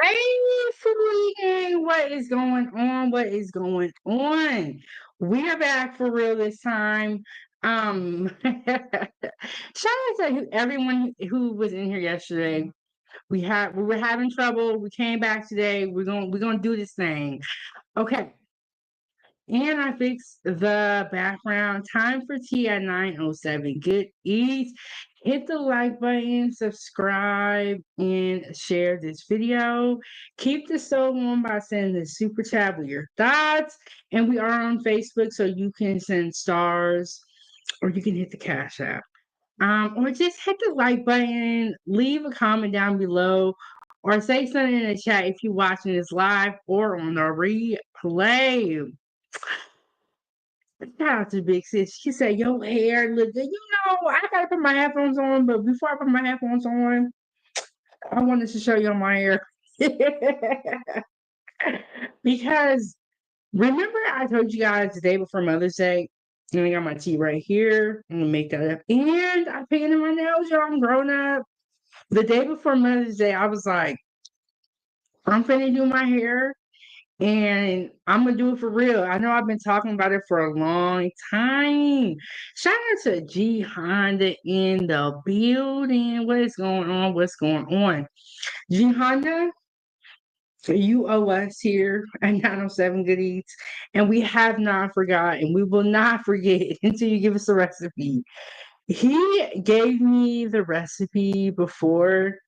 Hey, Foodiegang, what is going on? What is going on? We are back for real this time. Shout out to everyone who was in here yesterday. We were having trouble. We came back today. We're gonna do this thing. Okay. And I fixed the background. Time for tea at 9:07. Good eats. Hit the like button, subscribe, and share this video. Keep the soul warm by sending the super chat with your thoughts. And we are on Facebook, so you can send stars or you can hit the Cash App. Or just hit the like button, leave a comment down below, or say something in the chat if you're watching this live or on the replay. Shout out to Big Sis. She said, "Your hair look good." I gotta put my headphones on, but before I put my headphones on, I wanted to show you my hair. Because remember, I told you guys the day before Mother's Day, and I got my tea right here. I'm gonna make that up. And I painted my nails, y'all. I'm grown up. The day before Mother's Day, I was like, I'm finna do my hair. And I'm gonna do it for real. I know I've been talking about it for a long time. Shout out to G Honda in the building. What is going on? What's going on? G Honda, you owe us here at 907 Good Eats. And we have not forgotten. We will not forget until you give us the recipe. He gave me the recipe before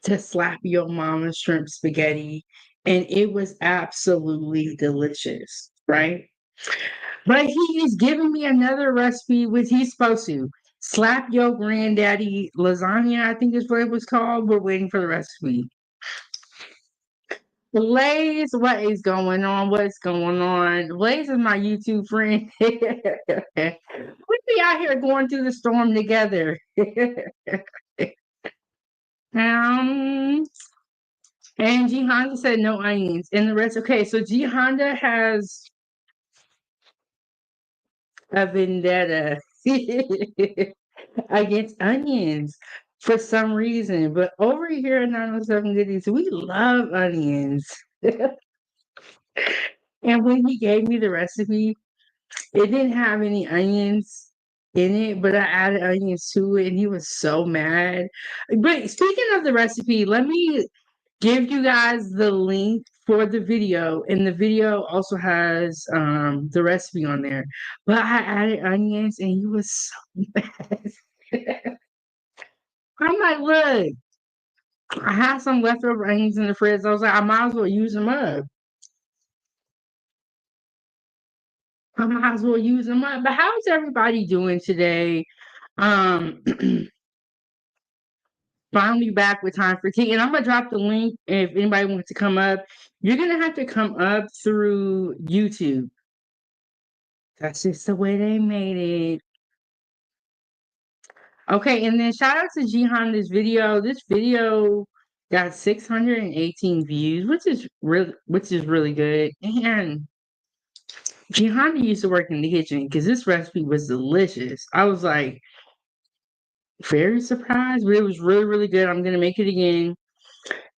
to slap your mama shrimp spaghetti, and it was absolutely delicious, right? But he is giving me another recipe, which he's supposed to slap your granddaddy lasagna, I think is what it was called. We're waiting for the recipe. Blaze, what is going on? What's going on? Blaze is my YouTube friend. We be out here going through the storm together. um, And G Honda said no onions. And the rest, okay, so G Honda has a vendetta against onions for some reason. But over here at 907 Goodies, we love onions. And when he gave me the recipe, it didn't have any onions in it, but I added onions to it, and he was so mad. But speaking of the recipe, let me give you guys the link for the video, and the video also has the recipe on there. But I added onions, and he was so mad. I'm like, look, I had some leftover onions in the fridge. I was like, I might as well use them up. I might as well use them up. But how's everybody doing today? Um, Finally back with time for tea, and I'm gonna drop the link if anybody wants to come up. You're gonna have to come up through YouTube. That's just the way they made it. Okay, and then shout out to Jihan this video. This video got 618 views, which is really good. And Jihan used to work in the kitchen because this recipe was delicious. I was like very surprised, but it was really, really good. I'm gonna make it again.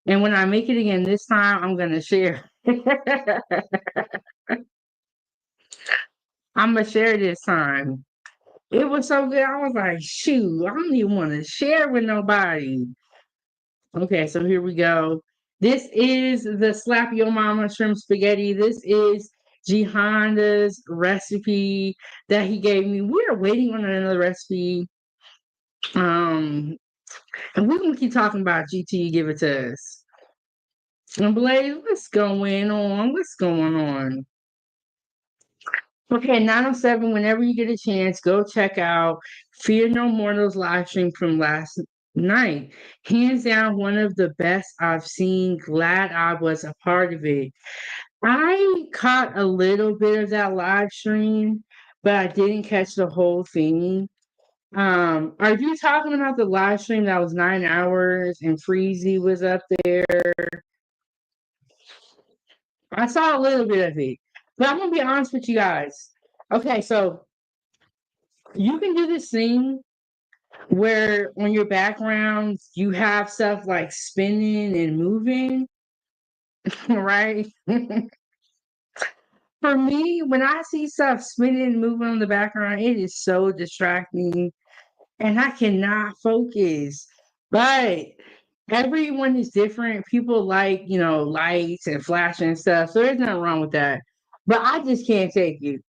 And when I make it again this time, I'm gonna share. I'm gonna share this time. It was so good. I was like, shoot, I don't even want to share with nobody. Okay, so here we go. This is the Slap Your Mama shrimp spaghetti. This is G Honda's recipe that he gave me. We are waiting on another recipe. And we're gonna keep talking about GT give it to us. And Blaze, what's going on? What's going on? Okay, 907, whenever you get a chance, go check out Fear No Mortals live stream from last night. Hands down, one of the best I've seen. Glad I was a part of it. I caught a little bit of that live stream, but I didn't catch the whole thing. Are you talking about the live stream that was 9 hours and Freezy was up there? I saw a little bit of it, but I'm gonna be honest with you guys. Okay, so you can do this thing where on your background you have stuff like spinning and moving, right? For me, when I see stuff spinning and moving on the background, it is so distracting and I cannot focus. But everyone is different. People like, lights and flashing and stuff. So there's nothing wrong with that. But I just can't take it.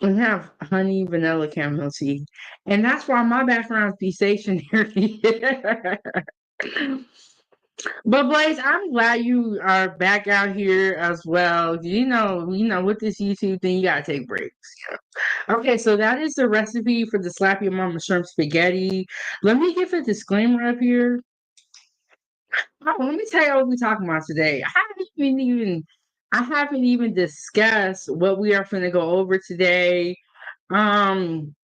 And have honey vanilla chamomile tea. And that's why my background be stationary. But Blaze, I'm glad you are back out here as well. With this YouTube thing, you gotta take breaks. Okay, so that is the recipe for the slap your mama shrimp spaghetti. Let me give a disclaimer up here. Oh, let me tell you what we're talking about today. I haven't even discussed what we are going to go over today. Um,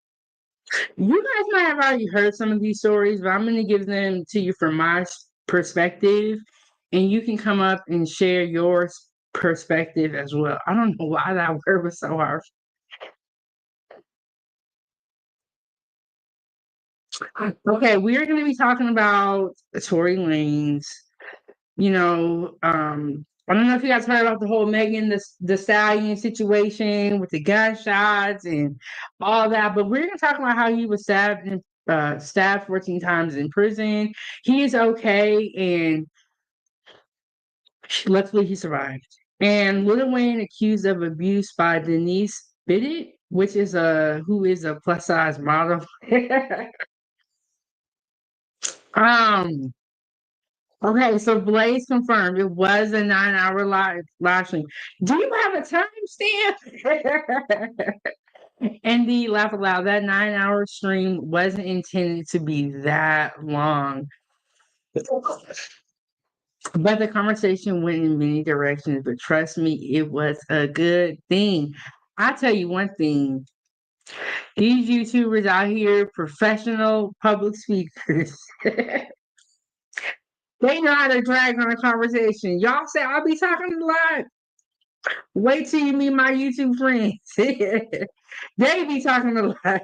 you guys might have already heard some of these stories, but I'm going to give them to you from my perspective, and you can come up and share your perspective as well. I don't know why that word was so hard. Okay, we're going to be talking about Tory Lanez. I don't know if you guys heard about the whole Megan the Stallion situation with the gunshots and all that, but we're gonna talk about how he was stabbed 14 times in prison. He is okay, and luckily he survived. And Lil Wayne accused of abuse by Denise Bidot, which is who is a plus size model. um Okay, so Blaze confirmed it was a 9-hour live stream. Do you have a timestamp? And the laugh aloud. That 9-hour stream wasn't intended to be that long, but the conversation went in many directions. But trust me, it was a good thing. I tell you one thing: these YouTubers out here, professional public speakers. They know how to drag on a conversation. Y'all say I'll be talking a lot. Wait till you meet my YouTube friends. They be talking a lot.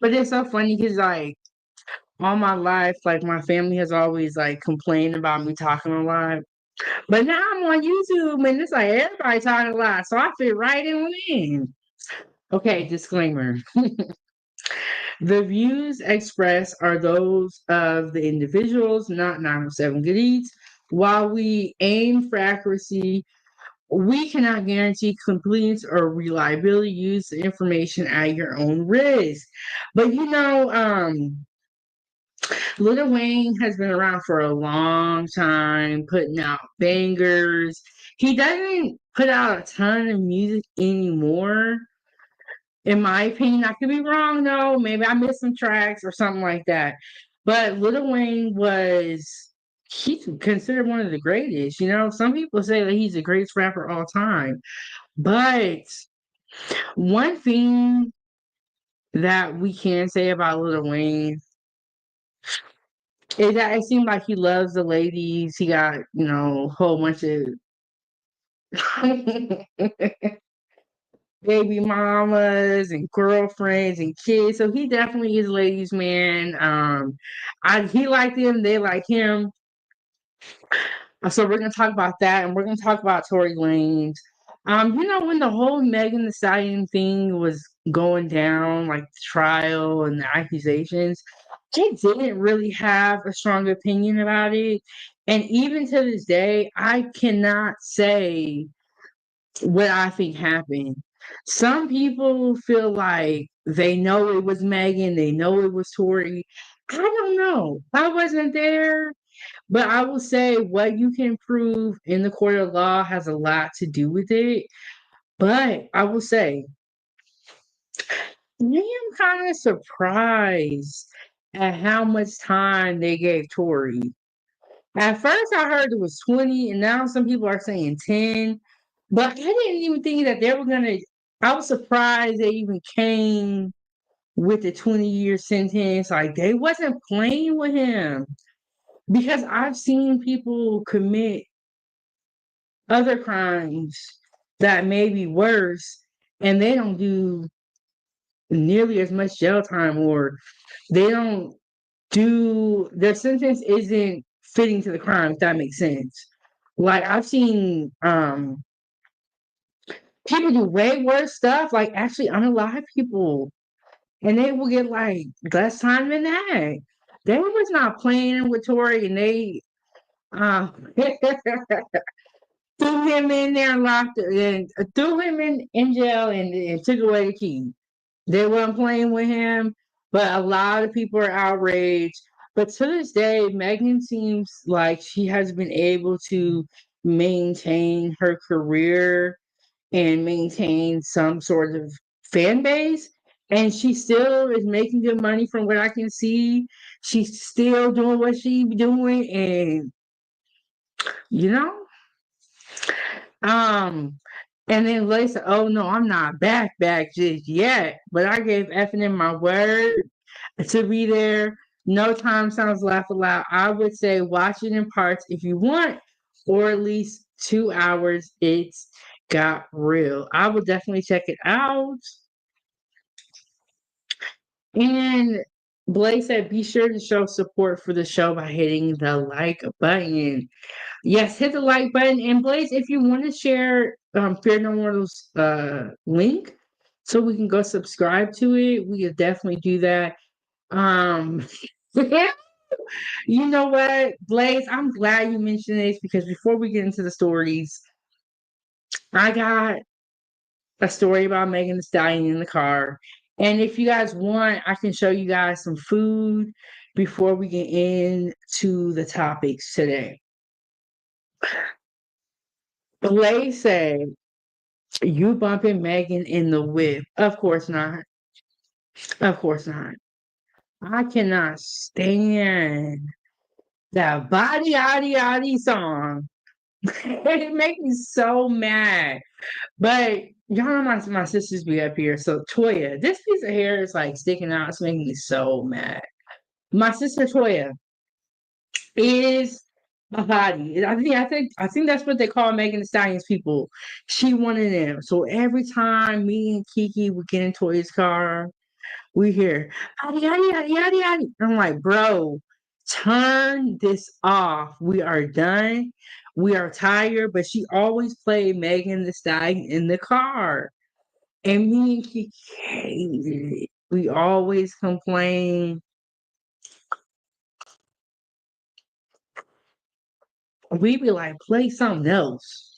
But it's so funny because like all my life, like my family has always like complained about me talking a lot. But now I'm on YouTube and it's like everybody talking a lot. So I fit right in. Okay, disclaimer. The views expressed are those of the individuals, not 907 Good Eats. While we aim for accuracy, we cannot guarantee completeness or reliability. Use the information at your own risk. But Lil Wayne has been around for a long time, putting out bangers. He doesn't put out a ton of music anymore, in my opinion. I could be wrong though. Maybe I missed some tracks or something like that. But Lil Wayne he's considered one of the greatest. Some people say that he's the greatest rapper of all time. But one thing that we can say about Lil Wayne is that it seems like he loves the ladies. He got, a whole bunch of baby mamas and girlfriends and kids. So he definitely is a ladies' man. He liked them, they like him. So we're gonna talk about that, and we're gonna talk about Tory Lanez. When the whole Megan Thee Stallion thing was going down, like the trial and the accusations, I didn't really have a strong opinion about it. And even to this day, I cannot say what I think happened. Some people feel like they know it was Megan, they know it was Tory. I don't know. I wasn't there. But I will say what you can prove in the court of law has a lot to do with it. But I will say, I am kind of surprised at how much time they gave Tory. At first, I heard it was 20, and now some people are saying 10. But I didn't even think that they were going to. I was surprised they even came with the 20-year sentence. Like, they wasn't playing with him. Because I've seen people commit other crimes that may be worse, and they don't do nearly as much jail time, or they don't do their sentence isn't fitting to the crime, if that makes sense. Like I've seen people do way worse stuff, like actually unalive people, and they will get like less time than that. They was not playing with Tory, and they threw him in there and locked and threw him in jail and took away the key. They weren't playing with him, but a lot of people are outraged. But to this day, Megan seems like she has been able to maintain her career and maintain some sort of fan base. And she still is making good money from what I can see. She's still doing what she be doing. And, you know, um, and then Lisa, oh no, I'm not back just yet. But I gave effing in my word to be there. No time sounds laugh aloud. I would say watch it in parts if you want, or at least 2 hours. It's got real. I will definitely check it out. And Blake said, be sure to show support for the show by hitting the like button. Yes, hit the like button. And Blaze, if you want to share Fear No Mortal's link so we can go subscribe to it, we could definitely do that. Um You know what, Blaze, I'm glad you mentioned this because before we get into the stories, I got a story about Megan Thee Stallion in the car. And if you guys want, I can show you guys some food before we get into the topics today. Blaze said, you bumping Megan in the whip. Of course not. Of course not. I cannot stand that body yaddy yaddy song. It makes me so mad. But y'all know my sisters be up here. So Toya, this piece of hair is like sticking out. It's making me so mad. My sister Toya is a hottie. I think that's what they call Megan Thee Stallion's people. She one of them. So every time me and Kiki would get in Toya's car, we hear yaddy yaddy yaddy yaddy yaddy. I'm like, bro, turn this off. We are done. We are tired. But she always played Megan Thee Stallion in the car. And me and Kiki hated it. We always complain. We be like, play something else.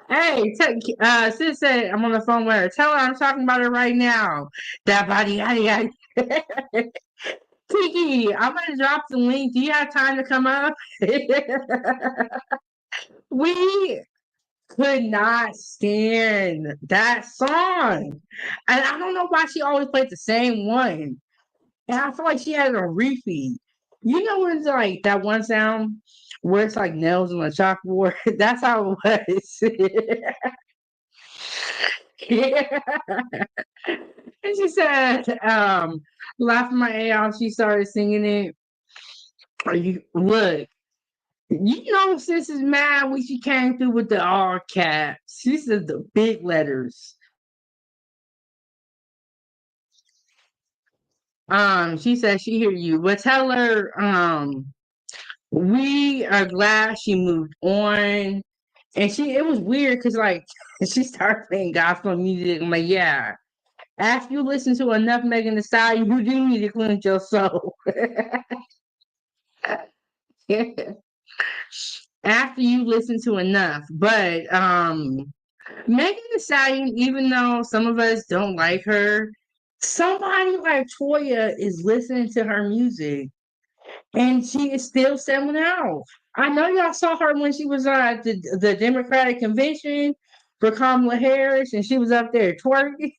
Hey, sis said I'm on the phone with her. Tell her I'm talking about her right now. That body, yada, yada. Kiki, I'm gonna drop the link. Do you have time to come up? We could not stand that song. And I don't know why she always played the same one. And I feel like she had a repeat. You know when it's like that one sound where it's like nails on a chalkboard? That's how it was. Yeah. And she said, laughing my A off, she started singing it. You look, you know sis is mad when she came through with the all caps. She said the big letters. She said she hear you, but tell her, we are glad she moved on. And it was weird because like she started playing gospel music. I'm like, yeah. After you listen to enough Megan Thee Stallion, you do need to cleanse your soul. After you listen to enough. But Megan Thee Stallion, even though some of us don't like her, somebody like Toya is listening to her music. And she is still selling out. I know y'all saw her when she was at the Democratic convention for Kamala Harris, and she was up there twerking.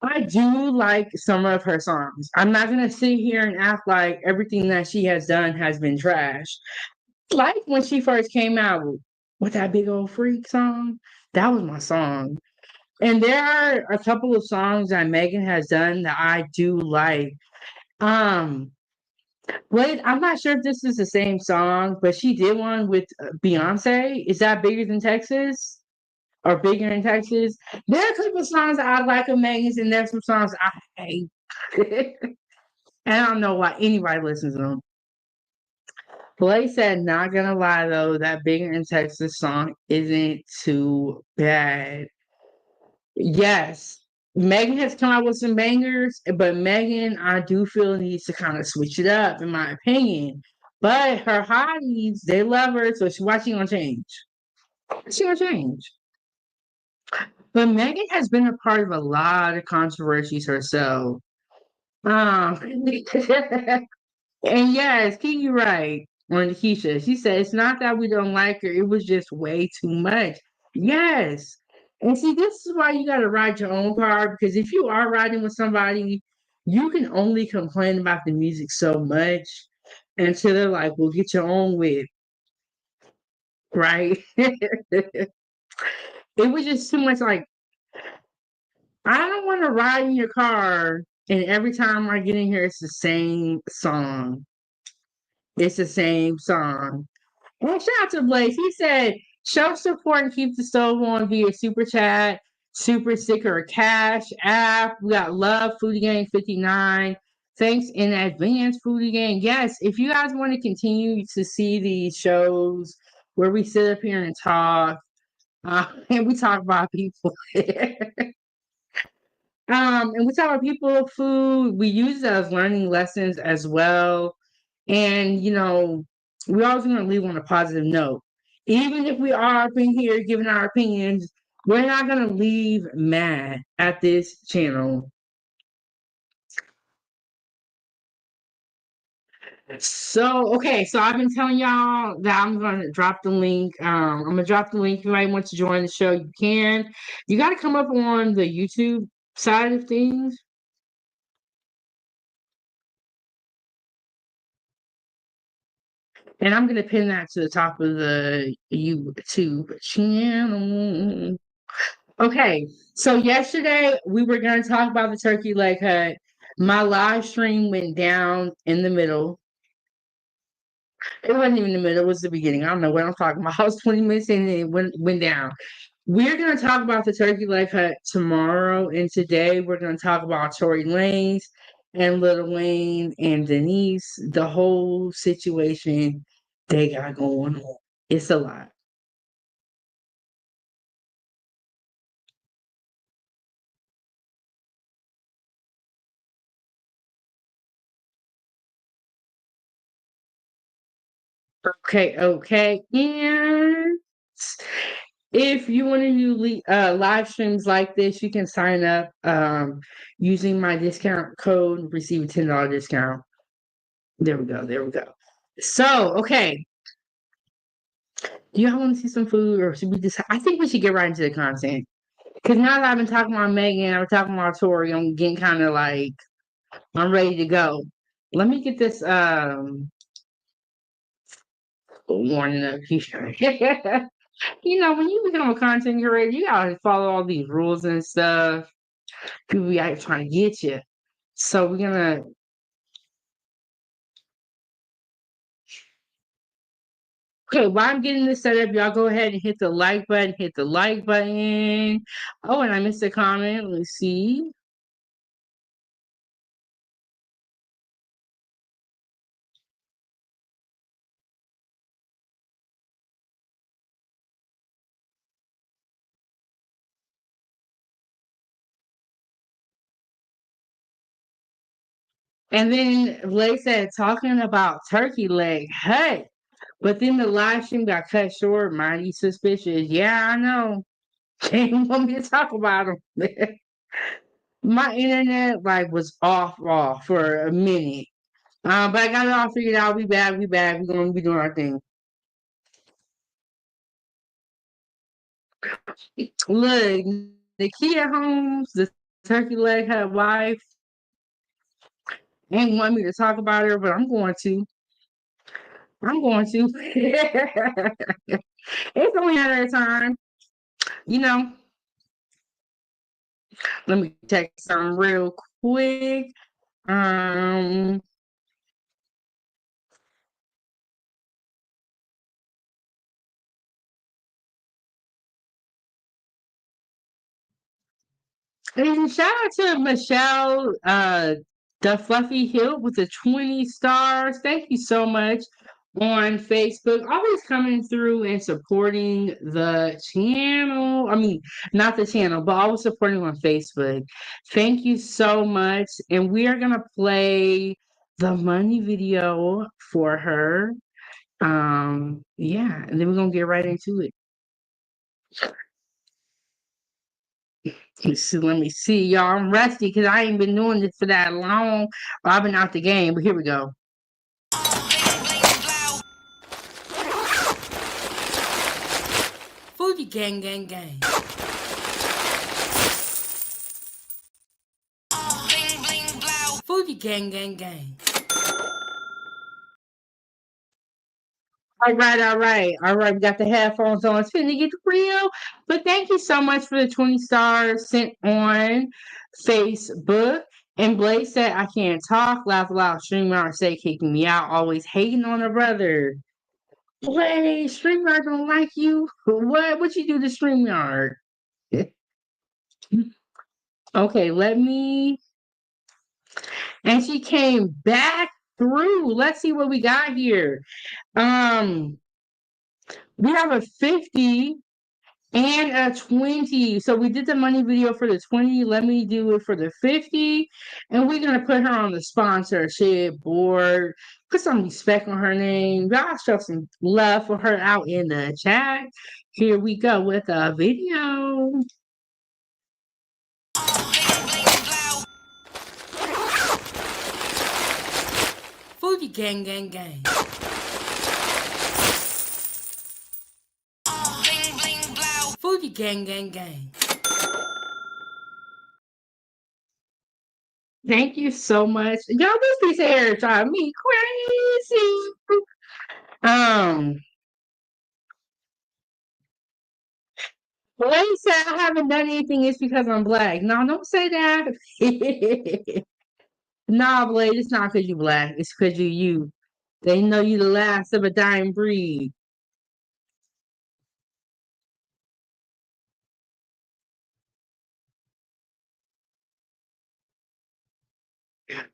I do like some of her songs. I'm not gonna sit here and act like everything that she has done has been trash. Like when she first came out with that big old freak song, that was my song. And there are a couple of songs that Megan has done that I do like. Um, Wait, I'm not sure if this is the same song, but she did one with Beyonce. Is that bigger than Texas or bigger in Texas? There are a couple songs I like of Megan's, and there's some songs I hate. And I don't know why anybody listens to them. Blake said, not gonna lie though, that bigger in Texas song isn't too bad. Yes. Megan has come out with some bangers, but Megan, I do feel needs to kind of switch it up, in my opinion. But her hotties, they love her, so why she gonna change? She gonna change. But Megan has been a part of a lot of controversies herself. Um, and yes, Kiki right on Keisha. She said it's not that we don't like her, it was just way too much. Yes. And see, this is why you gotta ride your own car because if you are riding with somebody, you can only complain about the music so much until they're like, well, get your own whip, right? It was just too much like, I don't want to ride in your car and every time I get in here, it's the same song. It's the same song. Well, shout out to Blaze. He said, show support and keep the stove on via super chat, super sticker, or cash app. We got love, Foodiegang 59. Thanks in advance, Foodiegang. Yes, if you guys want to continue to see these shows where we sit up here and talk, and we talk about people, and we talk about people, food, we use it as learning lessons as well. And, we always want to leave on a positive note. Even if we are up in here giving our opinions, we're not going to leave mad at this channel. So, okay, so I've been telling y'all that I'm going to drop the link. I'm going to drop the link. If anybody wants to join the show, you can. You got to come up on the YouTube side of things. And I'm going to pin that to the top of the YouTube channel. Okay, so yesterday we were going to talk about the turkey leg cut. My live stream went down in the middle. It wasn't even the middle, it was the beginning. I don't know what I'm talking about. I was 20 minutes in and it went down. We're going to talk about the turkey leg cut tomorrow. And today we're going to talk about Tory Lanez and Lil Wayne and Denise, the whole situation they got going on. It's a lot. Okay, okay. And if you want to do live streams like this, you can sign up using my discount code, receive a $10 discount. There we go. There we go. So, okay. Do y'all want to see some food or should we just? I think we should get right into the content. Because now that I've been talking about Megan, I'm talking about Tory, I'm getting kind of like, I'm ready to go. Let me get this warning up here. When you become a content creator, you gotta follow all these rules and stuff. People be out trying to get you. So we're gonna. Okay, while I'm getting this set up, y'all go ahead and hit the like button. Hit the like button. Oh, and I missed a comment. Let's see. And then Blake said, talking about turkey leg. Hey, but then the live stream got cut short. Mighty suspicious. Yeah, I know. They didn't want me to talk about them. My internet was off for a minute. But I got it all figured out. We back, we back. We're gonna be doing our thing. Look, the key at homes, the turkey leg had wife, ain't want me to talk about her, but I'm going to. I'm going to. It's only a matter of time. You know, let me check some real quick. Um, And shout out to Michelle, the Fluffy Hill with the 20 stars. Thank you so much on Facebook. Always coming through and supporting the channel. I mean, not the channel, but always supporting on Facebook. Thank you so much. And we are gonna play the money video for her. Yeah, and then we're gonna get right into it. Let me see, y'all. I'm rusty because I ain't been doing this for that long. I've been out the game, but here we go. Foodiegang, gang, gang. Foodiegang, gang, gang. All right, all right, all right. We got the headphones on. It's finna get real. But thank you so much for the 20 stars sent on Facebook. And Blake said, I can't talk, laugh loud, stream out, say kicking me out, always hating on a brother. Blake, StreamYard don't like you. What you do to StreamYard? Okay, let me. And she came back through. Let's see what we got here. Um, we have a 50 and a 20. So we did the money video for the 20. Let me do it for the 50. And we're gonna put her on the sponsorship board. Put some respect on her name. Y'all show some love for her out in the chat. Here we go with a video. Foodiegang, gang, gang. Foodiegang, gang, gang. Thank you so much. Y'all, this piece of hair drive me crazy. Um, Blake said I haven't done anything. It's because I'm black. No, don't say that. Nah, Blade, it's not because you black. It's because you you. They know you the last of a dying breed.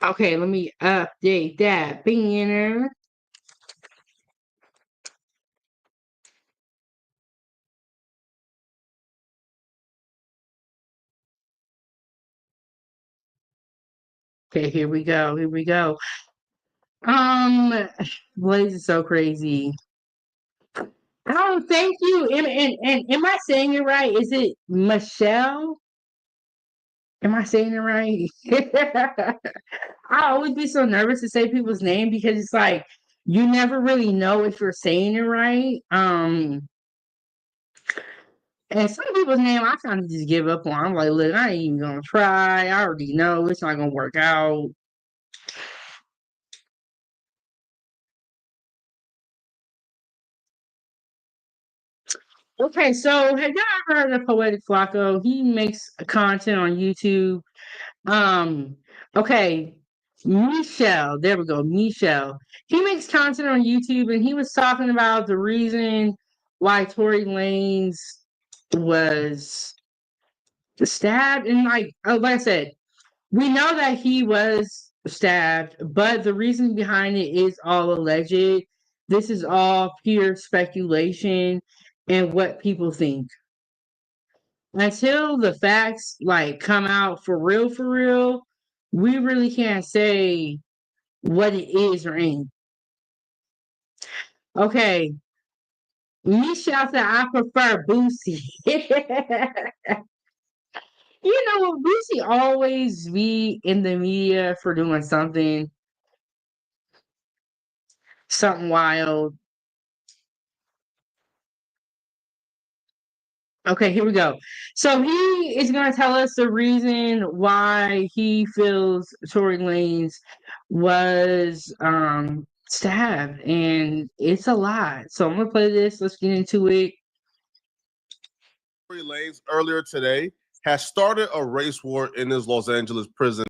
Okay, let me update that banner. Okay, here we go. Here we go. Blaze is so crazy. Oh, thank you. And am I saying it right? Is it Michelle? Am I saying it right? I always be so nervous to say people's name because it's like you never really know if you're saying it right. And some people's name I kind of just give up on. I'm like, look, I ain't even gonna try. I already know it's not gonna work out. Okay, so have y'all ever heard of Poetic Flacco? He makes content on YouTube. Um, okay, Michelle, there we go, Michelle. He makes content on YouTube, and he was talking about the reason why Tory Lanez was stabbed, and like I said, we know that he was stabbed, but the reason behind it is all alleged. This is all pure speculation and what people think. Until the facts come out for real, we really can't say what it is or ain't. Okay, Michelle said I prefer Boosie. You know, Boosie always be in the media for doing something wild. Okay, here we go. So he is going to tell us the reason why he feels Tory Lanez was stabbed, and it's a lot. So I'm gonna play this. Let's get into it. Tory Lanez earlier today has started a race war in his Los Angeles prison,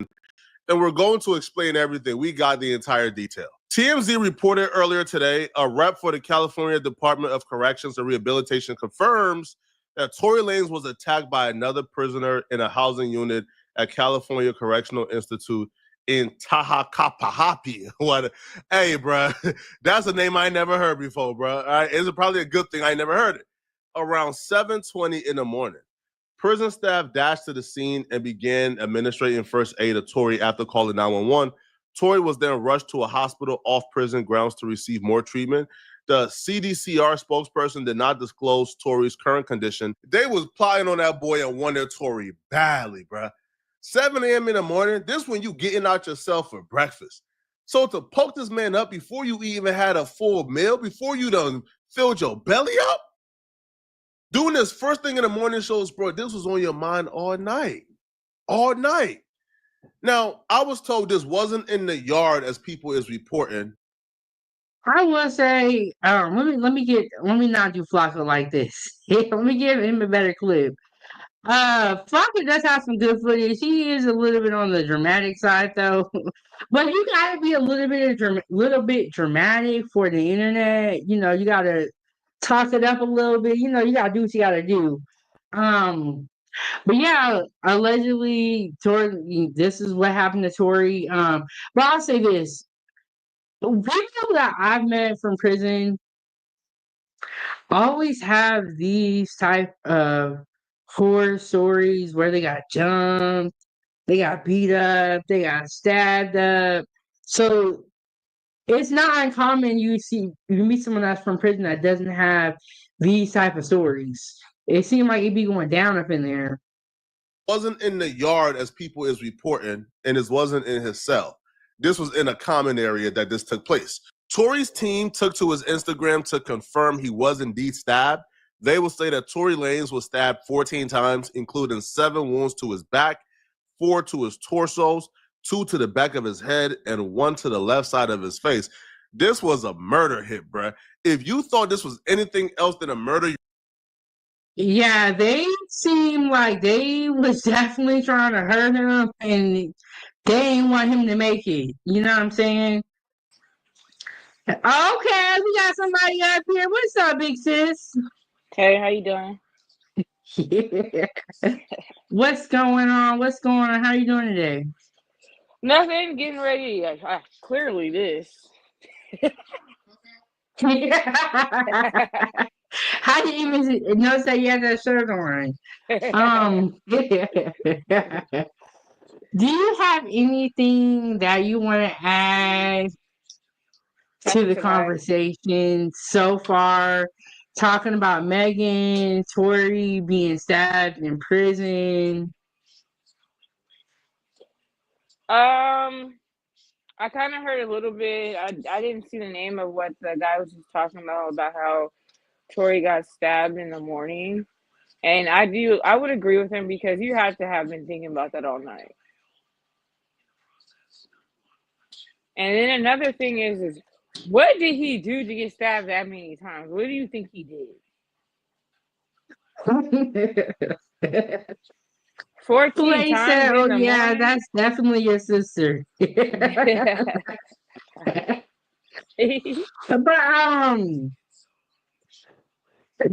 and we're going to explain everything. We got the entire detail. TMZ reported earlier today, a rep for the California Department of Corrections and Rehabilitation confirms that Tory Lanez was attacked by another prisoner in a housing unit at California Correctional Institute in Tahacapahapi. What? Hey, bro, that's a name I never heard before, bro. All right, it's probably a good thing I never heard it. Around 7:20 in the morning, prison staff dashed to the scene and began administering first aid to Tory after calling 911. Tory was then rushed to a hospital off prison grounds to receive more treatment. The CDCR spokesperson did not disclose Tory's current condition. They was plotting on that boy and wanted Tory badly, bruh. 7 a.m. in the morning, this when you getting out yourself for breakfast. So to poke this man up before you even had a full meal, before you done filled your belly up, doing this first thing in the morning shows, bro, this was on your mind all night. All night. Now, I was told this wasn't in the yard as people is reporting. I will say, let me not do Flocka like this. Let me give him a better clip. Flocka does have some good footage. He is a little bit on the dramatic side though. But you gotta be a little bit dramatic for the internet. You know, you gotta talk it up a little bit. You know, you gotta do what you gotta do. But yeah, allegedly, Tory. This is what happened to Tory. But I'll say this: people that I've met from prison always have these type of horror stories where they got jumped, they got beat up, they got stabbed up. So it's not uncommon you meet someone that's from prison that doesn't have these type of stories. It seemed like it'd be going down up in there. Wasn't in the yard as people is reporting, and it wasn't in his cell. This was in a common area that this took place. Tory's team took to his Instagram to confirm he was indeed stabbed. They will say that Tory Lanez was stabbed 14 times, including 7 wounds to his back, 4 to his torsos, 2 to the back of his head, and 1 to the left side of his face. This was a murder hit, bruh. If you thought this was anything else than a murder, yeah, they seem like they was definitely trying to hurt him, and they didn't want him to make it. You know what I'm saying? Okay, we got somebody up here. What's up, big sis? Hey, how you doing? Yeah. What's going on? What's going on? How you doing today? Nothing. Getting ready. Clearly, this. How did you even notice that you had that shirt on? Do you have anything that you want to add to the conversation so far? Talking about Megan, Tory being stabbed in prison. I kind of heard a little bit. I didn't see the name of what the guy was just talking about how Tory got stabbed in the morning. And I would agree with him because you have to have been thinking about that all night. And then another thing is what did he do to get stabbed that many times? What do you think he did? 14 times said, in the yeah, morning? that's definitely your sister. But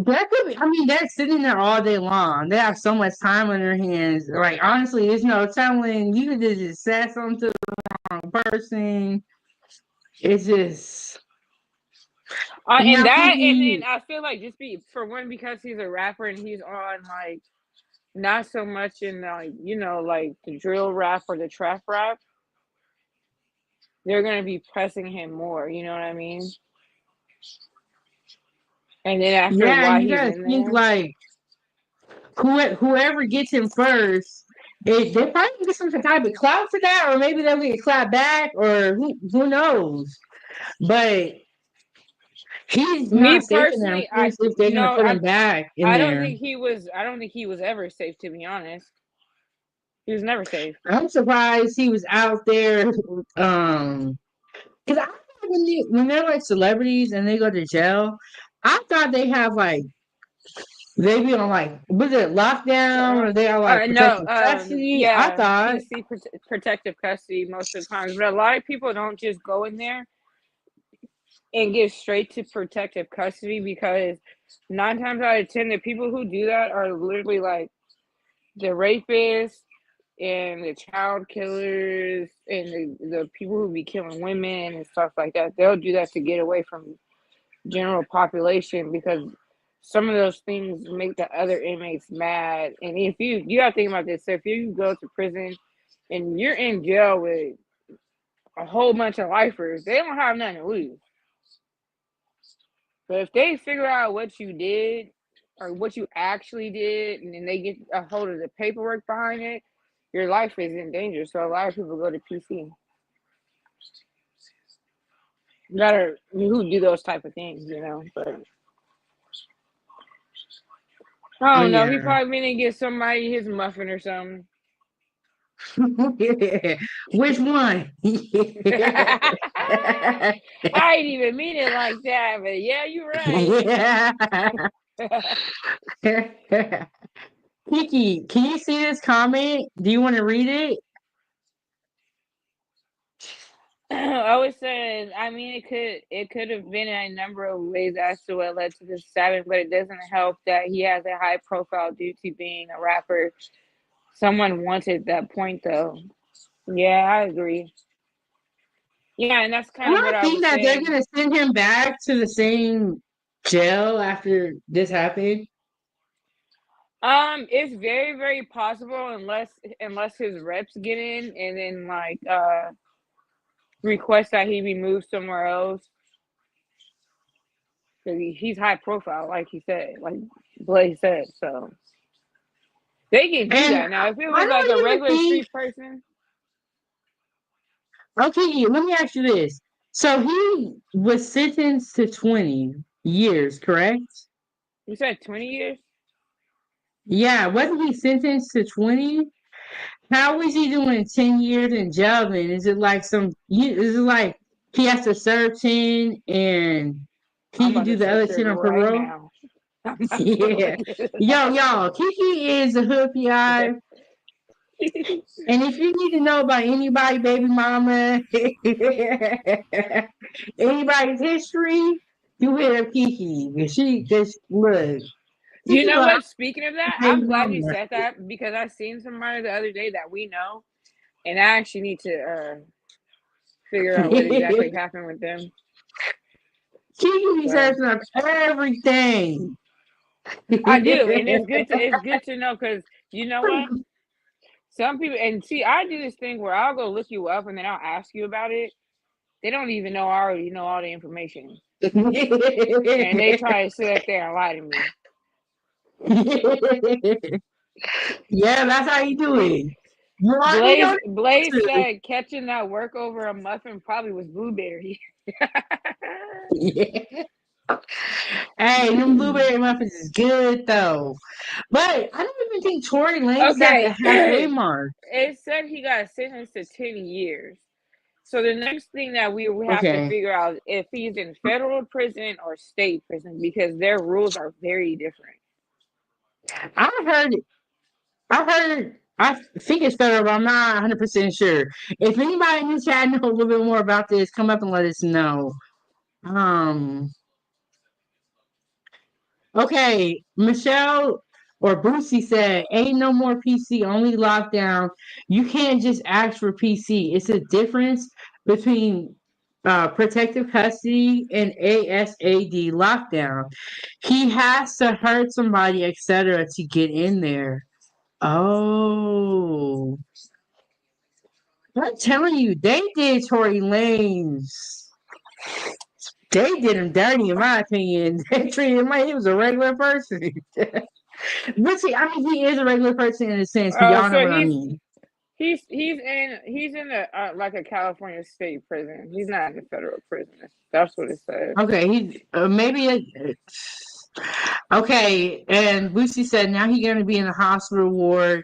that could be, I mean, they're sitting there all day long. They have so much time on their hands. Like, honestly, there's no telling. You could just say something to the wrong person. It's just. And then I feel like because he's a rapper and he's on like not so much in like the drill rap or the trap rap, they're gonna be pressing him more. You know what I mean? And then after a while, you gotta think like whoever gets him first. They probably get some type of clout for that, or maybe they'll get clapped back, or who knows. But he's not safe in there. If they're gonna put him back in there. I don't think he was ever safe, to be honest. He was never safe. I'm surprised he was out there. Because I when they're like celebrities and they go to jail, I thought they have like they be on like was it lockdown or they are like protective custody? Yeah, I thought PC protective custody most of the time, but a lot of people don't just go in there and get straight to protective custody, because 9 times out of 10, the people who do that are literally like the rapists and the child killers and the people who be killing women and stuff like that. They'll do that to get away from general population, because some of those things make the other inmates mad. And if you gotta think about this, so if you go to prison and you're in jail with a whole bunch of lifers, they don't have nothing to lose. But if they figure out what you did or what you actually did, and then they get a hold of the paperwork behind it, your life is in danger. So a lot of people go to PC. Who do those type of things, but I Oh don't know. He yeah. probably meant to get somebody his muffin or something. Which one? I didn't even mean it like that, but yeah, you're right. Kiki, can you see this comment? Do you want to read it? I was saying, I mean, it could have been a number of ways as to what led to this stabbing, but it doesn't help that he has a high profile due to being a rapper. Someone wanted that point, though. Yeah, I agree. Yeah, and that's I kind of what don't I think was that they're saying. gonna send him back to the same jail after this happened. It's very, very possible, unless his reps get in and then request that he be moved somewhere else. Because he's high profile, like he said, like Blaze said. So they can do And that. Now, if it I was like a don't even regular think. street person, Okay, let me ask you this. So he was sentenced to 20 years, correct? you said 20 years. Yeah, wasn't he sentenced to 20? How is he doing 10 years in jail then? Is it like is it like he has to serve 10 and I'm he can about do to the search other it 10 on right parole? now. I'm about to look Yeah. it Yo, up. y'all, Kiki is a hood PI. And if you need to know about anybody, baby mama, anybody's history, you hit up Kiki. She just look. You Kiki know look, what? Speaking of that, baby I'm glad you mama. said that, because I seen somebody the other day that we know, and I actually need to figure out what exactly happened with them. Kiki be So searching up everything. I do, and it's good to know, because you know what? Some people, and see, I do this thing where I'll go look you up and then I'll ask you about it. They don't even know I already know all the information, and they try to sit up there and lie to me. Yeah, that's how you do it. You already know Blaze the answer. said catching that work over a muffin probably was blueberry. Yeah. Hey, them blueberry muffins is good though. But I don't even think Tory Lane's at the Okay, halfway mark. it said he got sentenced to 10 years. So the next thing that we have to Okay. figure out is if he's in federal prison or state prison, because their rules are very different. I heard I think it's federal, but I'm not 100% sure. If anybody in the chat know a little bit more about this, come up and let us know. Um Okay, Michelle or Boosie said, "Ain't no more PC, only lockdown. You can't just ask for PC. It's a difference between protective custody and ASAD lockdown. He has to hurt somebody, etc., to get in there." Oh, I'm telling you, they did Tory Lanez. They did him dirty, in my opinion. They treated him like he was a regular person. But see, I mean, he is a regular person in a sense, but y'all know So what I mean. he's in a like a California state prison. He's not in a federal prison. That's what it says. Okay, he okay. And Lucy said now he's gonna be in the hospital ward.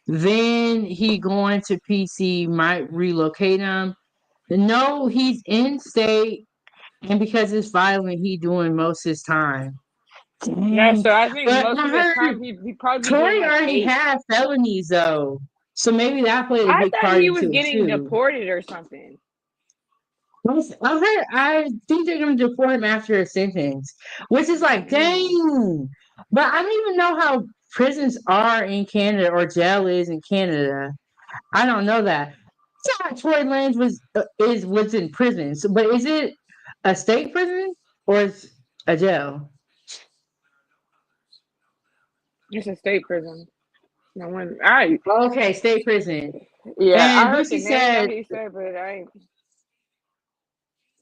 Then he going to PC might relocate him. No, he's in state, and because it's violent, he doing most of his time. Yeah, Dang. so I think But most I of his heard time he probably be doing Tory like already 8. had felonies though, so maybe that played a I big thought part he was into it getting too. deported or something. I think they're gonna deport him after a sentence, which is like, dang. But I don't even know how prisons are in Canada or jail is in Canada. I don't know that. I thought Tory Lanez was in prison. So, but is it a state prison or is a jail? It's a state prison. No one, I Okay, state prison. yeah, I And heard the Boosie name that said, he said, but I ain't.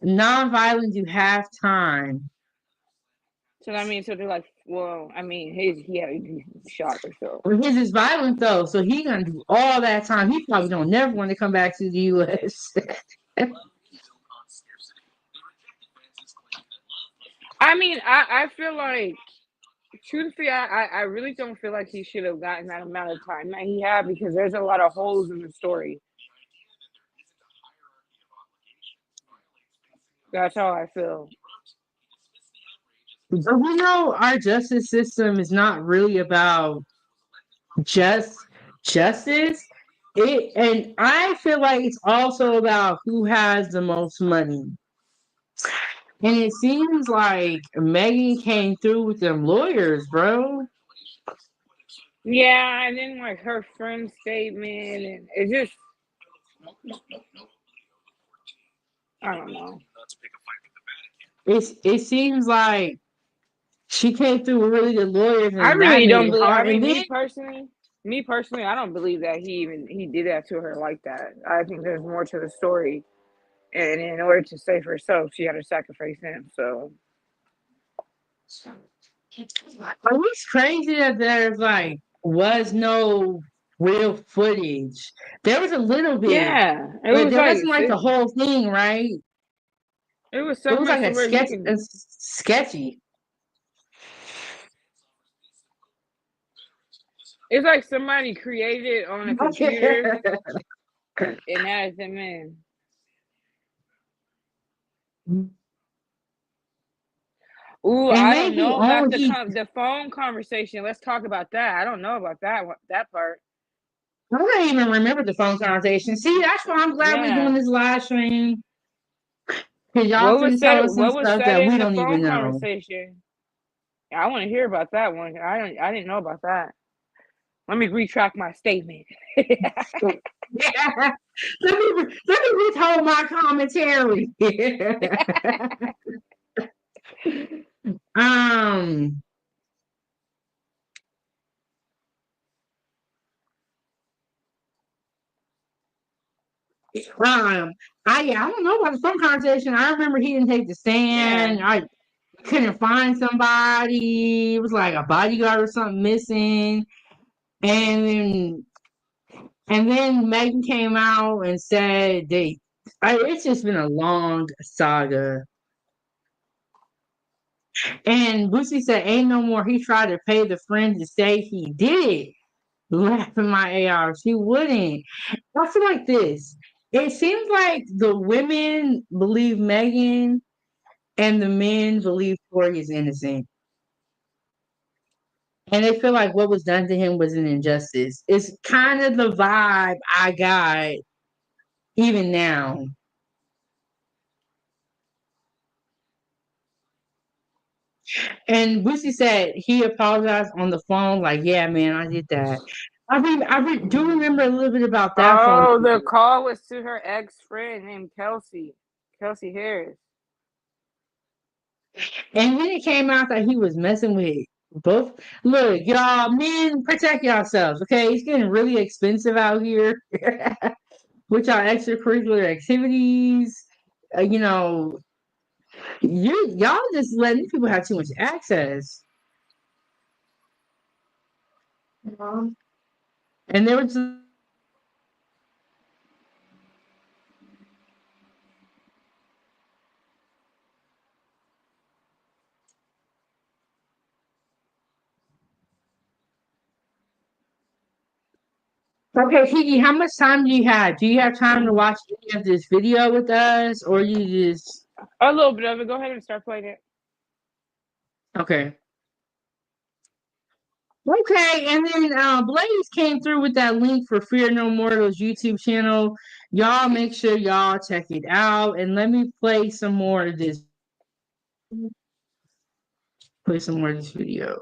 nonviolent, you have time. So I mean, so they're like, well, I mean, he had a shot or so. Well, his is violent though, so he gonna do all that time. He probably don't never want to come back to the U.S. I mean, I feel like, truthfully, I really don't feel like he should have gotten that amount of time that he had because there's a lot of holes in the story. That's how I feel. But we know our justice system is not really about just justice. And I feel like it's also about who has the most money. And it seems like Megan came through with them lawyers, bro. Yeah, and then like her friend's statement, and it just, I don't know. It seems like she came through with really good lawyers, I and that really made don't it believe. I hard. And mean, then me personally, I don't believe that he did that to her like that. I think there's more to the story, and in order to save herself, she had to sacrifice him. So it's crazy that there's like was no real footage. There was a little bit, yeah, it but was there like wasn't like the whole thing, right? it was It so was much like to where you can. sketchy. It's like somebody created it on a computer and added them in. Ooh, And I don't then know about the phone conversation. Let's talk about that. I don't know about that part. I don't even remember the phone conversation. See, that's why I'm glad we're doing Yeah. this live stream. Because y'all can tell us some What was stuff said that we in the don't even phone know. conversation? I want to hear about that one. I didn't know about that. Let me retract my statement. Yeah. Let me withhold my commentary. um Um, I don't know about the phone conversation. I remember he didn't take the Yeah. stand. I couldn't find somebody. It was like a bodyguard or something missing. And then Megan came out and said it's just been a long saga. And Boosie said, "Ain't no more." He tried to pay the friend to say he did it. Laughing my AR, she wouldn't. I feel like this. It seems like the women believe Megan and the men believe Tory is innocent. And they feel like what was done to him was an injustice. It's kind of the vibe I got even now. And Boosie said he apologized on the phone, like, yeah, man, I did that. Do remember a little bit about that phone. Oh, the call was to her ex friend named Kelsey Harris. And then it came out that he was messing with both. Look, y'all, men, protect yourselves, okay? It's getting really expensive out here with y'all extracurricular activities. You know, y'all just letting people have too much access. And there was okay, Kiki, how much time do you have? Do you have time to watch any of this video with us, or you just A little bit of it. Go ahead and start playing it. okay? Okay, and then Blaze came through with that link for Fear No Mortal's YouTube channel. Y'all make sure y'all check it out, and let me play some more of this. Play some more of this video.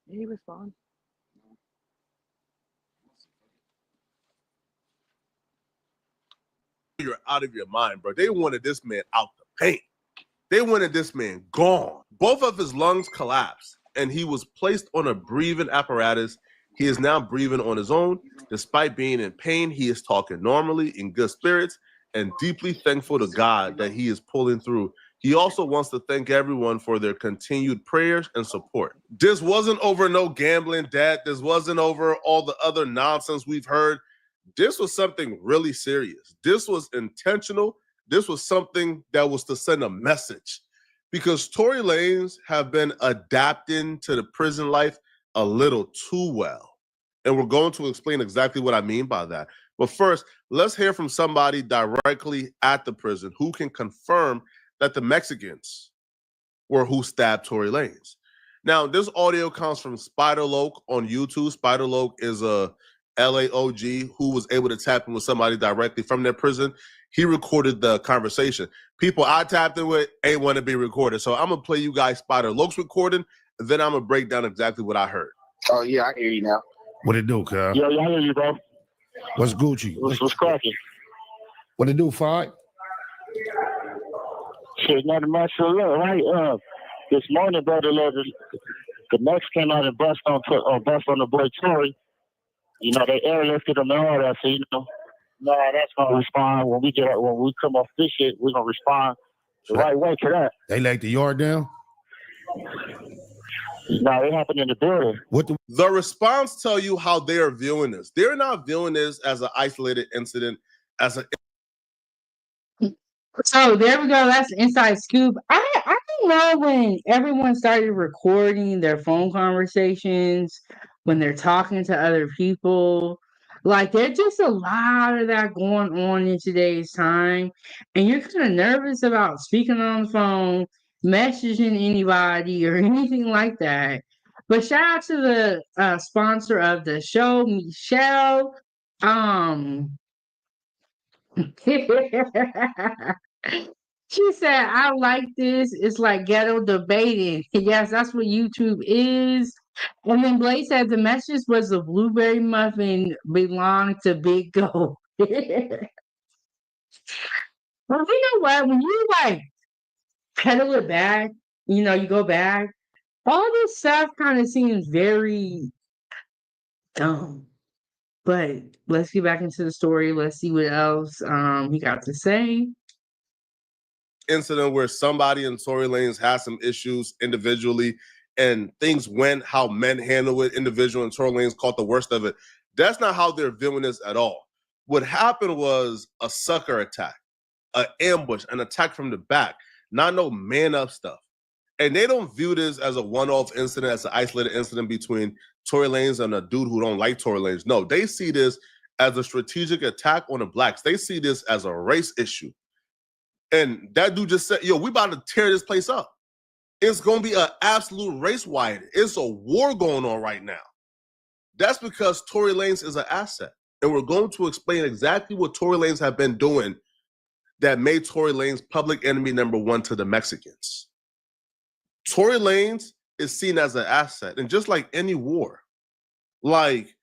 Did he respond? You're out of your mind, bro. They wanted this man out the paint. They wanted this man gone. Both of his lungs collapsed, and he was placed on a breathing apparatus. He is now breathing on his own. Despite being in pain, he is talking normally, in good spirits, and deeply thankful to God that he is pulling through. He also wants to thank everyone for their continued prayers and support. This wasn't over no gambling debt. This wasn't over all the other nonsense we've heard. This was something really serious. This was intentional. This was something that was to send a message, because Tory Lanez have been adapting to the prison life a little too well. And we're going to explain exactly what I mean by that. But first, let's hear from somebody directly at the prison who can confirm that the Mexicans were who stabbed Tory Lanez. Now, this audio comes from Spiderloak on YouTube. Spiderloak is a LAOG who was able to tap in with somebody directly from their prison. He recorded the conversation. People I tapped in with ain't want to be recorded. So I'm going to play you guys Spiderloak's recording, and then I'm going to break down exactly what I heard. Oh, yeah, I hear you now. What it do, Kyle? Yo, I hear you, bro. What's Gucci? What's cracking? What it do, Fight? Shit, nothing much to look, right? This morning, bro, the Mex came out and bust on the boy Tory. You know, they airlifted him and all that, so, you know, no, that's going to respond. When we come off this shit, we're going to respond the right way to that. They laid the yard down? No, it happened in the building. The response tell you how they are viewing this. They're not viewing this as an isolated incident, as a So there we go. That's the inside scoop. I don't know when everyone started recording their phone conversations, when they're talking to other people. Like, there's just a lot of that going on in today's time. And you're kind of nervous about speaking on the phone, messaging anybody, or anything like that. But shout out to the sponsor of the show, Michelle. She said, I like this. It's like ghetto debating. Yes, that's what YouTube is. And then Blake said the message was the blueberry muffin belonged to Big Go. Well, you know what? When you like pedal it back, you know, you go back, all this stuff kind of seems very dumb. But let's get back into the story. Let's see what else he got to say. Incident where somebody in Tory Lanez had some issues individually and things went how men handle it individually, and Tory Lanez caught the worst of it. That's not how they're viewing this at all. What happened was a sucker attack, an ambush, an attack from the back, not no man up stuff. And they don't view this as a one-off incident, as an isolated incident between Tory Lanez and a dude who don't like Tory Lanez. No, they see this as a strategic attack on the blacks. They see this as a race issue. And that dude just said, yo, we about to tear this place up. It's going to be an absolute race riot. It's a war going on right now. That's because Tory Lanez is an asset. And we're going to explain exactly what Tory Lanez have been doing that made Tory Lanez public enemy number one to the Mexicans. Tory Lanez is seen as an asset. And just like any war, like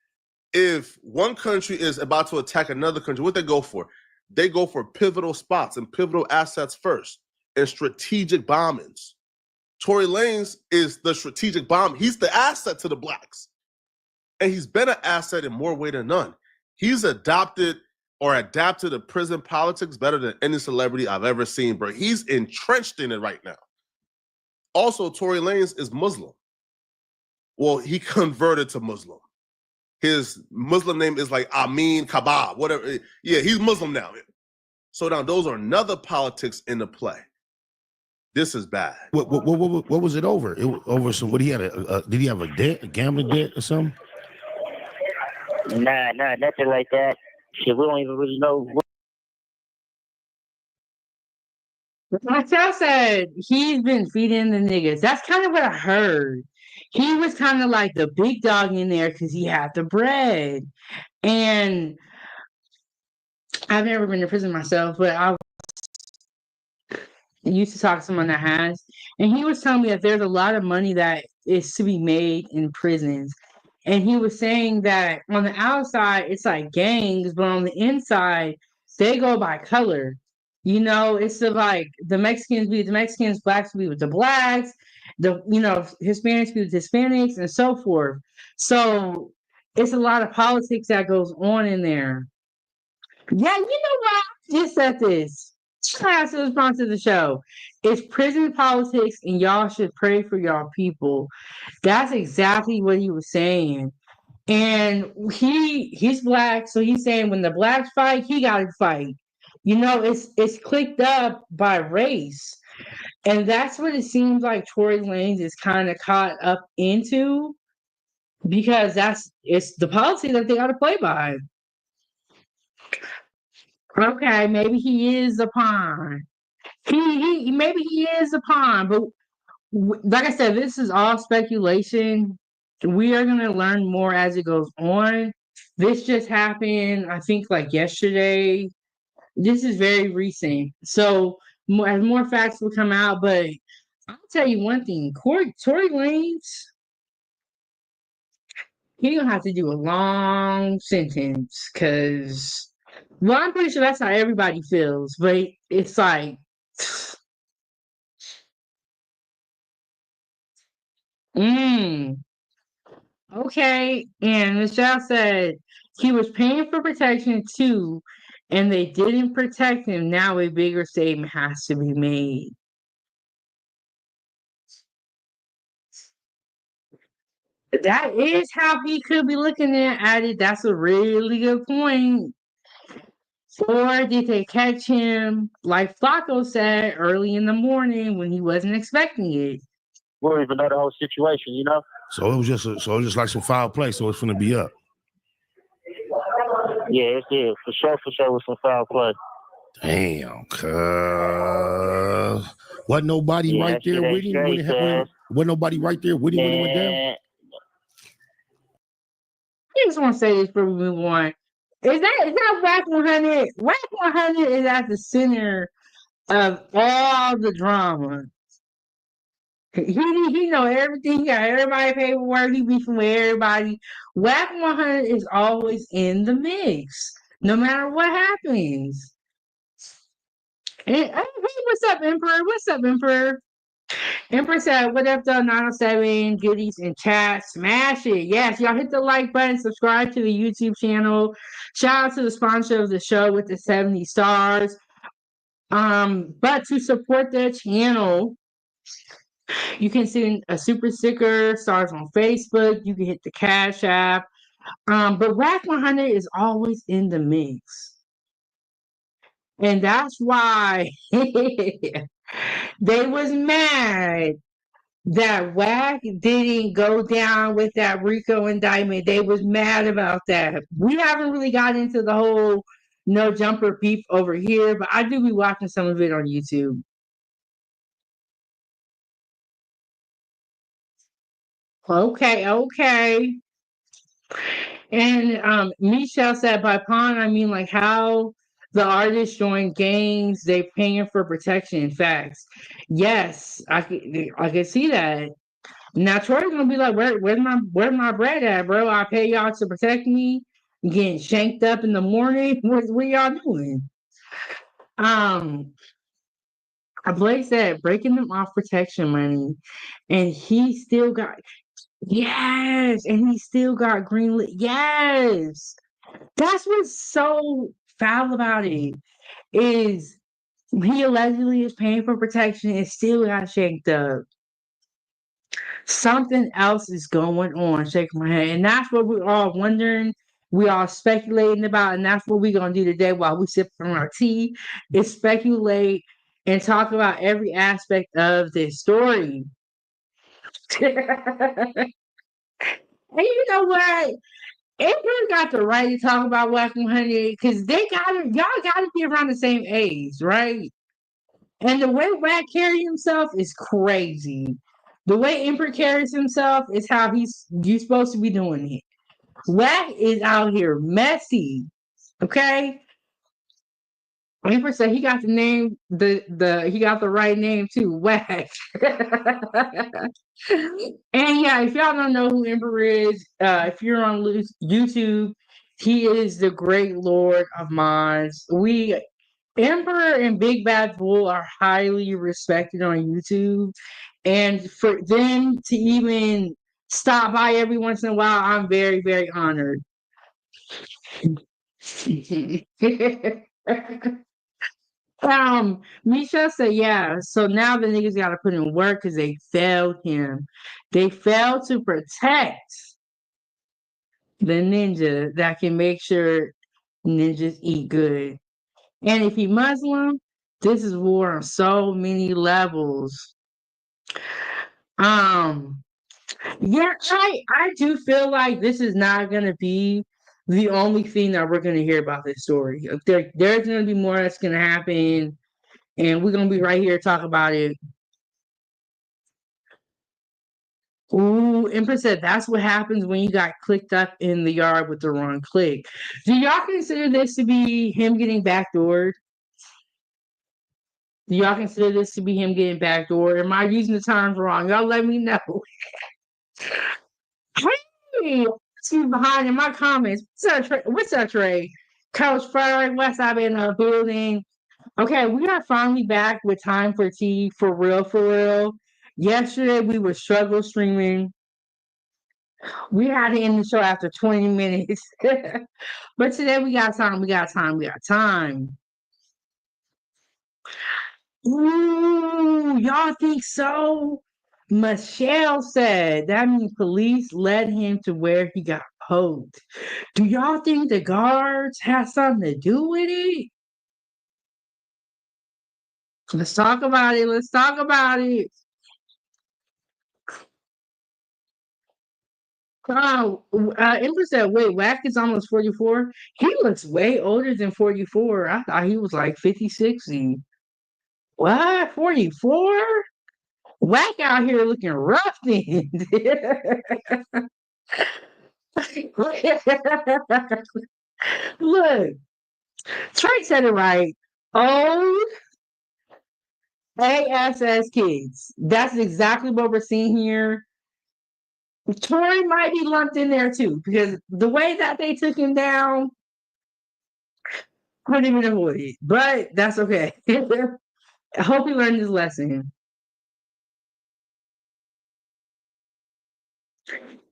if one country is about to attack another country, what they go for? They go for pivotal spots and pivotal assets first and strategic bombings. Tory Lanez is the strategic bomb. He's the asset to the blacks. And he's been an asset in more way than none. He's adapted to prison politics better than any celebrity I've ever seen, bro. He's entrenched in it right now. Also, Tory Lanez is Muslim. Well, he converted to Muslim. His Muslim name is like Amin Kabab, whatever. Yeah, he's Muslim now. So now those are another politics in the play. This is bad. What was it over? It was over some. What he had did he have a debt, a gambling debt or something? Nah, nothing like that. Shit, we don't even really know. Myself said he's been feeding the niggas. That's kind of what I heard. He was kind of like the big dog in there because he had the bread. And I've never been to prison myself, but I used to talk to someone that has, and he was telling me that there's a lot of money that is to be made in prisons. And he was saying that on the outside it's like gangs, but on the inside they go by color. It's like the Mexicans be with the Mexicans, blacks be with the blacks, the Hispanics be with Hispanics, and so forth. So it's a lot of politics that goes on in there. Yeah, you know what? I just said this. Class to sponsor the show. It's prison politics, and y'all should pray for y'all people. That's exactly what he was saying. And he's black, so he's saying when the blacks fight, he got to fight. It's clicked up by race, and that's what it seems like Tory Lanez is kind of caught up into because it's the policy that they got to play by. Okay, maybe he is a pawn. He maybe he is a pawn, but like I said, this is all speculation. We are going to learn more as it goes on. This just happened, I think, like yesterday. This is very recent. So, as more facts will come out, but I'll tell you one thing: Tory Lanez, he gonna have to do a long sentence because, well, I'm pretty sure that's how everybody feels. But it's like, mm, okay. And Michelle said he was paying for protection too, and they didn't protect him. Now a bigger statement has to be made. That is how he could be looking at it. That's a really good point. Or did they catch him, like Flacco said, early in the morning when he wasn't expecting it? We don't even know the whole situation, you know? So it was just like some foul play. So it's gonna be up. Yeah, it's for sure with some foul play. Damn, cuz. Wasn't nobody right there with him when it happened? Wasn't nobody right there with him when it went down? I just want to say this before we move on. Is that Whack 100? Whack 100 is at the center of all the drama. He know everything. He got everybody paperwork. He beefing with everybody. Whack 100 is always in the mix, no matter what happens. And hey, what's up, Emperor? What's up, Emperor? Emperor said, what up, though? 907 goodies in chat. Smash it. Yes, y'all hit the like button. Subscribe to the YouTube channel. Shout out to the sponsor of the show with the 70 stars. But to support the channel, you can send a super sticker, stars on Facebook. You can hit the Cash App. But Rack 100 is always in the mix. And that's why they was mad that Wack didn't go down with that Rico indictment. They was mad about that. We haven't really got into the whole no jumper beef over here, but I do be watching some of it on YouTube. Okay. And Michelle said by pawn, I mean like how the artists join gangs, they paying for protection. Facts. Yes, I could see that. Now Troy's gonna be like, where's my bread at, bro? I pay y'all to protect me, getting shanked up in the morning. What y'all doing? Blake said breaking them off protection money, and he still got yes, and he still got greenlit. Yes, that's what's so foul about it is he allegedly is paying for protection and still got shanked up. Something else is going on. Shaking my head, and that's what we're all wondering. We all speculating about, and that's what we're gonna do today while we sip from our tea. Is speculate and talk about every aspect of this story. And you know what? Everyone got the right to talk about Whack 100 because y'all gotta be around the same age, right? And the way Wack carries himself is crazy. The way Emperor carries himself is how you supposed to be doing it. Wack is out here messy. Okay? Emperor said he got the name, he got the right name too, Wack. And yeah, if y'all don't know who Emperor is, if you're on YouTube, he is the great lord of mods. Emperor and Big Bad Bull are highly respected on YouTube. And for them to even stop by every once in a while, I'm very, very honored. Misha said, yeah, so now the niggas gotta put in work because they failed him. They failed to protect the ninja that can make sure ninjas eat good. And if he Muslim, this is war on so many levels. Yeah, I do feel like this is not gonna be the only thing that we're gonna hear about this story. There's gonna be more that's gonna happen, and we're gonna be right here to talk about it. Ooh, Empress said that's what happens when you got clicked up in the yard with the wrong click. Do y'all consider this to be him getting backdoored? Do y'all consider this to be him getting backdoored? Am I using the terms wrong? Y'all let me know. Hey, she's behind in my comments. What's up, Trey? Coach Ferg, Westside in the building. Okay, we are finally back with time for tea for real, for real. Yesterday we were struggle streaming. We had to end the show after 20 minutes. But today we got time, we got time, we got time. Ooh, y'all think so? Michelle said that means police led him to where he got poked. Do y'all think the guards had something to do with it? Let's talk about it. Let's talk about it. Oh, Ember said, wait, Wack is almost 44. He looks way older than 44. I thought he was like 50, 60. What? 44? Wack out here looking rough then. Look, Trey said it right. Old ASS kids. That's exactly what we're seeing here. Tory might be lumped in there too, because the way that they took him down, I couldn't even avoid it. But that's okay. I hope he learned his lesson.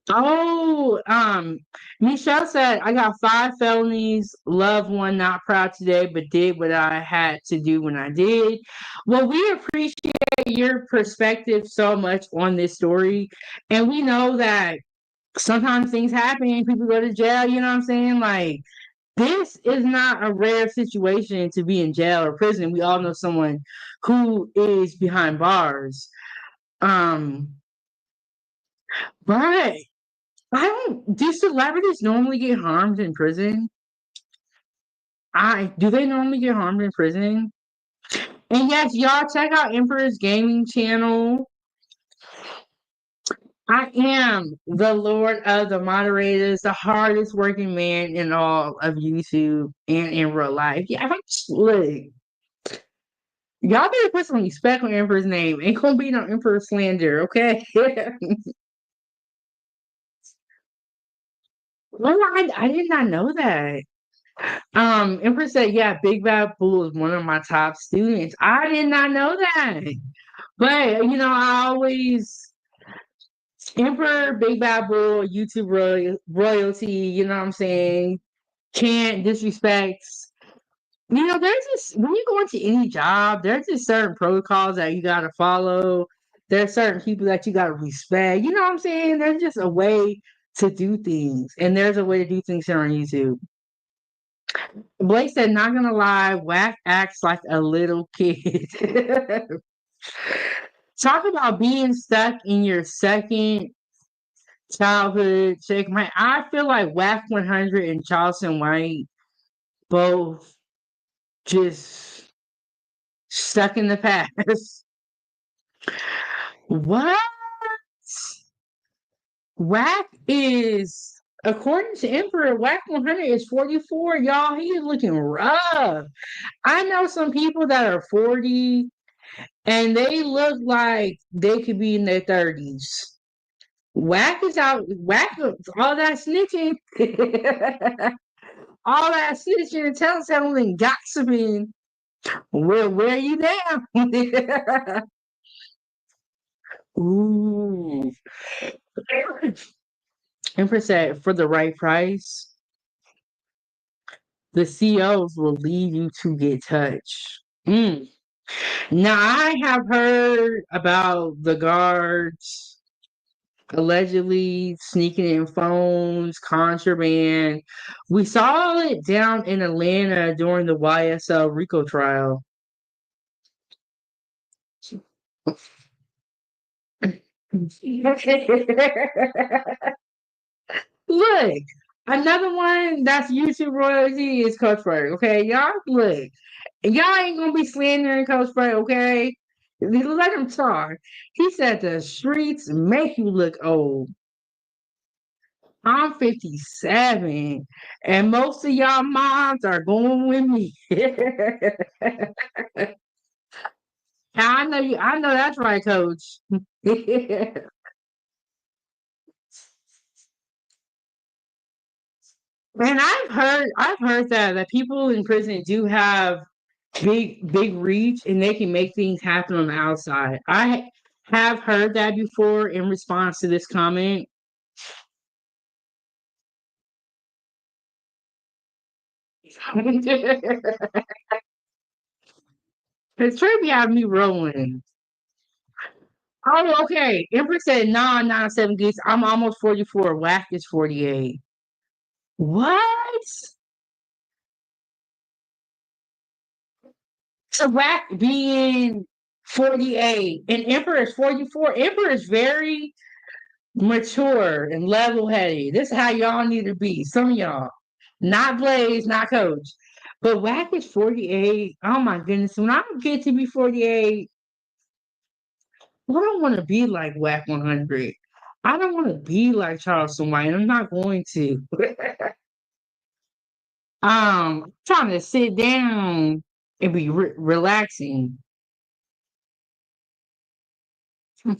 Oh, Michelle said, I got 5 felonies, loved one, not proud today, but did what I had to do when I did. Well, we appreciate your perspective so much on this story. And we know that sometimes things happen, people go to jail, you know what I'm saying? Like, this is not a rare situation to be in jail or prison. We all know someone who is behind bars. Um, but do celebrities normally get harmed in prison? Do they normally get harmed in prison? And yes, y'all check out Emperor's Gaming channel. I am the Lord of the moderators, the hardest working man in all of YouTube and in real life. Yeah, look, y'all better put some respect on Emperor's name. Ain't gonna be no Emperor slander, okay? Well, I did not know that. Empress said, yeah, Big Bad Bull is one of my top students. I did not know that. But, I always, Emperor, Big Bad Bull, YouTube royalty, you know what I'm saying? Can't disrespect. There's just, when you go into any job, there's just certain protocols that you got to follow. There's certain people that you got to respect. You know what I'm saying? There's just a way to do things. And there's a way to do things here on YouTube. Blake said, not gonna lie, Wack acts like a little kid. Talk about being stuck in your second childhood. Checkmate. I feel like Wack 100 and Charleston White both just stuck in the past. What? Whack is, according to Emperor, Whack 100 is 44. Y'all, he is looking rough. I know some people that are 40 and they look like they could be in their 30s. Whack is out, Whack, all that snitching, all that snitching and telling and gossiping. Where you now? Ooh. Empress said, for the right price, the COs will leave you to get touched. Now, I have heard about the guards allegedly sneaking in phones, contraband. We saw it down in Atlanta during the YSL RICO trial. Look, another one that's YouTube royalty is Coach Bird. Okay, y'all look, y'all ain't gonna be slandering Coach Bird. Okay, let him talk. He said the streets make you look old. I'm 57, and most of y'all moms are going with me. I know you. I know that's right, Coach. And I've heard that people in prison do have big reach and they can make things happen on the outside. I have heard that before in response to this comment. It's trying to have me rolling. Oh, okay. Empress said, nah, 7 gigs. I'm almost 44. Whack is 48. What? So Whack being 48 and Emperor is 44. Emperor is very mature and level-headed. This is how y'all need to be. Some of y'all. Not Blaze, not Coach. But Whack is 48. Oh my goodness. When I get to be 48, I don't want to be like Whack 100. I don't want to be like Charleston White. I'm not going to. Trying to sit down and be relaxing. Y'all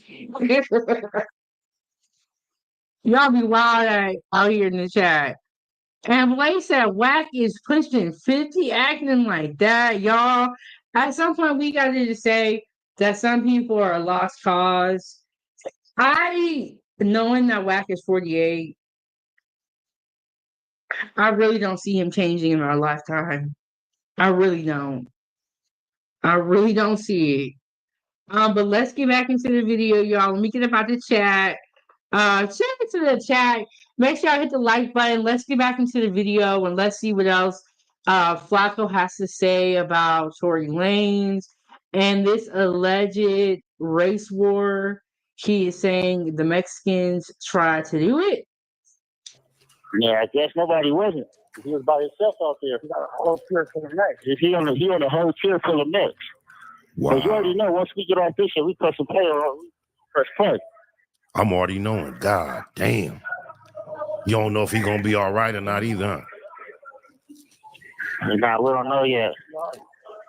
be wild out here in the chat. And Blaze said Whack is pushing 50, acting like that, y'all. At some point, we got to just say that some people are a lost cause. Knowing that Whack is 48, I really don't see him changing in our lifetime. I really don't. I really don't see it. But let's get back into the video, y'all. Let me get about the chat. Check into the chat. Make sure I hit the like button. Let's get back into the video and let's see what else Flacco has to say about Tory Lanez and this alleged race war. He is saying the Mexicans tried to do it. Yeah, I guess nobody wasn't. He was by himself out there. He got a whole tier full of Mex. He on a whole tier full of Mex. Wow. Because you already know, once we get on this shit, we press the play on, we press play. I'm already knowing. God damn. You don't know if he's going to be all right or not either, huh? Nah, we don't know yet.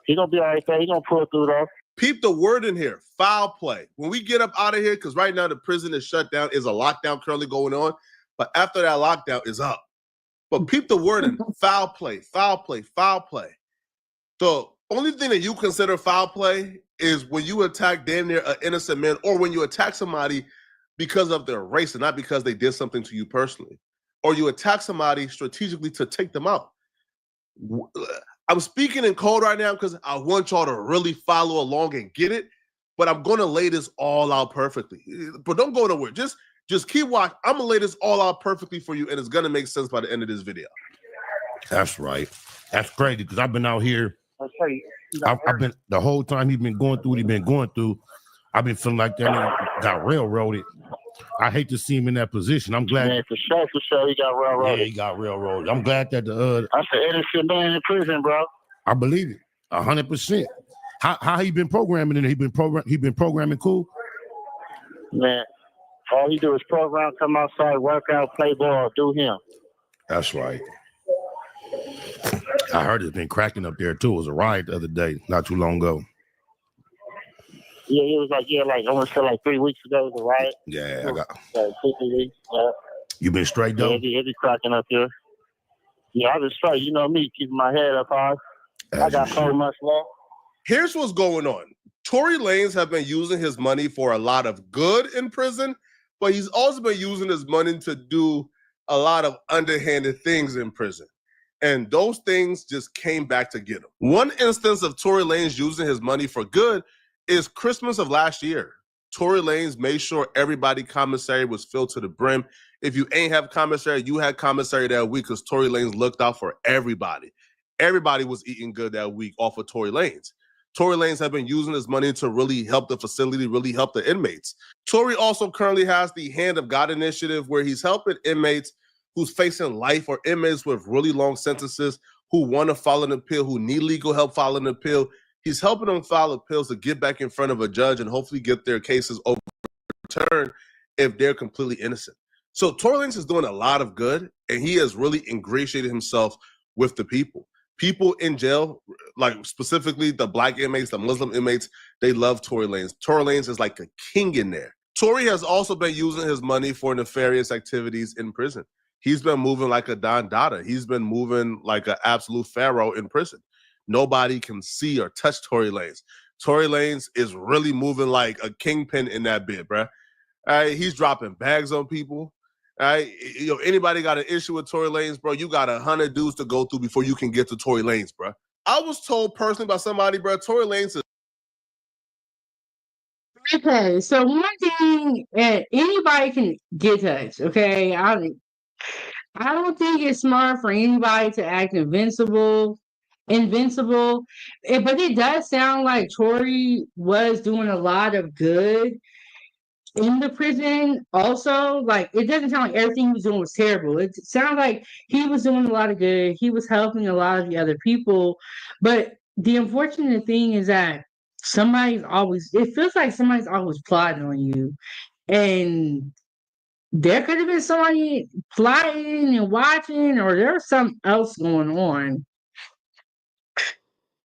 He's going to be all right there. He's going to pull through, though. Peep the word in here, foul play. When we get up out of here, because right now the prison is shut down, is a lockdown currently going on, but after that lockdown is up. But peep the word in, foul play, foul play, foul play. So only thing that you consider foul play is when you attack damn near an innocent man or when you attack somebody because of their race and not because they did something to you personally. Or you attack somebody strategically to take them out. I'm speaking in code right now because I want y'all to really follow along and get it, but I'm going to lay this all out perfectly. But don't go nowhere. Just keep watching. I'm going to lay this all out perfectly for you, and it's going to make sense by the end of this video. That's right. That's crazy because I've been out here. I've been the whole time he's been going through what he's been going through. I've been feeling like that nigga got railroaded. I hate to see him in that position. I'm glad. Yeah, for sure, he got railroaded. Yeah, he got railroaded. I'm glad that that's the innocent man in prison, bro. I believe it, 100%. How he been programming? And he been programming cool. Man, all he do is program, come outside, work out, play ball, do him. That's right. I heard it's been cracking up there too. It was a riot the other day, not too long ago. Yeah, it was like I want to say like 3 weeks ago, the riot. Yeah, I got. 2 weeks. You been straight though? Yeah, it be cracking up here. Yeah, I been straight. You know me, keeping my head up high. I got 4 months left. Here's what's going on. Tory Lanez have been using his money for a lot of good in prison, but he's also been using his money to do a lot of underhanded things in prison. And those things just came back to get him. One instance of Tory Lanez using his money for good is Christmas of last year. Tory Lanez made sure everybody commissary was filled to the brim. If you ain't have commissary, you had commissary that week because Tory Lanez looked out for everybody. Everybody was eating good that week off of Tory Lanez. Tory Lanez have been using his money to really help the facility, really help the inmates. Tory also currently has the Hand of God initiative where he's helping inmates who's facing life or inmates with really long sentences who want to file an appeal, who need legal help filing an appeal. He's helping them file appeals to get back in front of a judge and hopefully get their cases overturned if they're completely innocent. So Tory Lanez is doing a lot of good, and he has really ingratiated himself with the people. People in jail, like specifically the Black inmates, the Muslim inmates, they love Tory Lanez. Tory Lanez is like a king in there. Tory has also been using his money for nefarious activities in prison. He's been moving like a Don Dada. He's been moving like an absolute pharaoh in prison. Nobody can see or touch Tory Lanez. Tory Lanez is really moving like a kingpin in that bit, bruh. He's dropping bags on people. Anybody got an issue with Tory Lanez, bro? You got 100 dudes to go through before you can get to Tory Lanez, bro. I was told personally by somebody, bro, Tory Lanez is. Okay, so one thing, anybody can get touched. Okay, I don't think it's smart for anybody to act invincible. But it does sound like Tory was doing a lot of good in the prison also. Like, it doesn't sound like everything he was doing was terrible. It sounds like he was doing a lot of good. He was helping a lot of the other people. But the unfortunate thing is that it feels like somebody's always plotting on you. And there could have been somebody plotting and watching, or there's something else going on.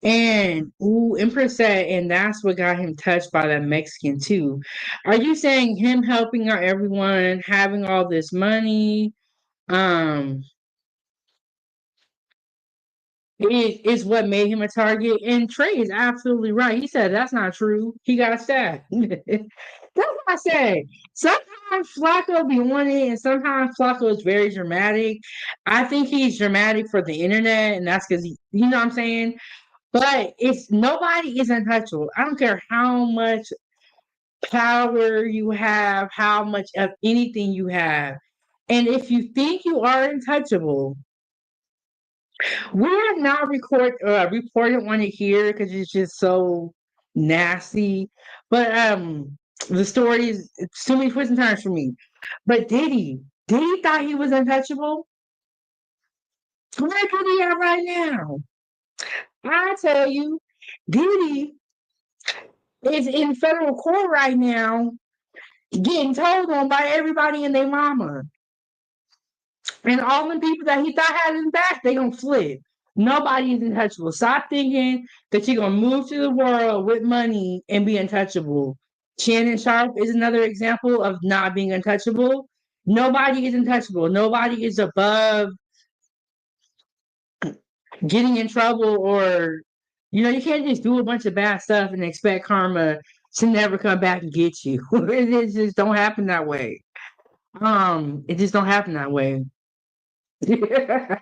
And Empress said, and that's what got him touched by that Mexican too. Are you saying him helping out everyone, having all this money, is what made him a target? And Trey is absolutely right. He said that's not true. He got stabbed. That's what I said. Sometimes Flacco be on it, and sometimes Flacco is very dramatic. I think he's dramatic for the internet, and that's because you know what I'm saying? But nobody is untouchable. I don't care how much power you have, how much of anything you have. And if you think you are untouchable, we have not reported on it here because it's just so nasty. But the story is too many twists and turns for me. But Diddy thought he was untouchable. Where Diddy at right now? I tell you, Diddy is in federal court right now, getting told on by everybody and their mama. And all the people that he thought had his back, they gonna flip. Nobody is untouchable. Stop thinking that you're gonna move to the world with money and be untouchable. Shannon Sharp is another example of not being untouchable. Nobody is untouchable. Nobody is above getting in trouble, or you can't just do a bunch of bad stuff and expect karma to never come back and get you. It just don't happen that way. It just don't happen that way. Yeah,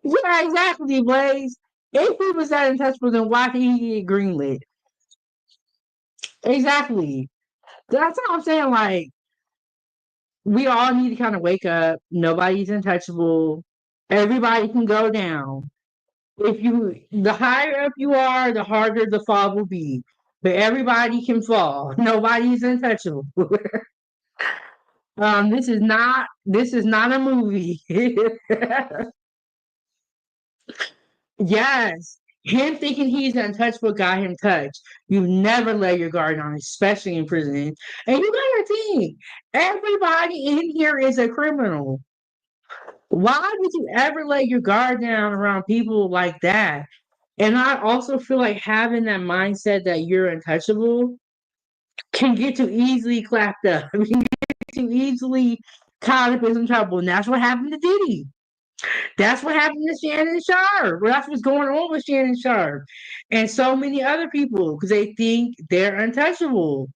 exactly, Blaze. If he was that untouchable, then why did he get greenlit? Exactly. That's what I'm saying. Like, we all need to kind of wake up. Nobody's untouchable. Everybody can go down. The higher up you are, the harder the fall will be. But everybody can fall. Nobody's untouchable. This is not a movie. Yes. Him thinking he's untouchable got him touched. You never let your guard down, especially in prison. And you gotta think, everybody in here is a criminal. Why would you ever let your guard down around people like that? And I also feel like having that mindset that you're untouchable can get you easily clapped up. I mean, get you easily caught up in some trouble. And that's what happened to Diddy. That's what happened to Shannon Sharp. Well, that's what's going on with Shannon Sharp and so many other people because they think they're untouchable.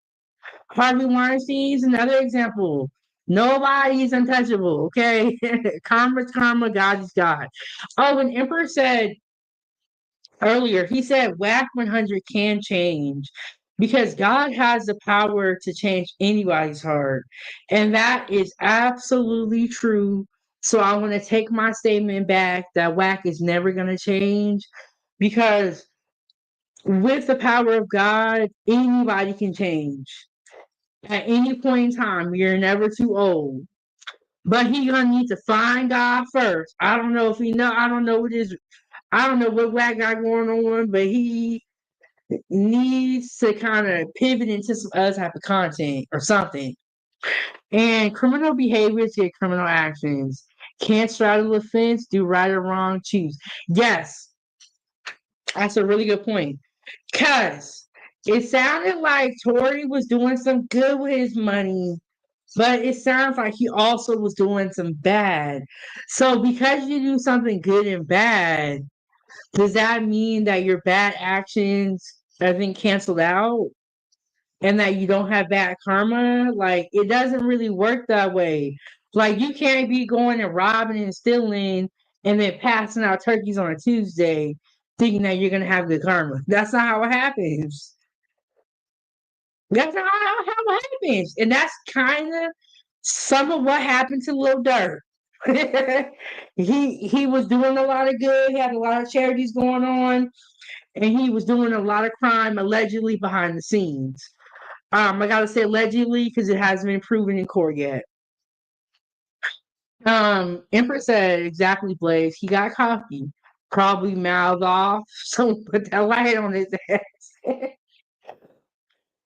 Harvey Weinstein is another example. Nobody's untouchable, okay? Karma's karma, God is God. Oh, and Emperor said earlier, he said WAC 100 can change because God has the power to change anybody's heart. And that is absolutely true. So I want to take my statement back that WAC is never going to change because with the power of God, anybody can change at any point in time. You're never too old. But he gonna need to find God first. I don't know if he know. I don't know what his. I don't know what WAC got going on, but he needs to kind of pivot into some other type of content or something. And criminal behaviors get criminal actions. Can't straddle the fence, do right or wrong, choose. Yes, that's a really good point. Because it sounded like Tory was doing some good with his money, but it sounds like he also was doing some bad. So because you do something good and bad, does that mean that your bad actions have been canceled out and that you don't have bad karma? Like, it doesn't really work that way. Like, you can't be going and robbing and stealing and then passing out turkeys on a Tuesday thinking that you're going to have good karma. That's not how it happens. That's not how it happens. And that's kind of some of what happened to Lil Durk. he was doing a lot of good. He had a lot of charities going on, and he was doing a lot of crime allegedly behind the scenes. I gotta say allegedly because it hasn't been proven in court yet. Empress said exactly, Blaze. He got coffee, probably mouthed off. So put that light on his ass.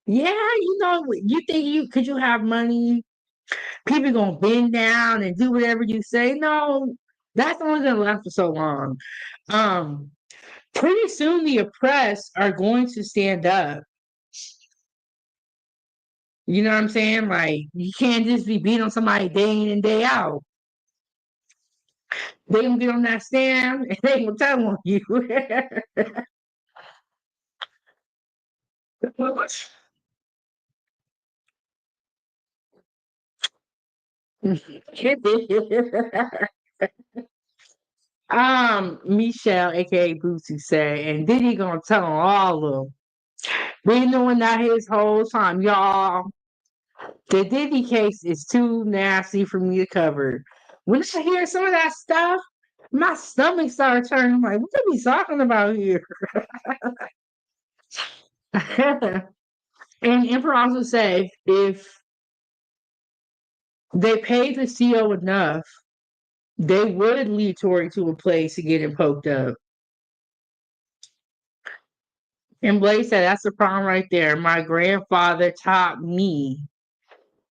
Yeah, you think could you have money? People gonna bend down and do whatever you say. No, that's only gonna last for so long. Um, Pretty soon the oppressed are going to stand up. You know what I'm saying? Like you can't just be beating on somebody day in and day out. They gonna get on that stand and they gonna tell on you. Michelle, aka Bootsy, say, and then he gonna tell on all of them. Been doing that his whole time, y'all. The Diddy case is too nasty for me to cover. When I hear some of that stuff, my stomach started turning. I'm like, what are we talking about here? And Emperor also said if they paid the CO enough, they would lead Tory to a place to get him poked up. And Blaze said, that's the problem right there. My grandfather taught me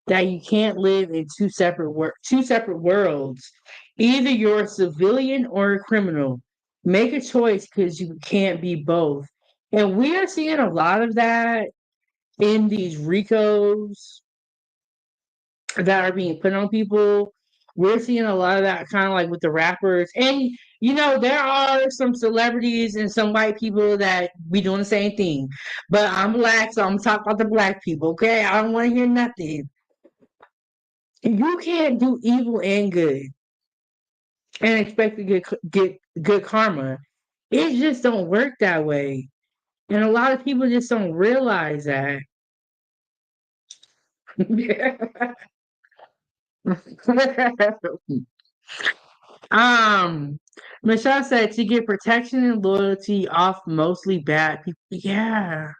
that you can't live in two separate worlds. Either you're a civilian or a criminal. Make a choice because you can't be both. And we are seeing a lot of that in these RICOs that are being put on people. We're seeing a lot of that kind of like with the rappers. And there are some celebrities and some white people that be doing the same thing. But I'm black, so I'm talking about the black people, okay? I don't want to hear nothing. You can't do evil and good and expect to get good karma. It just don't work that way. And a lot of people just don't realize that. um Michelle said to get protection and loyalty off mostly bad people. Yeah.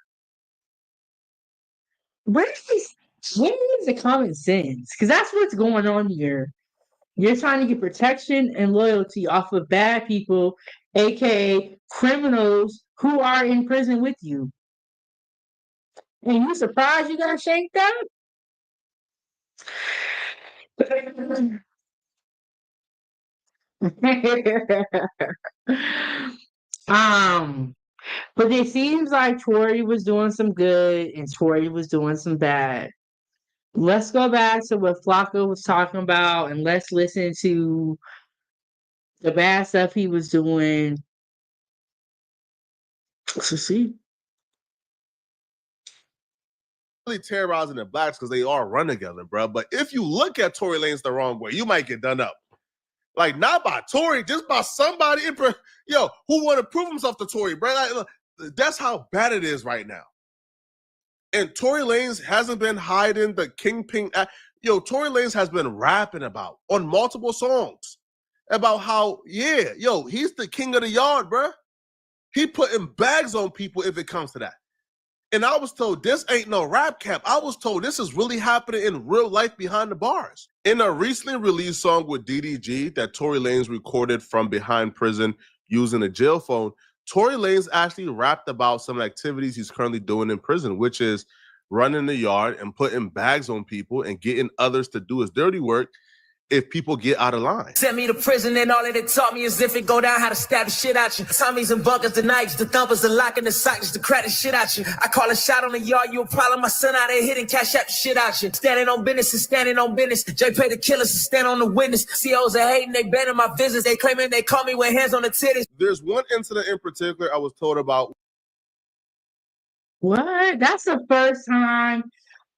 Where is the common sense? Because that's what's going on here. You're trying to get protection and loyalty off of bad people, aka criminals who are in prison with you. And you surprised you got shanked up? um, but it seems like Tory was doing some good and Tory was doing some bad. Let's go back to what Flocka was talking about and let's listen to the bad stuff he was doing. So see. Really terrorizing the blacks because they all run together, bro. But if you look at Tory Lanez the wrong way, you might get done up. Like, not by Tory, just by somebody who want to prove himself to Tory, bro. Like, that's how bad it is right now. And Tory Lanez hasn't been hiding the kingpin. Tory Lanez has been rapping about on multiple songs about how, he's the king of the yard, bro. He putting bags on people if it comes to that. And I was told this ain't no rap cap. I was told this is really happening in real life behind the bars. In a recently released song with DDG that Tory Lanez recorded from behind prison using a jail phone, Tory Lanez actually rapped about some activities he's currently doing in prison, which is running the yard and putting bags on people and getting others to do his dirty work if people get out of line. Sent me to prison and all that it taught me is if it go down how to stab the shit out you. Tommies and bunkers, the knives, the thumpers, the lock and the socks, the crack the shit out you. I call a shot on the yard, you a problem. My son out there hitting cash out the shit out you. Standing on business is standing on business. J pay the killers to stand on the witness. COs are hating, they banning my visits. They claiming they call me with hands on the titties. There's one incident in particular I was told about. What? That's the first time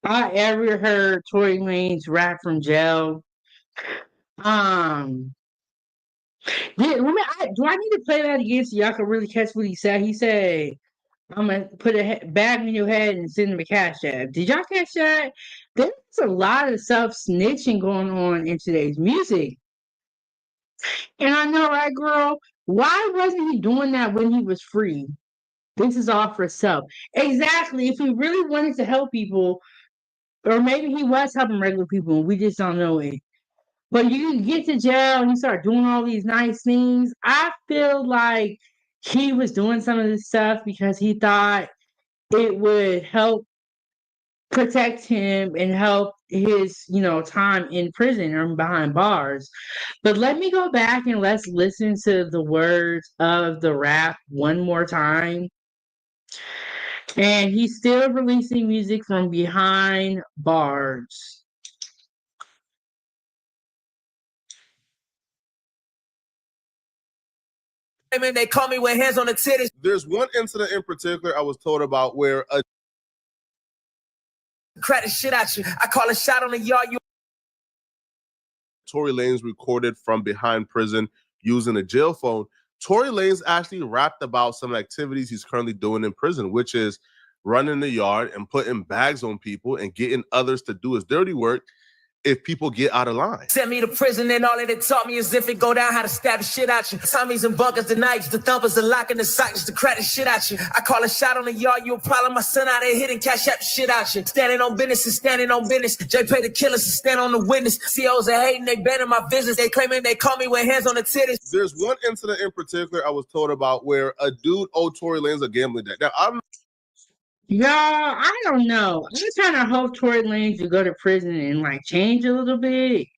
I ever heard Tory Lanez rap from jail. Do I need to play that again so y'all can really catch what he said? He said, I'm going to put a bag on your head and send him a cash app. Did y'all catch that? There's a lot of self-snitching going on in today's music. And I know, right, girl? Why wasn't he doing that when he was free? This is all for self. Exactly. If he really wanted to help people, or maybe he was helping regular people and we just don't know it. But you get to jail and you start doing all these nice things. I feel like he was doing some of this stuff because he thought it would help protect him and help his, time in prison or behind bars. But let me go back and let's listen to the words of the rap one more time. And he's still releasing music from behind bars. They call me with hands on the titties. There's one incident in particular I was told about where a crack the shit out you. I call a shot on the yard. Tory Lanez recorded from behind prison using a jail phone. Tory Lanez actually rapped about some activities he's currently doing in prison, which is running the yard and putting bags on people and getting others to do his dirty work if people get out of line. Sent me to prison and all that it taught me is if it go down how to stab the shit out you. Tommies and bunkers, the knives, the thumpers, the lock and the socks, the crack the shit out you. I call a shot on the yard, you a problem. My son out there hitting cash out the shit out you. Standing on business is standing on business. J pay the killers to stand on the witness. COs are hating, they banning my visits. They claiming they call me with hands on the titties. There's one incident in particular I was told about where a dude owed Tory Lanez a gambling debt. Now, Y'all, I don't know. I'm just trying to hope Tory Lanez will go to prison and change a little bit.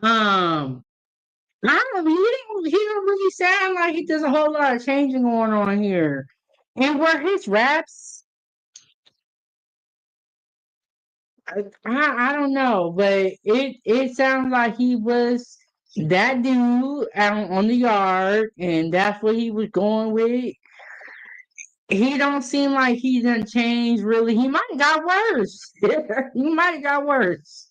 I don't know. He don't really sound like he does a whole lot of changing going on here. And were his raps, I don't know, but it sounds like he was that dude out on the yard, and that's what he was going with. He don't seem like he done changed really. He might have got worse. He might have got worse.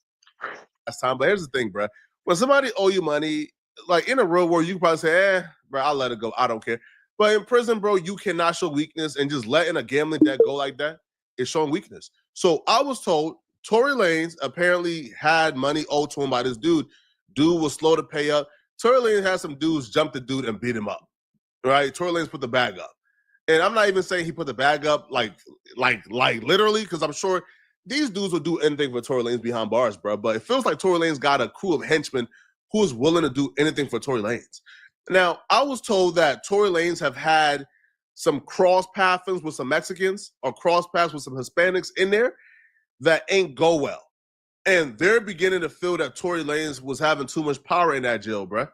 Last time, but here's the thing, bro. When somebody owe you money, like in a real world, you can probably say, bro, I'll let it go. I don't care. But in prison, bro, you cannot show weakness, and just letting a gambling debt go like that is showing weakness. So I was told Tory Lanez apparently had money owed to him by this dude. Dude was slow to pay up. Tory Lanez had some dudes jump the dude and beat him up. Right? Tory Lanez put the bag up. And I'm not even saying he put the bag up like literally, because I'm sure these dudes will do anything for Tory Lanez behind bars, bro. But it feels like Tory Lanez got a crew of henchmen who is willing to do anything for Tory Lanez. Now, I was told that Tory Lanez have had some cross pathings with some Mexicans or cross paths with some Hispanics in there that ain't go well. And they're beginning to feel that Tory Lanez was having too much power in that jail, bruh.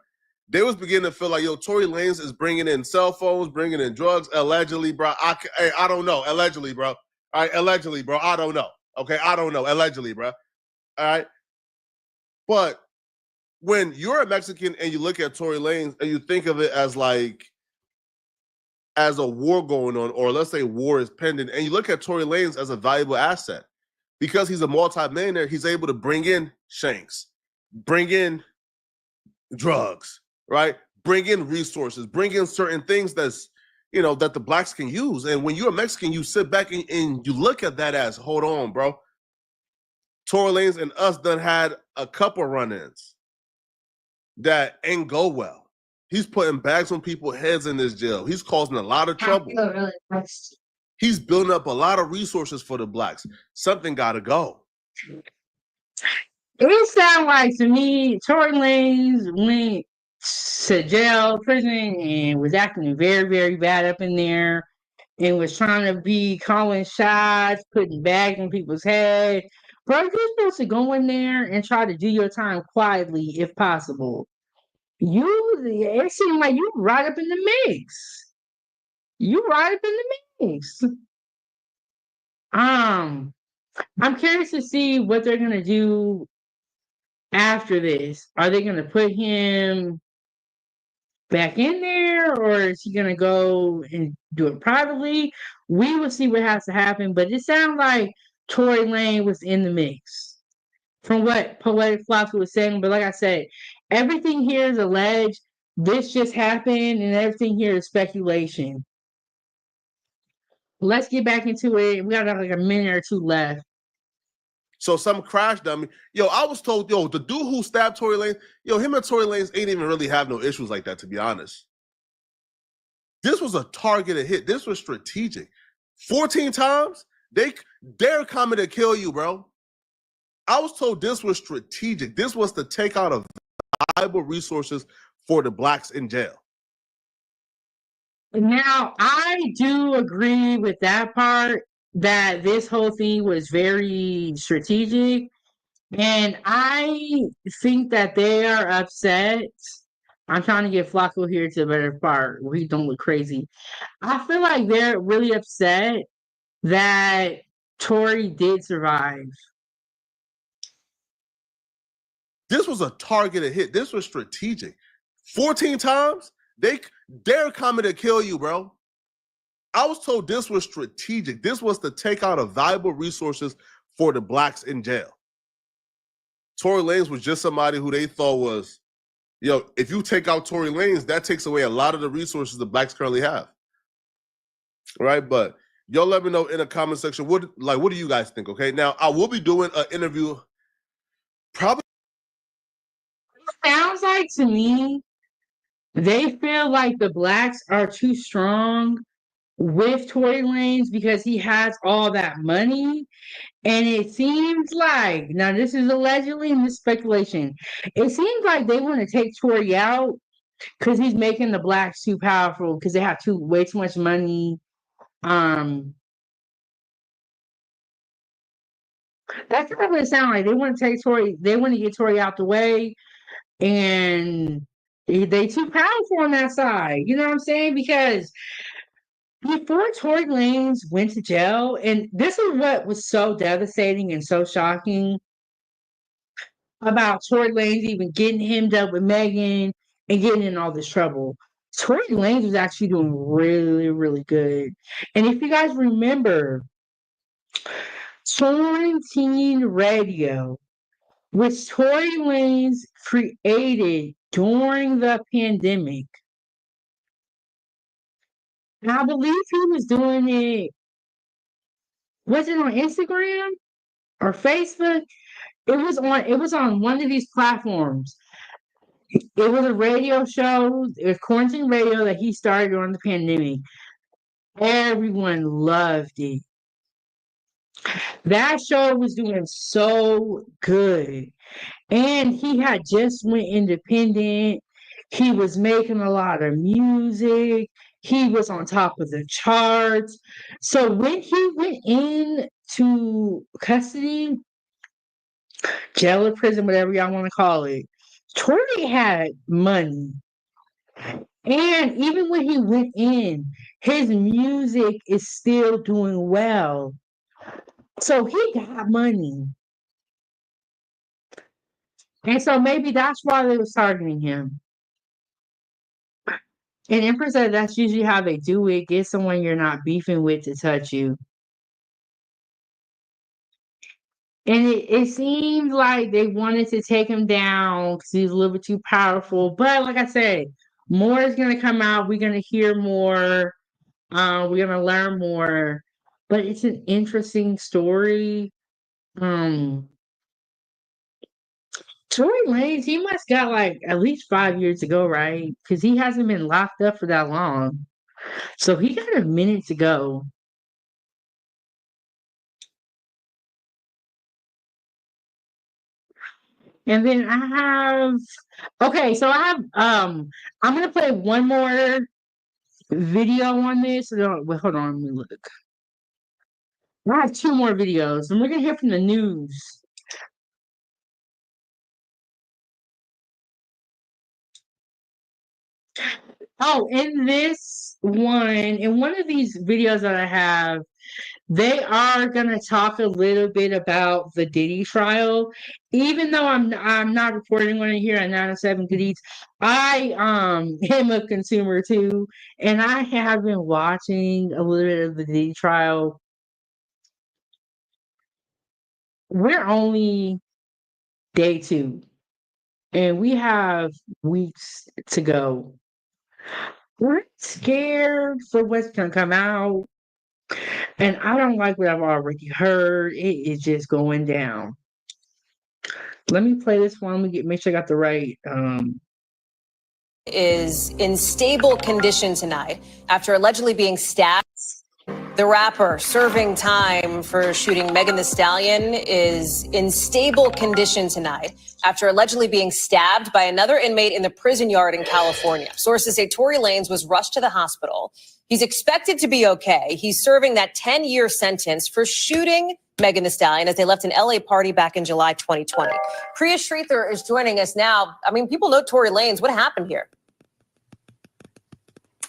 They was beginning to feel like, yo, Tory Lanez is bringing in cell phones, bringing in drugs, allegedly, bro. I don't know, allegedly, bro. All right, allegedly, bro. I don't know. Okay, I don't know, allegedly, bro. All right. But when you're a Mexican and you look at Tory Lanez and you think of it as like, as a war going on, or let's say war is pending, and you look at Tory Lanez as a valuable asset, because he's a multi-millionaire, he's able to bring in shanks, bring in drugs, right? Bring in resources, bring in certain things that's, you know, that the blacks can use. And when you're a Mexican, you sit back and you look at that as, hold on, bro. Tory Lanez and us done had a couple run-ins that ain't go well. He's putting bags on people's heads in this jail. He's causing a lot of trouble. He's building up a lot of resources for the blacks. Something got to go. It sounds like to me, Tory Lanez went to jail, prison, and was acting very, very bad up in there, and was trying to be calling shots, putting bags on people's head. Bro, you're supposed to go in there and try to do your time quietly, if possible. It seemed like you right up in the mix. You right up in the mix. I'm curious to see what they're gonna do after this. Are they gonna put him back in there, or is he gonna go and do it privately? We will see what has to happen, but it sounds like Tory Lanez was in the mix from what Poetic Flocka was saying. But like I said, everything here is alleged. This just happened, and everything here is speculation. Let's get back into it. We got like a minute or two left. So some crash dummy. Yo, I was told, yo, the dude who stabbed Tory Lanez, yo, him and Tory Lanez ain't even really have no issues like that, to be honest. This was a targeted hit. This was strategic. 14 times? They're coming to kill you, bro. I was told this was strategic. This was to take out of valuable resources for the blacks in jail. Now, I do agree with that part, that this whole thing was very strategic. And I think that they are upset. I'm trying to get Flacco here to the better part where he don't look crazy. I feel like they're really upset that Tory did survive. This was a targeted hit. This was strategic. 14 times? They're coming to kill you, bro. I was told this was strategic. This was to take out of valuable resources for the blacks in jail. Tory Lanez was just somebody who they thought was, yo, if you take out Tory Lanez, that takes away a lot of the resources the blacks currently have. Right? But y'all let me know in the comment section, what do you guys think? Okay. Now I will be doing an interview. Probably Sounds like to me, they feel like the blacks are too strong with Tory Lanez because he has all that money. And it seems like, now this is allegedly and this speculation, it seems like they want to take Tory out because he's making the blacks too powerful because they have way too much money. That's not what it sounds like. They want to take Tory, they want to get Tory out the way, and they too powerful on that side. You know what I'm saying? Because before Tory Lanez went to jail, and this is what was so devastating and so shocking about Tory Lanez even getting hemmed up with Megan and getting in all this trouble. Tory Lanez was actually doing really, really good. And if you guys remember, Quarantine Radio, which Tory Lanez created during the pandemic, I believe he was doing it, was it on Instagram or Facebook? It was on one of these platforms. It was a radio show. It was Quarantine Radio that he started during the pandemic. Everyone loved it. That show was doing so good. And he had just went independent. He was making a lot of music. He was on top of the charts. So when he went into custody, jail or prison, whatever y'all want to call it, Tory had money. And even when he went in, his music is still doing well. So he got money. And so maybe that's why they was targeting him. And Empress said that's usually how they do it. Get someone you're not beefing with to touch you. And it seemed like they wanted to take him down because he's a little bit too powerful. But like I said, more is going to come out. We're going to hear more. We're going to learn more. But it's an interesting story. Tory Lanez, he must got like at least 5 years to go, right? Because he hasn't been locked up for that long. So he got a minute to go. And then I have I'm gonna play one more video on this. Wait, hold on, let me look. I have two more videos, and we're gonna hear from the news. Oh, in one of these videos that I have, they are gonna talk a little bit about the Diddy trial. Even though I'm not reporting on it here at 907 Good Eats, I am a consumer too, and I have been watching a little bit of the Diddy trial. We're only day 2, and we have weeks to go. We're scared for what's gonna come out. And I don't like what I've already heard. It is just going down. Let me play this one. Make sure I got the right. Is in stable condition tonight after allegedly being stabbed. The rapper serving time for shooting Megan Thee Stallion is in stable condition tonight after allegedly being stabbed by another inmate in the prison yard in California. Sources say Tory Lanez was rushed to the hospital. He's expected to be okay. He's serving that 10-year sentence for shooting Megan Thee Stallion as they left an LA party back in July 2020. Priya Shrithar is joining us now. I mean, people know Tory Lanez. What happened here?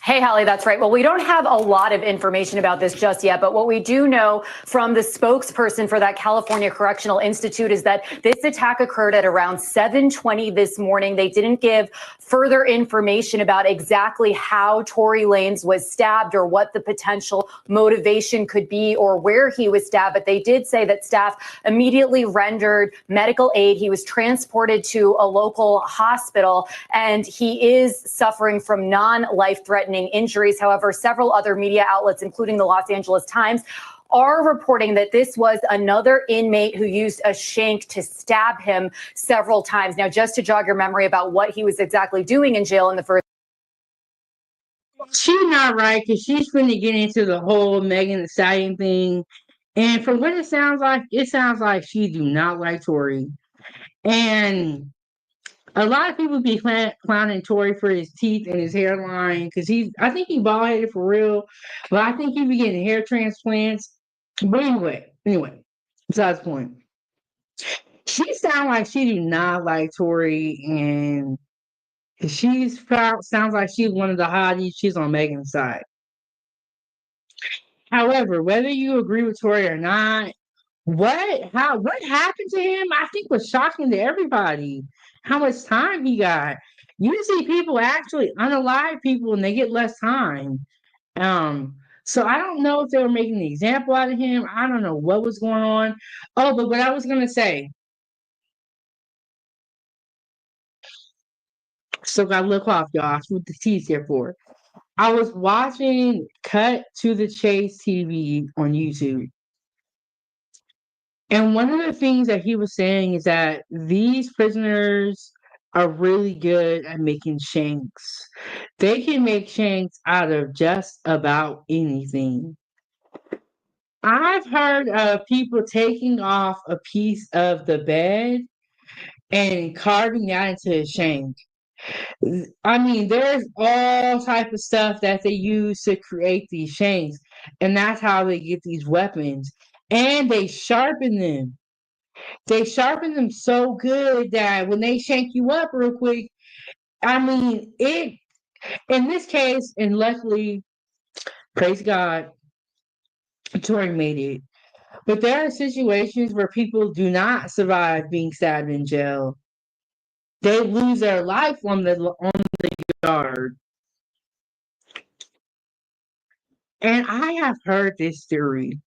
Hey, Hallie, that's right. Well, we don't have a lot of information about this just yet, but what we do know from the spokesperson for that California Correctional Institute is that this attack occurred at around 7:20 this morning. They didn't give further information about exactly how Tory Lanez was stabbed or what the potential motivation could be or where he was stabbed, but they did say that staff immediately rendered medical aid. He was transported to a local hospital, and he is suffering from non-life-threatening injuries. However, several other media outlets, including the Los Angeles Times, are reporting that this was another inmate who used a shank to stab him several times. Now, just to jog your memory about what he was exactly doing in jail in the first. She's not right because she's going to get into the whole Megan Thee Stallion thing. And from what it sounds like she do not like Tory. And a lot of people be clowning Tory for his teeth and his hairline because I think he bald headed for real, but I think he be getting hair transplants. But anyway, besides the point. She sounds like she do not like Tory, and sounds like she's one of the hotties. She's on Megan's side. However, whether you agree with Tory or not, what happened to him, I think was shocking to everybody. How much time he got. You see people actually unalive people and they get less time. So I don't know if they were making an example out of him. I don't know what was going on. Oh, but what I was gonna say. So got a look off, y'all. That's what the T's here for. I was watching Cut to the Chase TV on YouTube. And one of the things that he was saying is that these prisoners are really good at making shanks. They can make shanks out of just about anything. I've heard of people taking off a piece of the bed and carving that into a shank. I mean, there's all type of stuff that they use to create these shanks, and that's how they get these weapons. And they sharpen them. They sharpen them so good that when they shank you up real quick, I mean, it in this case, and luckily, praise God, Tory made it. But there are situations where people do not survive being stabbed in jail. They lose their life on the yard. And I have heard this theory.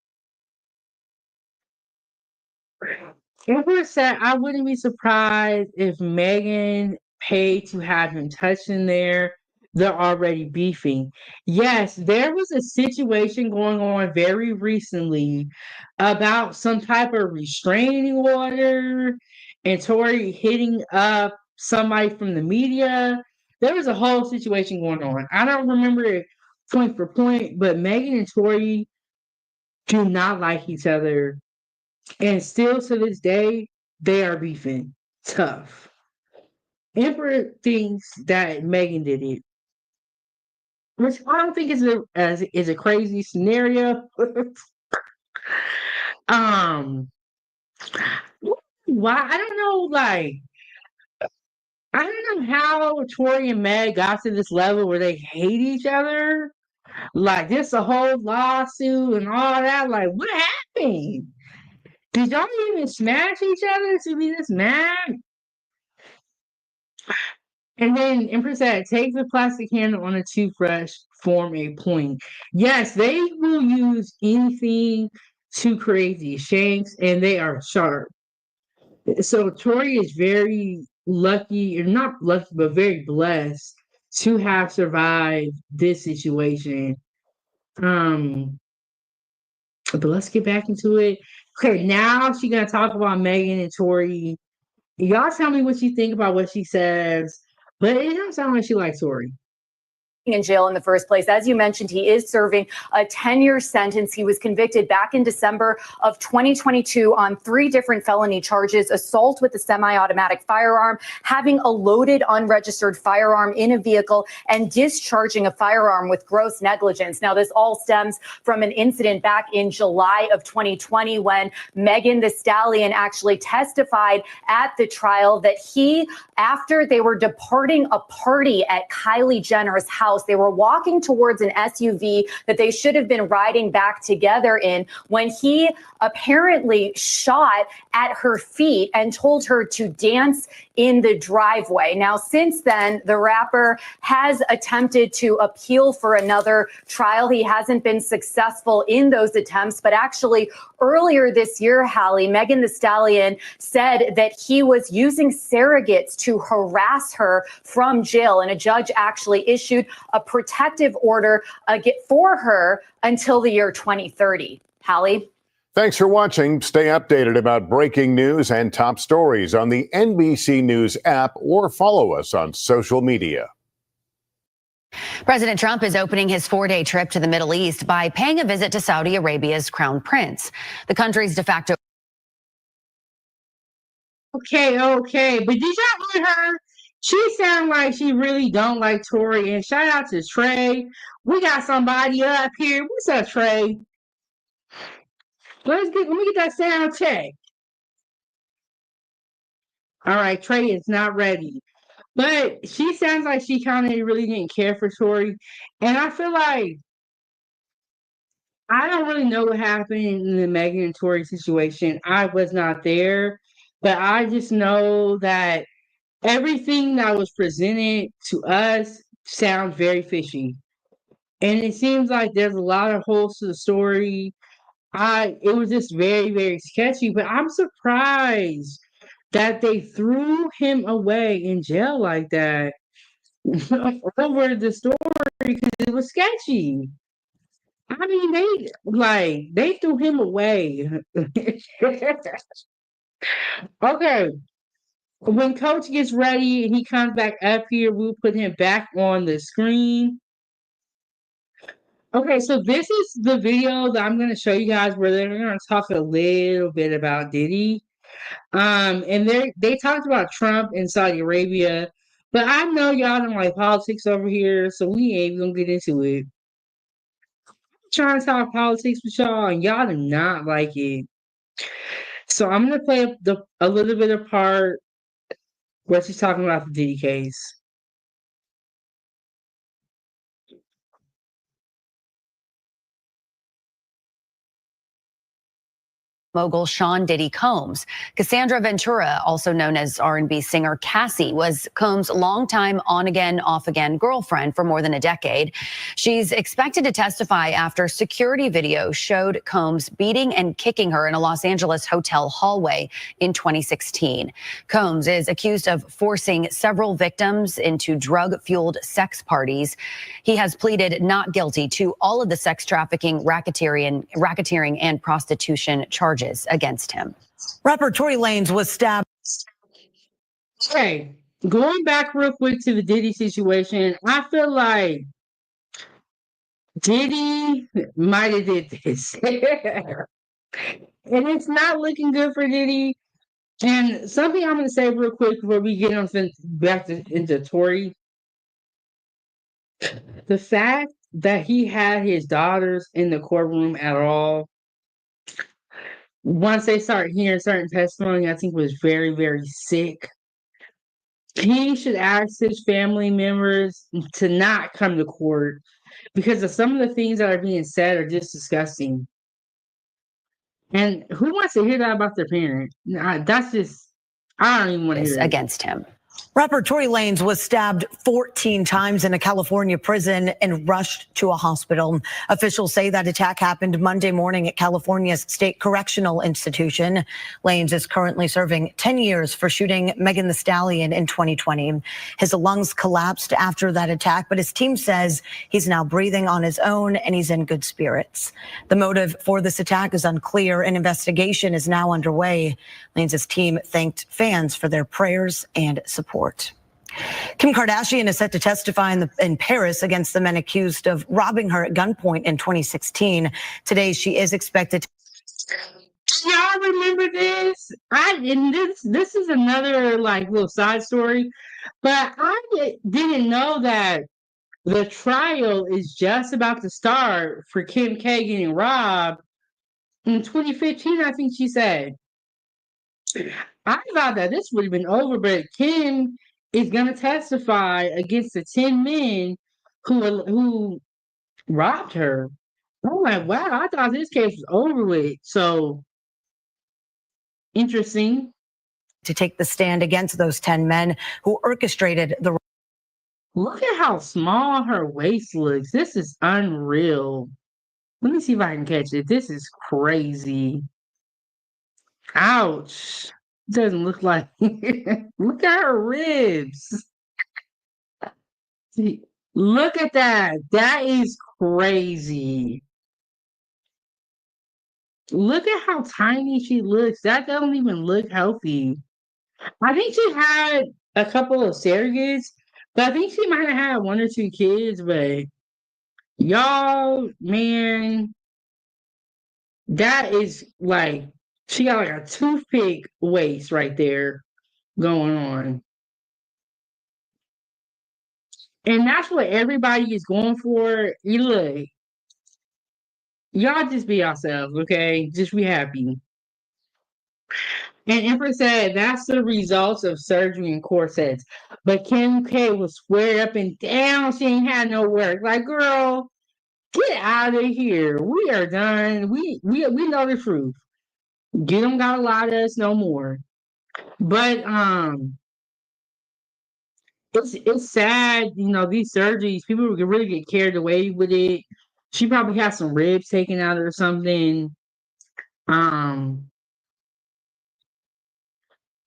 Empress said I wouldn't be surprised if Megan paid to have him touched in there. They're already beefing. Yes, there was a situation going on very recently about some type of restraining order and Tory hitting up somebody from the media. There was a whole situation going on. I don't remember it point for point, but Megan and Tory do not like each other. And still to this day, they are beefing. Tough. Emperor thinks that Megan did it, which I don't think is a crazy scenario. um, why I don't know. Like I don't know how Tori and Meg got to this level where they hate each other. Like this, a whole lawsuit and all that. Like what happened? Did y'all even smash each other to be this mad? And then Empress said, take the plastic handle on a toothbrush, form a point. Yes, they will use anything to create these shanks, and they are sharp. So Tori is very lucky, or not lucky, but very blessed to have survived this situation. But let's get back into it. Okay, now she's gonna talk about Megan and Tori. Y'all tell me what you think about what she says, but it don't sound like she likes Tory. In jail in the first place. As you mentioned, he is serving a 10-year sentence. He was convicted back in December of 2022 on 3 different felony charges: assault with a semi-automatic firearm, having a loaded unregistered firearm in a vehicle, and discharging a firearm with gross negligence. Now, this all stems from an incident back in July of 2020 when Megan Thee Stallion actually testified at the trial that he, after they were departing a party at Kylie Jenner's house, they were walking towards an SUV that they should have been riding back together in when he apparently shot at her feet and told her to dance in the driveway. Now, since then, the rapper has attempted to appeal for another trial. He hasn't been successful in those attempts, but actually earlier this year, Hallie, Megan Thee Stallion said that he was using surrogates to harass her from jail, and a judge actually issued a protective order for her until the year 2030. Hallie? Thanks for watching. Stay updated about breaking news and top stories on the NBC News app or follow us on social media. President Trump is opening his 4-day trip to the Middle East by paying a visit to Saudi Arabia's crown prince. The country's de facto. Okay, but did y'all hear her? She sounds like she really don't like Tory. And shout out to Trey. We got somebody up here. What's up, Trey? Let me get that sound check. All right, Trey is not ready. But she sounds like she kind of really didn't care for Tory. And I feel like I don't really know what happened in the Megan and Tory situation. I was not there. But I just know that everything that was presented to us sounds very fishy. And it seems like there's a lot of holes to the story. It was just very, very sketchy, but I'm surprised that they threw him away in jail like that over the story because it was sketchy. I mean, they threw him away. Okay. When Coach gets ready and he comes back up here, we'll put him back on the screen. Okay, so this is the video that I'm going to show you guys where they're going to talk a little bit about Diddy. And they talked about Trump and Saudi Arabia, but I know y'all don't like politics over here, so we ain't gonna get into it. I'm trying to talk politics with y'all, and y'all do not like it. So I'm gonna play a little bit of part where she's talking about the Diddy case. Mogul Sean Diddy Combs. Cassandra Ventura, also known as R&B singer Cassie, was Combs' longtime on-again, off-again girlfriend for more than a decade. She's expected to testify after security video showed Combs beating and kicking her in a Los Angeles hotel hallway in 2016. Combs is accused of forcing several victims into drug-fueled sex parties. He has pleaded not guilty to all of the sex trafficking, racketeering, and prostitution charges against him. Rapper Tory Lanez was stabbed. Okay, going back real quick to the Diddy situation, I feel like Diddy might have did this. And it's not looking good for Diddy. And something I'm going to say real quick before we get on back into Tory. The fact that he had his daughters in the courtroom at all, once they start hearing certain testimony, I think was very, very sick. He should ask his family members to not come to court because of some of the things that are being said are just disgusting. And who wants to hear that about their parent? That's just, I don't even want to hear it. Against him. Rapper Tory Lanez was stabbed 14 times in a California prison and rushed to a hospital. Officials say that attack happened Monday morning at California's State Correctional Institution. Lanez is currently serving 10 years for shooting Megan Thee Stallion in 2020. His lungs collapsed after that attack, but his team says he's now breathing on his own and he's in good spirits. The motive for this attack is unclear. An investigation is now underway. Lanez's team thanked fans for their prayers and support. Kim Kardashian is set to testify in Paris against the men accused of robbing her at gunpoint in 2016. Today, she is expected to. Y'all remember this? This is another like little side story, but I didn't know that the trial is just about to start for Kim K getting robbed in 2015. I think she said. I thought that this would have been over, but Kim is going to testify against the 10 men who robbed her. I'm like, wow, I thought this case was over with. So interesting. To take the stand against those 10 men who orchestrated the. Look at how small her waist looks. This is unreal. Let me see if I can catch it. This is crazy. Ouch. Doesn't look like. Look at her ribs. See, look at that. That is crazy. Look at how tiny she looks. That doesn't even look healthy. I think she had a couple of surrogates, but I think she might have had 1 or 2 kids. But y'all, man, that is like, she got like a toothpick waist right there going on. And that's what everybody is going for. You look, y'all just be yourselves, okay? Just be happy. And Empress said that's the results of surgery and corsets. But Kim K was squared up and down. She ain't had no work. Like, girl, get out of here. We are done. We know the truth. You don't gotta lie to us no more. But it's sad, you know, these surgeries, people can really get carried away with it. She probably has some ribs taken out or something.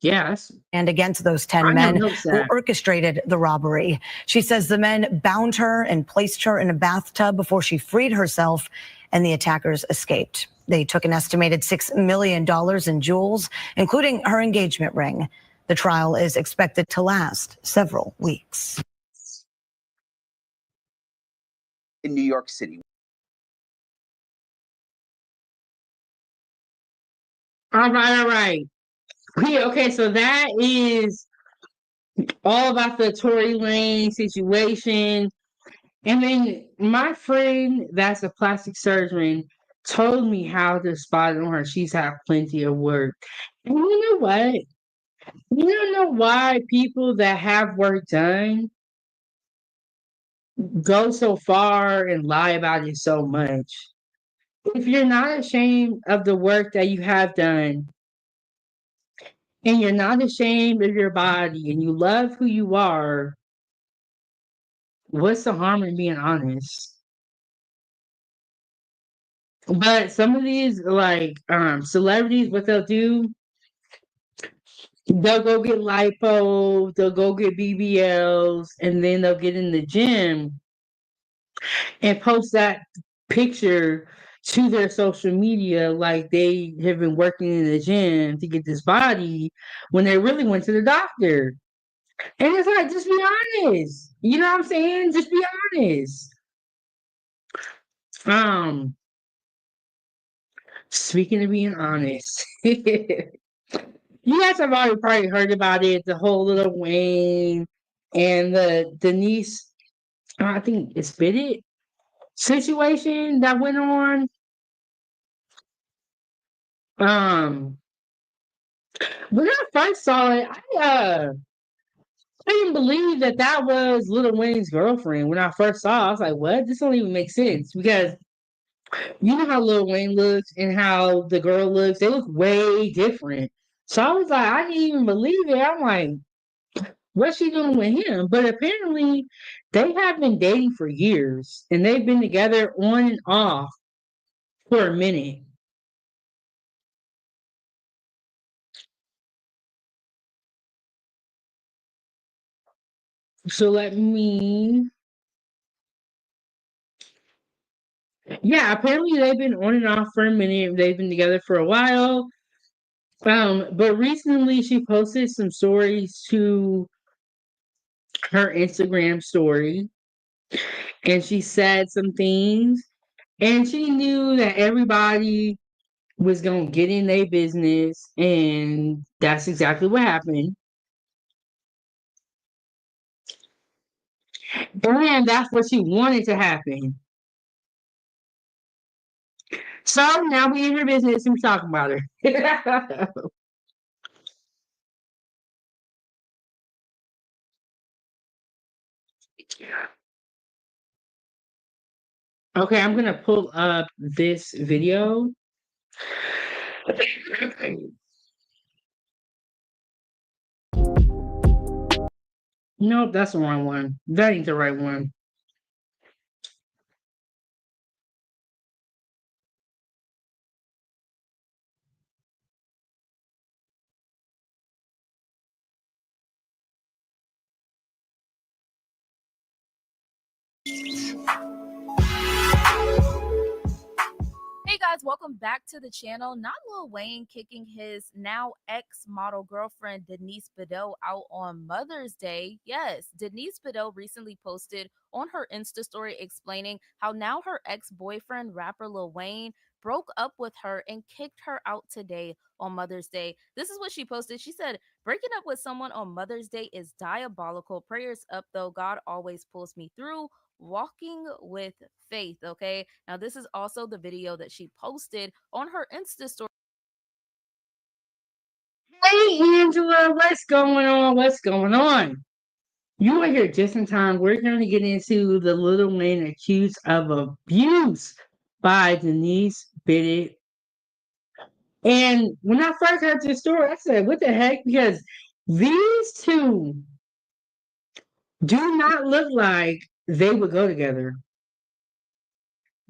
Yes. And against those 10 men who orchestrated the robbery. She says the men bound her and placed her in a bathtub before she freed herself, and the attackers escaped. They took an estimated $6 million in jewels, including her engagement ring. The trial is expected to last several weeks. In New York City. All right. Yeah, okay, so that is all about the Tory Lane situation. And then my friend that's a plastic surgeon told me how to spot it on her. She's had plenty of work. And you know what? You don't know why people that have work done go so far and lie about it so much. If you're not ashamed of the work that you have done, and you're not ashamed of your body, and you love who you are, what's the harm in being honest? But some of these celebrities, what they'll do, they'll go get lipo, they'll go get BBLs, and then they'll get in the gym and post that picture to their social media like they have been working in the gym to get this body when they really went to the doctor. And it's like, just be honest. You know what I'm saying? Just be honest. Speaking of being honest, you guys have already probably heard about it, the whole Little Wayne and the Denise, I think it's Bidot situation that went on. When I first saw it, I didn't believe that that was Little Wayne's girlfriend. When I first saw it, I was like, what? This don't even make sense because you know how Lil Wayne looks and how the girl looks. They look way different. So I was like, I didn't even believe it. I'm like, what's she doing with him? But apparently, they have been dating for years and they've been together on and off for a minute. So yeah, apparently they've been on and off for a minute. They've been together for a while. But recently she posted some stories to her Instagram story and she said some things and she knew that everybody was gonna get in their business and that's exactly what happened. And that's what she wanted to happen. So now we in her business and we talking about her. Okay, I'm gonna pull up this video. Nope, that's the wrong one. That ain't the right one. Hey guys, welcome back to the channel. Not Lil Wayne kicking his now ex-model girlfriend Denise Bidot out on Mother's Day. Yes, Denise Bidot recently posted on her Insta story explaining how now her ex-boyfriend, rapper Lil Wayne, broke up with her and kicked her out today on Mother's Day. This is what she posted. She said, breaking up with someone on Mother's Day is diabolical. Prayers up though. God always pulls me through. Walking with faith. Okay, now this is also the video that she posted on her Insta story. Hey Angela, what's going on? What's going on? You are here just in time. We're going to get into the Little Wayne accused of abuse by Denise Bidot. And when I first heard this story, I said, what the heck? Because these two do not look like they would go together.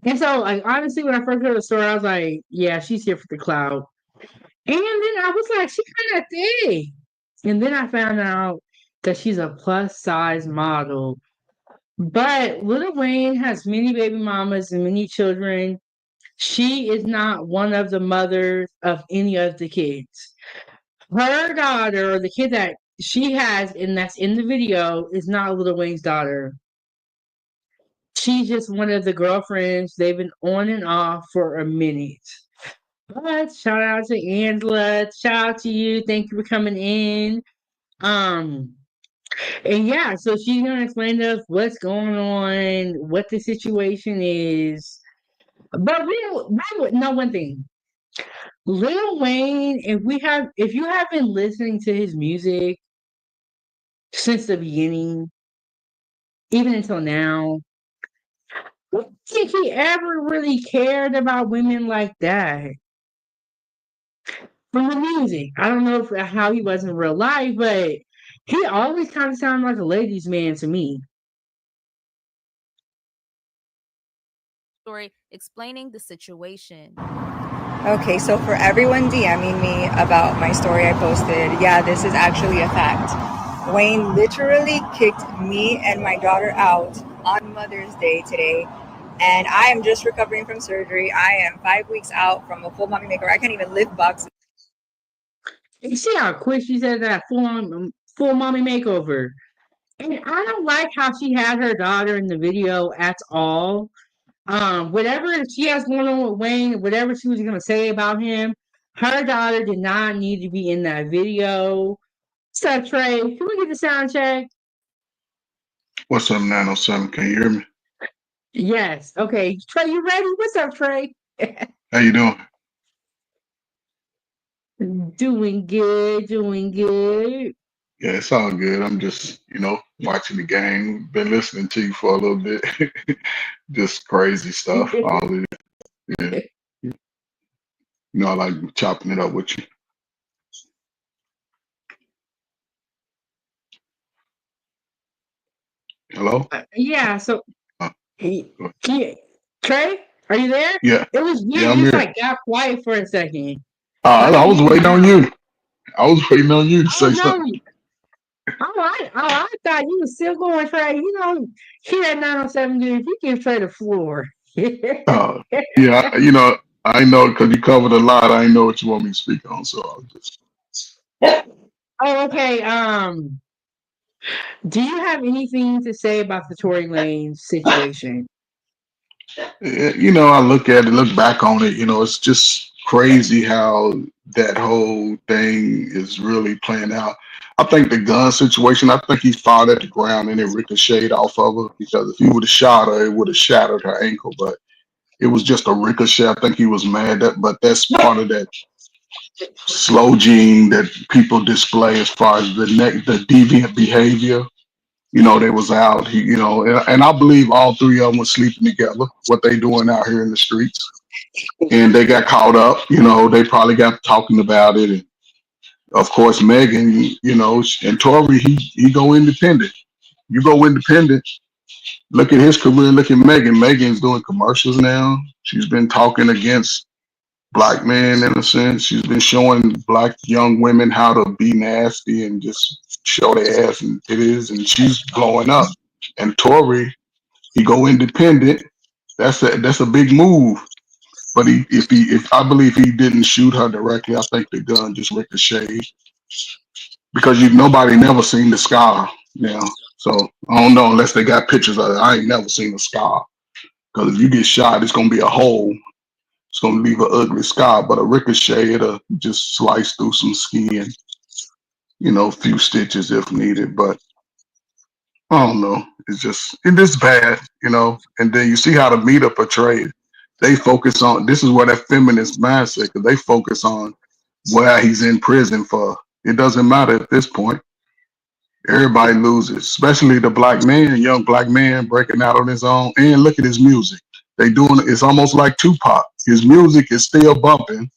And so, like, honestly, when I first heard the story, I was like, yeah, she's here for the clout. And then I was like, she kind of thick. And then I found out that she's a plus size model. But Little Wayne has many baby mamas and many children. She is not one of the mothers of any of the kids. Her daughter, or the kid that she has and that's in the video, is not Little Wayne's daughter. She's just one of the girlfriends. They've been on and off for a minute. But shout out to Angela. Shout out to you. Thank you for coming in. Um, and yeah, so she's gonna explain to us what's going on, what the situation is. But we know one thing. Lil Wayne, if you have been listening to his music since the beginning, even until now, I don't think he ever really cared about women like that. From the music. I don't know how he was in real life, but he always kind of sounded like a ladies' man to me. Story explaining the situation. Okay, so for everyone DMing me about my story I posted, yeah, this is actually a fact. Wayne literally kicked me and my daughter out on Mother's Day today, and I am just recovering from surgery. I am 5 weeks out from a full mommy makeover. I can't even lift boxes. You see how quick she said that full mommy makeover. And I don't like how she had her daughter in the video at all. Whatever she has going on with Wayne, whatever she was gonna say about him, her daughter did not need to be in that video. What's up, Trey? Can we get the sound check? What's up, 907? Can you hear me? Yes. Okay. Trey, you ready? What's up, Trey? How you doing? Doing good, doing good. Yeah, it's all good. I'm just, watching the game. Been listening to you for a little bit. Just crazy stuff. All of it. Yeah. I like chopping it up with you. Hello? Yeah, so Uh, Trey, are you there? yeah. It was weird. Yeah, I'm You just here. got quiet for a second. I was waiting on you. I was waiting on you to say something. I thought you were still going, Trey. Here at 907, dude, if you give Trey the floor. Yeah, I know because you covered a lot. I know what you want me to speak on, so I'll just. Oh, okay. Do you have anything to say about the Tory Lanez situation? I look back on it, it's just crazy how that whole thing is really playing out. I think the gun situation, I think he fired at the ground and it ricocheted off of her because if he would have shot her, it would have shattered her ankle, but it was just a ricochet. I think he was mad but that's part of that slow gene that people display as far as the deviant behavior. They was out, and I believe all three of them were sleeping together, what they doing out here in the streets. And they got caught up, they probably got talking about it. And of course, Megan, and Tory, he go independent. You go independent, look at his career, look at Megan. Megan's doing commercials now. She's been talking against black men in a sense. She's been showing black young women how to be nasty and just show their ass and titties, and she's blowing up. And Tory, he go independent. That's a big move. But if I believe he didn't shoot her directly, I think the gun just ricocheted because nobody never seen the scar now. So I don't know unless they got pictures of it. I ain't never seen a scar because if you get shot, it's gonna be a hole. It's gonna leave an ugly scar. But a ricochet, it'll just slice through some skin. A few stitches if needed. But I don't know. It is bad, And then you see how the media portrayed. They focus on this is where that feminist mindset, because they focus on where he's in prison for. It doesn't matter at this point. Everybody loses, especially the black man, young black man breaking out on his own. And look at his music. They doing it's almost like Tupac. His music is still bumping,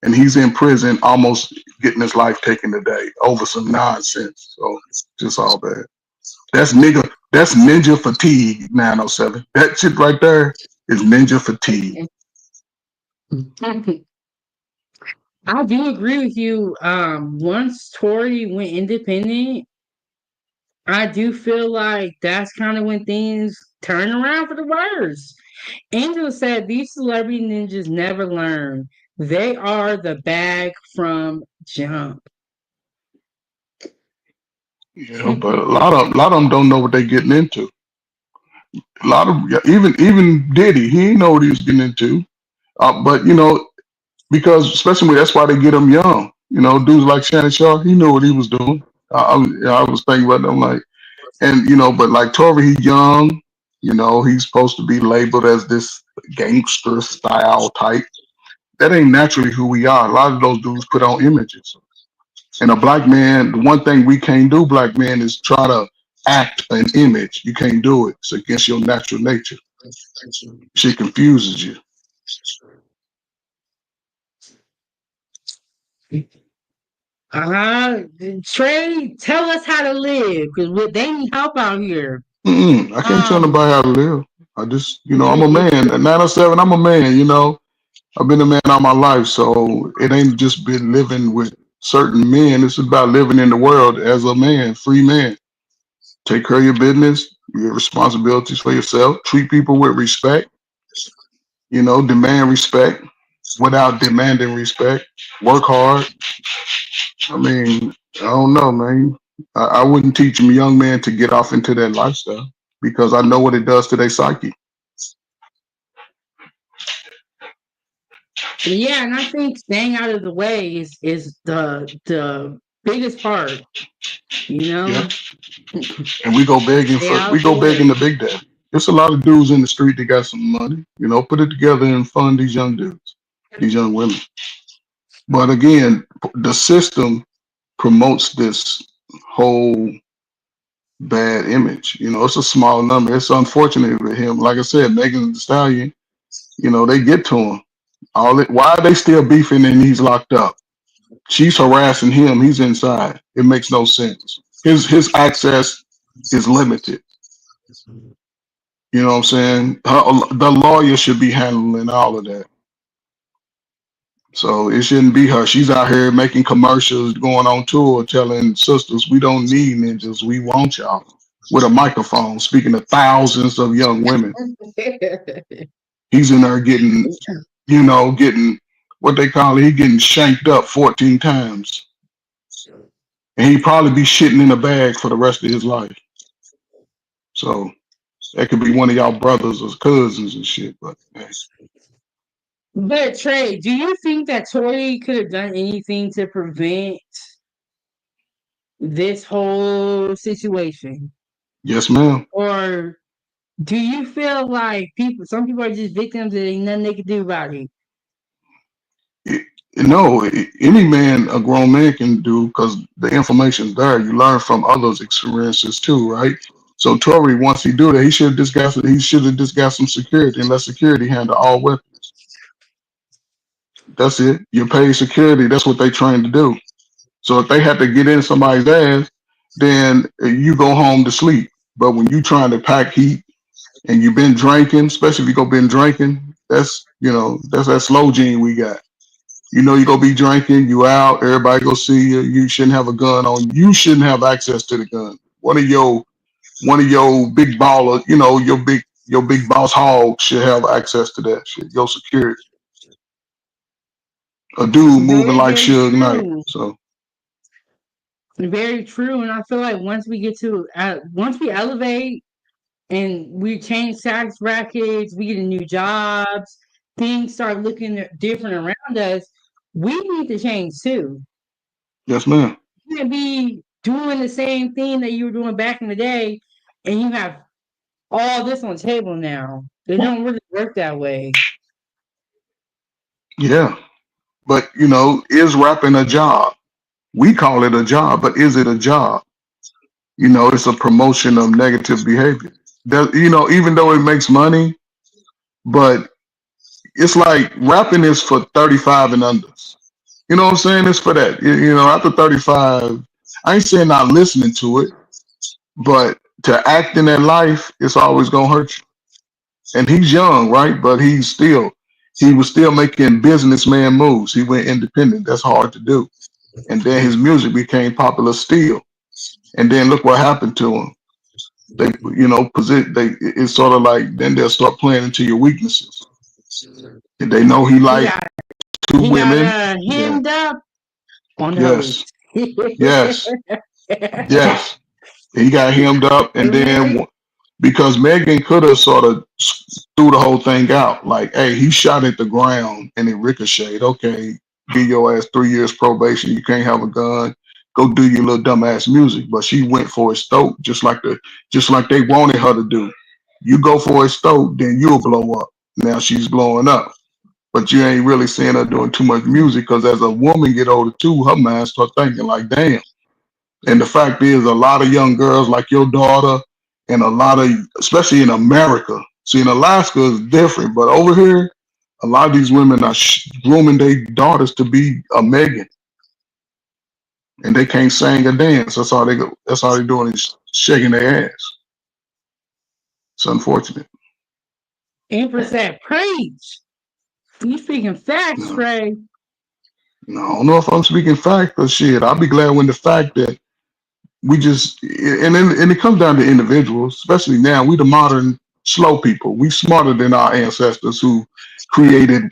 and he's in prison, almost getting his life taken today over some nonsense. So it's just all bad. That's ninja fatigue, 907. That shit right there is ninja fatigue. I do agree with you. Once Tory went independent, I do feel like that's kind of when things turn around for the worse. Angela said these celebrity ninjas never learn. They are the bag from jump. Yeah, but a lot of them don't know what they're getting into. A lot of even Diddy, he didn't know what he was getting into. But because especially that's why they get him young. You know, dudes like Shannon Sharp, he knew what he was doing. I was thinking about them like, and you know, but like Tory, he young. You know, he's supposed to be labeled as this gangster style type. That ain't naturally who we are. A lot of those dudes put on images. And a black man, the one thing we can't do, black men, is try to act an image. You can't do it. It's against your natural nature. Shit confuses you. Trey, tell us how to live because they need help out here. I can't tell nobody how to live. I just, you know, I'm a man. At 907, I'm a man, you know. I've been a man all my life, so it ain't just been living with certain men. It's about living in the world as a man, free man. Take care of your business, your responsibilities for yourself. Treat people with respect. You know, demand respect without demanding respect. Work hard. I mean, I don't know, man. I wouldn't teach a young man to get off into that lifestyle because I know what it does to their psyche. Yeah, and I think staying out of the way is the biggest part. You know. Yeah. And we go begging we go begging the big daddy. There's a lot of dudes in the street that got some money. You know, put it together and fund these young dudes, these young women. But again, the system promotes this whole bad image. You know, it's a small number. It's unfortunate with him. Like I said, Megan Thee Stallion, you know, they get to him. Why are they still beefing and he's locked up? She's harassing him. He's inside. It makes no sense. His access is limited. You know what I'm saying? The lawyer should be handling all of that. So it shouldn't be her. She's out here making commercials, going on tour, telling sisters, we don't need ninjas, we want y'all. With a microphone, speaking to thousands of young women. He's in there getting, you know, getting what they call it, he getting shanked up 14 times. And he'd probably be shitting in a bag for the rest of his life. So that could be one of y'all brothers or cousins and shit, but hey. But Trey, do you think that Tory could have done anything to prevent this whole situation? Yes, ma'am. Or do you feel like some people are just victims and ain't nothing they can do about it? No, any man, a grown man can do because the information's there. You learn from others' experiences too, right? So Tory, once he do that, he should have just got some security and let security handle all weapons. That's it. You pay security. That's what they trained to do. So if they had to get in somebody's ass, then you go home to sleep. But when you trying to pack heat and you've been drinking, especially if you go been drinking, that's that slow gene we got. You know, you go be drinking, you out, everybody go see you. You shouldn't have a gun on. You shouldn't have access to the gun. One of your big baller, you know, your big boss hog should have access to that shit. Your security. A dude moving like Suge Knight. So very true. And I feel like once we elevate and we change tax brackets, we get new jobs, things start looking different around us, we need to change too. Yes, ma'am. You can't be doing the same thing that you were doing back in the day, and you have all this on the table now. It don't really work that way. Yeah. But, you know, is rapping a job? We call it a job, but is it a job? You know, it's a promotion of negative behavior. You know, even though it makes money, but it's like rapping is for 35 and unders. You know what I'm saying? It's for that. You know, after 35, I ain't saying not listening to it, but to act in that life, it's always gonna hurt you. And he's young, right? But he was still making businessman moves. He went independent. That's hard to do. And then his music became popular still. And then look what happened to him. They, you know, it's sort of like then they'll start playing into your weaknesses. And they know he like two women. Hemmed up on yes. Yes. Yes. He got hemmed up, and then because Megan could have sort of threw the whole thing out. Like, hey, he shot at the ground and it ricocheted. Okay, give your ass 3 years probation. You can't have a gun. Go do your little dumbass music. But she went for his throat, just like they wanted her to do. You go for his throat, then you'll blow up. Now she's blowing up. But you ain't really seeing her doing too much music because as a woman get older too, her mind start thinking like, damn. And the fact is, a lot of young girls like your daughter, and a lot of, especially in America. See, in Alaska is different, but over here, a lot of these women are grooming their daughters to be a Megan, and they can't sing or dance. That's all they go. That's all they're doing is shaking their ass. It's unfortunate. Empress said, preach. You speaking facts, No, Trey. no, I don't know if I'm speaking fact or shit. I'll be glad when the fact that we just and it comes down to individuals, especially now. We the modern slow people. We smarter than our ancestors who created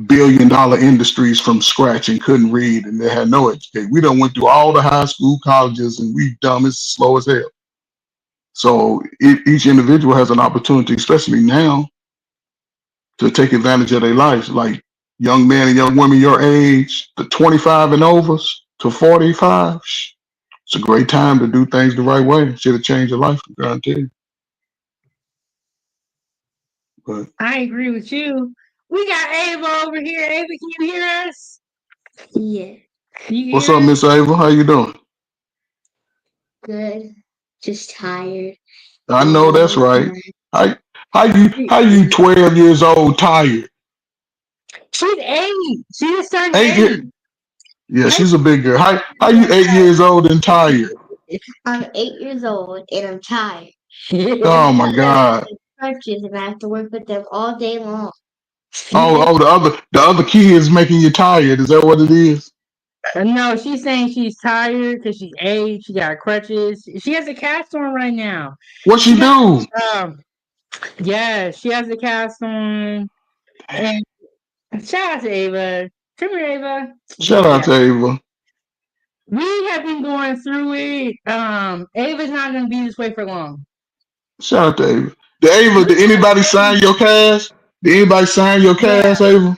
billion-dollar industries from scratch and couldn't read and they had no education. We done went through all the high school, colleges, and we dumb as slow as hell. So each individual has an opportunity, especially now, to take advantage of their lives. Like young men and young women your age, the 25 and overs to 45. It's a great time to do things the right way. Should have changed your life, I guarantee you. But I agree with you. We got Ava over here. Ava, can you hear us? Yeah. You what's hear up, us? Miss Ava? How you doing? Good. Just tired. I know that's right. How you 12 years old tired? She's 8. She just turned 8 8. years. Yeah, she's a big girl. How you 8 years old and tired? I'm 8 years old and I'm tired. Oh my God. Crutches and I have to work with them all day long. Oh, the other kids making you tired. Is that what it is? No, she's saying she's tired because she's 8. She got crutches. She has a cast on right now. What she do? Yeah, she has a cast on. And shout out to Ava. Come here, Ava. Shout out to Ava. We have been going through it. Ava's not gonna be this way for long. Shout out to Ava. Did anybody sign your cast? Did anybody sign your cast, Ava?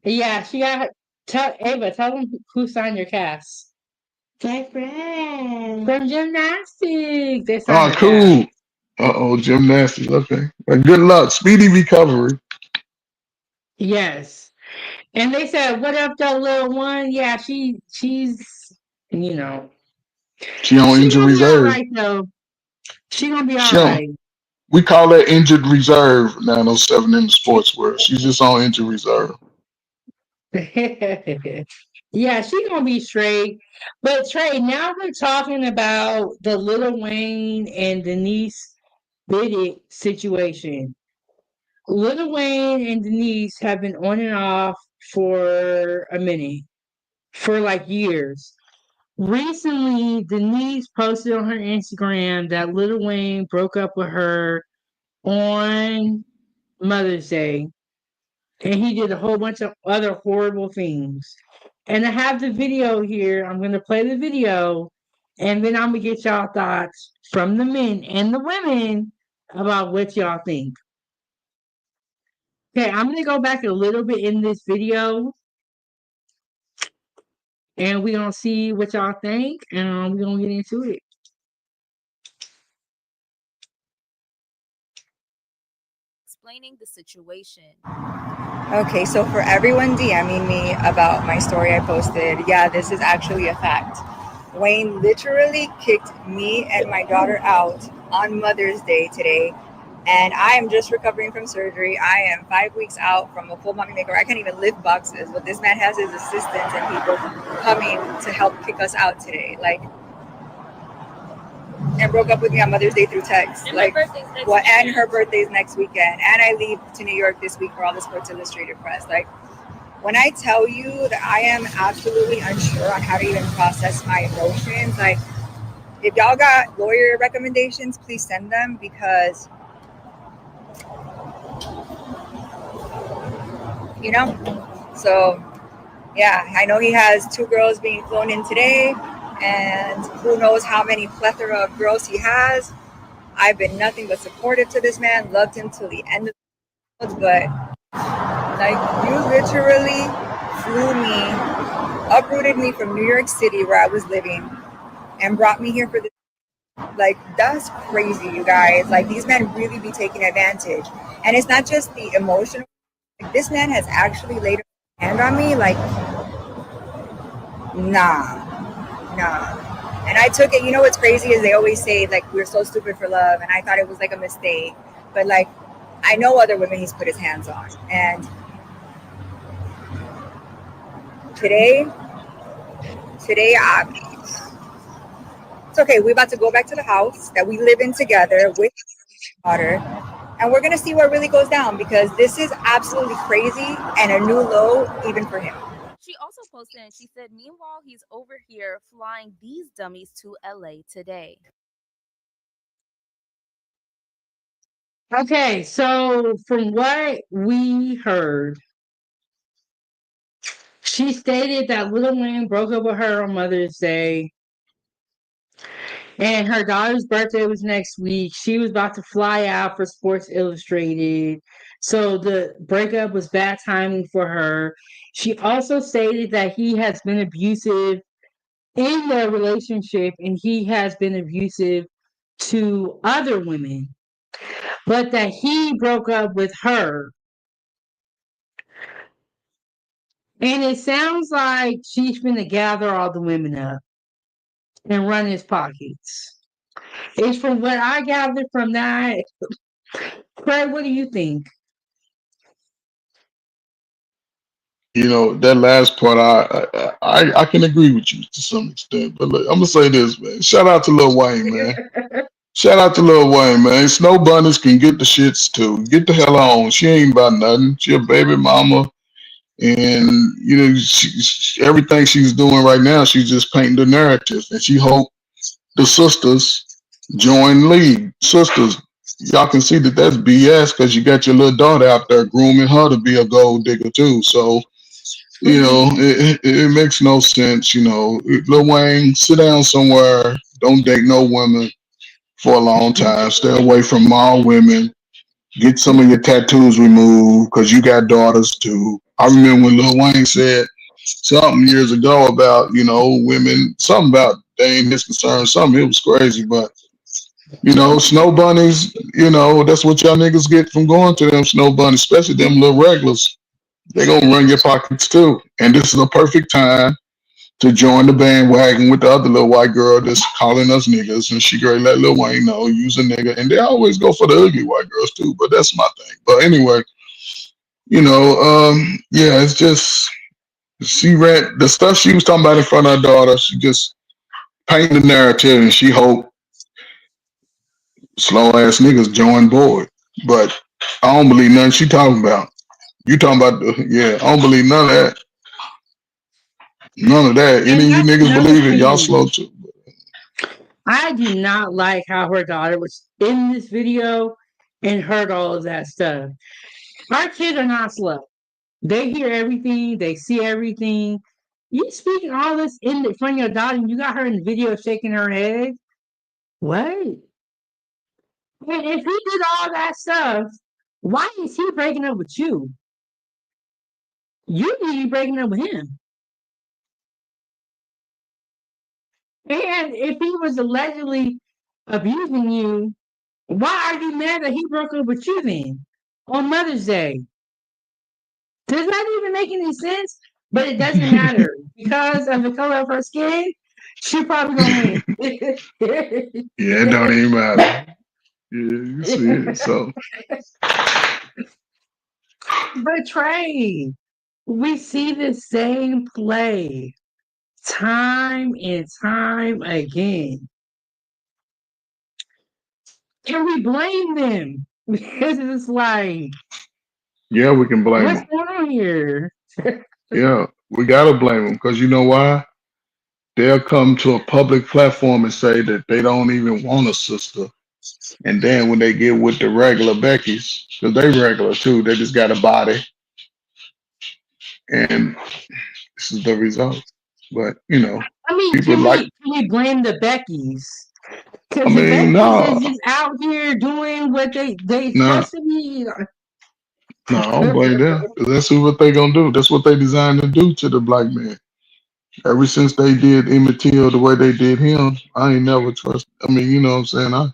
Yeah, she got. Ava, tell them who signed your cast. My friend from gymnastics. They signed Oh, your cool. cast. Gymnastics. Okay. Well, good luck. Speedy recovery. Yes, and they said, "What up, that little one?" Yeah, she's you know, She on she's injured gonna be all reserve. right though. She's gonna be She all on, right. we call that injured reserve 907 in the sports world. She's just on injured reserve. Yeah, she's gonna be straight. But Trey, now we're talking about the Lil Wayne and Denise Bidot situation. Lil Wayne and Denise have been on and off for a minute, for like years. Recently, Denise posted on her Instagram that Lil Wayne broke up with her on Mother's Day. And he did a whole bunch of other horrible things. And I have the video here. I'm going to play the video. And then I'm going to get y'all thoughts from the men and the women about what y'all think. Okay, I'm going to go back a little bit in this video. And we're going to see what y'all think. And we're going to get into it. Explaining the situation. Okay, so for everyone DMing me about my story I posted, yeah, this is actually a fact. Wayne literally kicked me and my daughter out on Mother's Day today, and I am just recovering from surgery. I am 5 weeks out from a full mommy makeover. I can't even lift boxes, but this man has his assistants and people coming to help kick us out today. Like, and broke up with me on Mother's Day through text. And like, and her birthday's next weekend. And I leave to New York this week for all the Sports Illustrated press. Like, when I tell you that I am absolutely unsure on how to even process my emotions, like, if y'all got lawyer recommendations, please send them, because, you know, so yeah, I know he has 2 girls being flown in today, and who knows how many plethora of girls he has. I've been nothing but supportive to this man, loved him till the end of the world, but like you literally flew me, uprooted me from New York City where I was living and brought me here for this. Like, that's crazy, you guys. Like, these men really be taking advantage. And it's not just the emotional. Like, this man has actually laid a hand on me. Like, nah. And I took it, you know what's crazy is they always say, like, we're so stupid for love. And I thought it was like a mistake. But, like, I know other women he's put his hands on. And today, it's okay. We're about to go back to the house that we live in together with daughter, and we're gonna see what really goes down, because this is absolutely crazy and a new low even for him. She also posted and she said, meanwhile, he's over here flying these dummies to LA today. Okay, so from what we heard, she stated that Lil Wayne broke up with her on Mother's Day, and her daughter's birthday was next week. She was about to fly out for Sports Illustrated, so the breakup was bad timing for her. She also stated that he has been abusive in their relationship, and he has been abusive to other women, but that he broke up with her. And it sounds like she's gonna gather all the women up and run his pockets. It's from what I gathered from that. Craig, what do you think? You know, that last part, I can agree with you to some extent. But look, I'm gonna say this, man. Shout out to Lil Wayne, man. Shout out to Lil Wayne, man. Snow Bunnies can get the shits too. Get the hell on. She ain't about nothing. She a baby mama, and you know, everything she's doing right now, she's just painting the narrative, and she hope the sisters join league. Sisters, y'all can see that that's BS because you got your little daughter out there grooming her to be a gold digger too. So you know, it makes no sense. You know, Lil Wayne, sit down somewhere. Don't date no women for a long time. Stay away from all women. Get some of your tattoos removed because you got daughters too. I remember when Lil Wayne said something years ago about, you know, women, something about they ain't his concern, something. It was crazy, but you know, snow bunnies, you know, that's what y'all niggas get from going to them snow bunnies, especially them little regulars. They gonna run your pockets too. And this is a perfect time to join the bandwagon with the other little white girl that's calling us niggas, and she gonna let Lil Wayne know use a nigga. And they always go for the ugly white girls too, but that's my thing. But anyway, you know, yeah, it's just she read the stuff she was talking about in front of her daughter. She just painted the narrative, and she hoped slow ass niggas join board. But I don't believe nothing she talking about. You talking about yeah? I don't believe none of that. None of that. Any of you niggas believe it? Y'all slow too. I do not like how her daughter was in this video and heard all of that stuff. Our kids are not slow. They hear everything, they see everything. You speaking all this in front of your daughter, and you got her in the video shaking her head. What? And if he did all that stuff, why is he breaking up with you? You need to be breaking up with him. And if he was allegedly abusing you, why are you mad that he broke up with you then on Mother's Day? Does that even make any sense? But it doesn't matter because of the color of her skin. She probably gonna win. Yeah, it don't even matter. Yeah, you see it. So But Trey, we see the same play time and time again. Can we blame them? Because it's like, yeah, we can blame what's them. going on here? Yeah, we gotta blame them because you know why? They'll come to a public platform and say that they don't even want a sister, and then when they get with the regular Beckys, because they regular too, they just got a body, and this is the result. But you know, I mean, people like can we blame the Beckys? Because the babies is just out here doing what they no, supposed to be. no, I don't blame them. 'Cause that's what they gonna do. That's what they designed to do to the black man. Ever since they did Emmett Till the way they did him, I ain't never trust. I mean, you know what I'm saying? I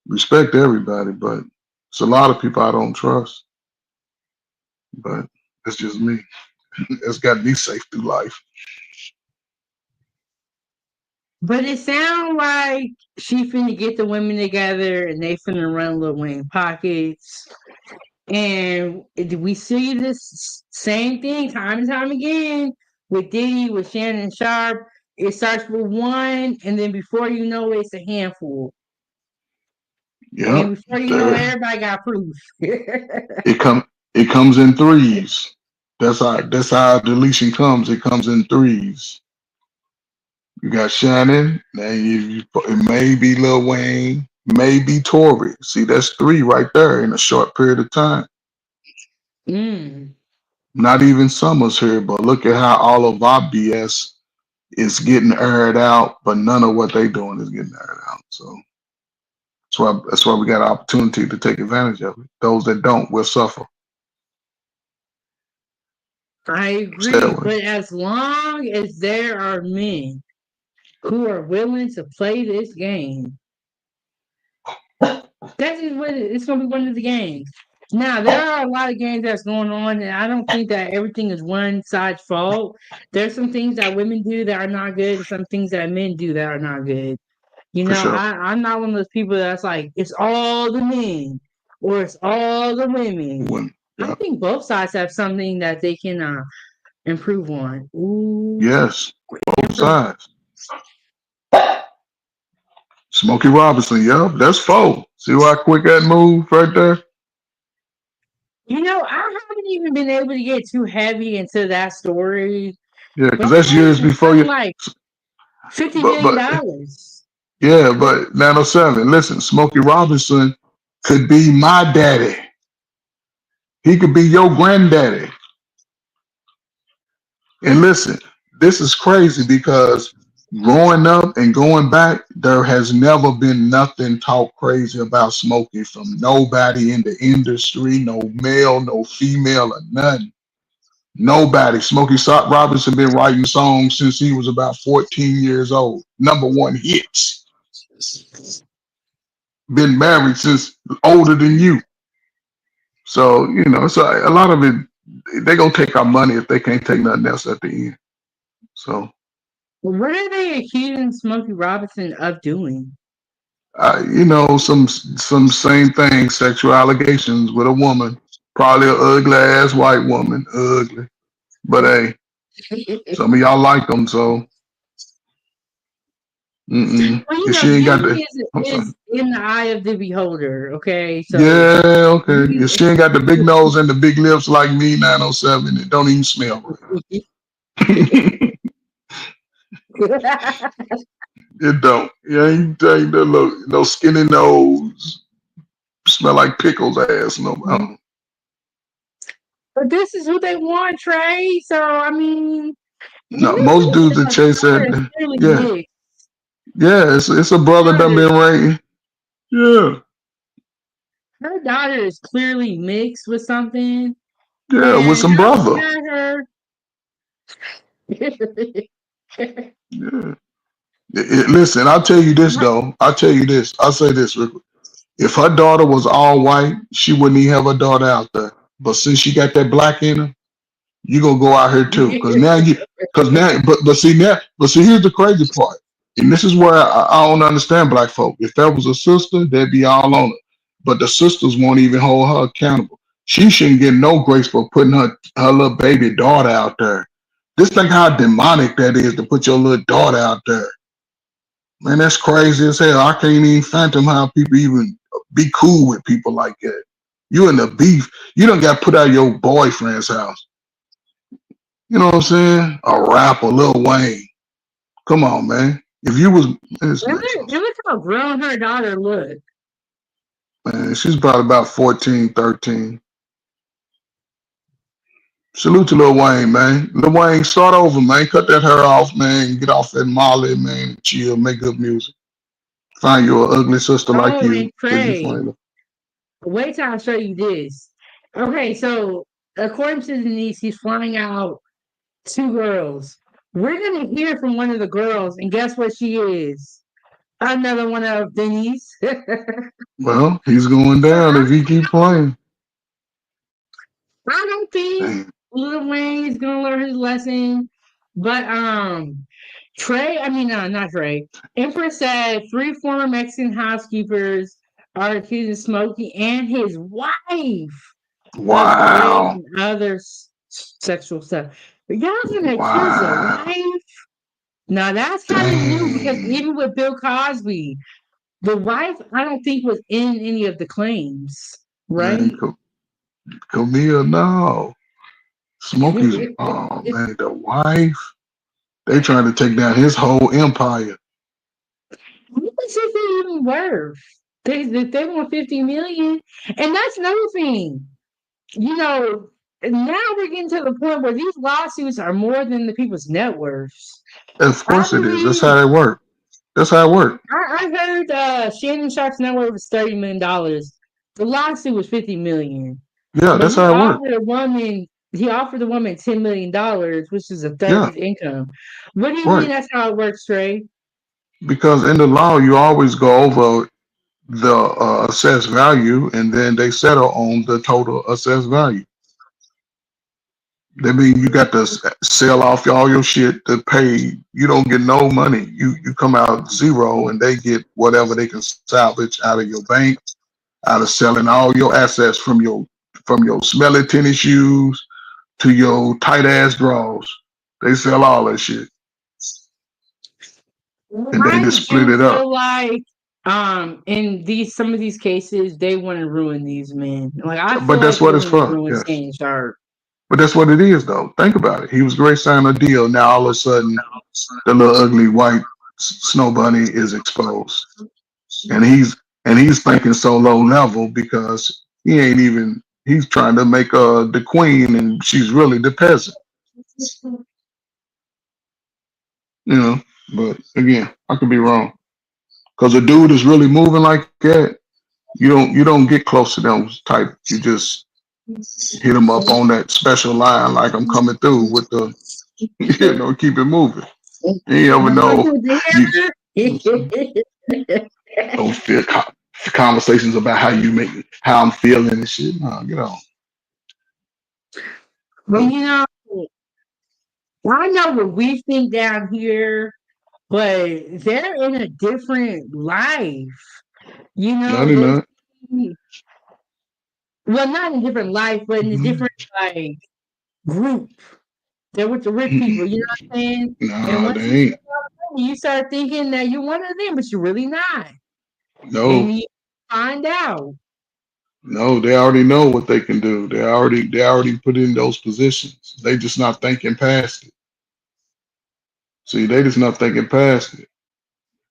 respect everybody, but it's a lot of people I don't trust. But it's just me. It's got me safe through life. But it sounds like she finna get the women together and they finna run Lil Wayne pockets. And we see this same thing time and time again with Diddy, with Shannon Sharp. It starts with one, and then before you know it, it's a handful. And Yep. before you know it, There everybody got proof. it come it comes in threes. That's how deletion comes. It comes in threes. You got Shannon, then it may be Lil Wayne, maybe Tory. See, that's three right there in a short period of time. Mm. Not even Summers here, but look at how all of our BS is getting aired out, but none of what they doing is getting aired out. So that's why we got an opportunity to take advantage of it. Those that don't will suffer. I It's that agree, way. but as long as there are men who are willing to play this game, that is what it's going to be one of the games. Now, there are a lot of games that's going on, and I don't think that everything is one side's fault. There's some things that women do that are not good, and some things that men do that are not good. You For know, sure. I'm not one of those people that's like, it's all the men or it's all the women. I Yeah. think both sides have something that they can improve on. Ooh. Yes. Both sides. Smokey Robinson, yup, that's four. See how quick that move right there? You know, I haven't even been able to get too heavy into that story. Yeah, But because I that's heard years it's before something you. like $50 But million. yeah, but 907. Listen, Smokey Robinson could be my daddy. He could be your granddaddy. And listen, this is crazy because growing up and going back, there has never been nothing talk crazy about Smokey from nobody in the industry, no male, no female, or nothing. Nobody. Smokey Robinson been writing songs since he was about 14 years old. Number one hits. Been married since older than you. So, so a lot of it, they're going to take our money if they can't take nothing else at the end. So, What are they accusing Smokey Robinson of doing? some same thing, sexual allegations with a woman, probably an ugly ass white woman, ugly. But hey, some of y'all like them, so Well, if she ain't got the, beauty I'm sorry. is in the eye of the beholder. Okay, so Yeah, okay. If she ain't got the big nose and the big lips like me, 907, it don't even smell right. It don't. You ain't no skinny nose, smell like pickles ass. No, but this is who they want, Trey. So I mean, no. Most dudes that chase that, yeah, mixed. yeah. It's a brother done been raised. Yeah, Her daughter is clearly mixed with something, yeah, with and some how she brother. got her. Yeah. Listen, I'll tell you this though. I'll tell you this. I'll say this real quick. If her daughter was all white, she wouldn't even have her daughter out there. But since she got that black in her, you gonna go out here too. But see, here's the crazy part. And this is where I don't understand black folk. If that was a sister, they'd be all on it. But the sisters won't even hold her accountable. She shouldn't get no grace for putting her little baby daughter out there. Just think how demonic that is to put your little daughter out there. Man, that's crazy as hell. I can't even fathom how people even be cool with people like that. You in the beef. You don't got put out of your boyfriend's house. You know what I'm saying? A rapper, Lil Wayne. Come on, man. If you was, Look how grown her daughter look. man, she's probably about 14, 13. Salute to Lil Wayne, man. Lil Wayne, start over, man. Cut that hair off, man. Get off that Molly, man. Chill, make good music. Find you an ugly sister like Oh, you and because you Trey, flame her. wait till I show you this. Okay, so according to Denise, he's flying out two girls. We're gonna hear from one of the girls, and guess what she is? Another one of Denise. Well, he's going down if he keep playing. I don't think Damn. Lil Wayne is gonna learn his lesson, but Trey, I mean, not Trey. Empress said three former Mexican housekeepers are accused of smoking and his wife of rape Wow. and other sexual stuff. But y'all gonna accuse the Wow. wife? Now that's kind of new because Dang. even with Bill Cosby, the wife I don't think was in any of the claims, Man, right? Camille, no. Smokey's, oh man, the wife. They trying to take down his whole empire. What is it even worth? They want 50 million. And that's another thing. You know, now we're getting to the point where these lawsuits are more than the people's net worths. Of I course it is. That's believe how they work. That's how it works. I heard Shannon Sharp's net worth was $30 million. The lawsuit was 50 million. Yeah, But that's how it works. he offered the woman $10 million, which is a third of Yeah, his income. What do you mean right. that's how it works, Trey? Because in the law, you always go over the assessed value, and then they settle on the total assessed value. That means you got to sell off all your shit to pay. You don't get no money. You come out zero, and they get whatever they can salvage out of your bank, out of selling all your assets from your smelly tennis shoes to your tight ass drawers. They sell all that shit, and they I just split do it up. feel like in these some of these cases they want to ruin these men. Like I feel But like that's they what it's want to for. ruin Yes. Shannon Sharp. But that's what it is, though. Think about it. He was great signing a deal. Now all of a sudden, the little ugly white snow bunny is exposed, and he's thinking so low level because he ain't even. He's trying to make the queen, and she's really the peasant. You know. But again, I could be wrong because a dude is really moving like that. You don't get close to them type. You just hit them up on that special line like I'm coming through with the keep it moving. You never know. You, don't feel conversations about how I'm feeling and shit. No, But you know, I know what we think down here, but they're in a different life. You no, know, they're not. well, not in a different life, but in a different like group. They're with the rich people. You know what I'm saying? And Nah, once they you ain't. you start thinking that you're one of them, but you're really not. No, And you find out. no, they already know what they can do. They already put in those positions. They just not thinking past it. See, they just not thinking past it.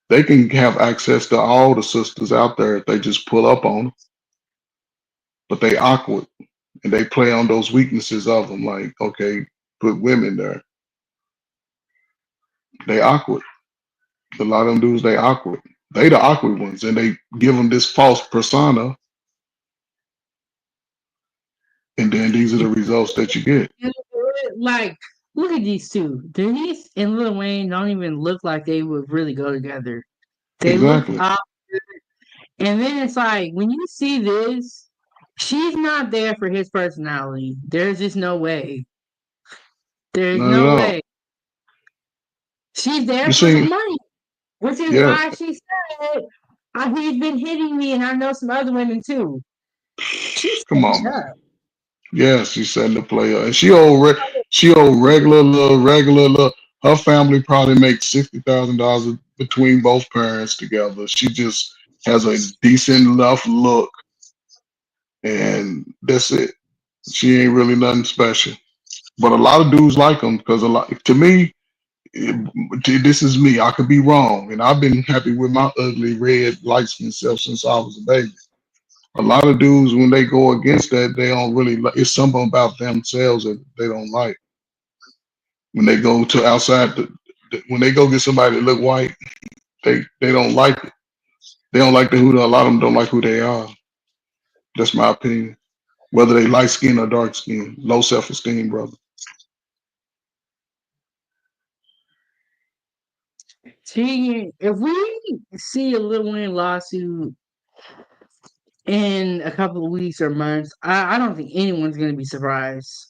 They can have access to all the sisters out there if they just pull up on them, but they awkward and they play on those weaknesses of them. Like, okay, put women there. They awkward. A lot of them dudes, they awkward. They the awkward ones, and they give them this false persona, and then these are the results that you get. Like, look at these two. Denise and Lil Wayne don't even look like they would really go together. They look Exactly. off. And then it's like, when you see this, she's not there for his personality. There's just no way. There's Not at no all. way. She's there You for the see, money, which is yeah, why she said, he's been hitting me, and I know some other women too. She's come setting on, it man. up. Yeah, she's setting the player, and she old regular little. Her family probably makes $60,000 between both parents together. She just has a decent enough look, and that's it. She ain't really nothing special. But a lot of dudes like them because to me, this is me. I could be wrong, and I've been happy with my ugly red light skin self since I was a baby. A lot of dudes, when they go against that, they don't really like. It's something about themselves that they don't like. When they go to outside, when they go get somebody that look white, they don't like it. They don't like who. A lot of them don't like who they are. That's my opinion. Whether they light skin or dark skin, low self esteem, brother. See, if we see a Lil Wayne lawsuit in a couple of weeks or months, I don't think anyone's gonna be surprised.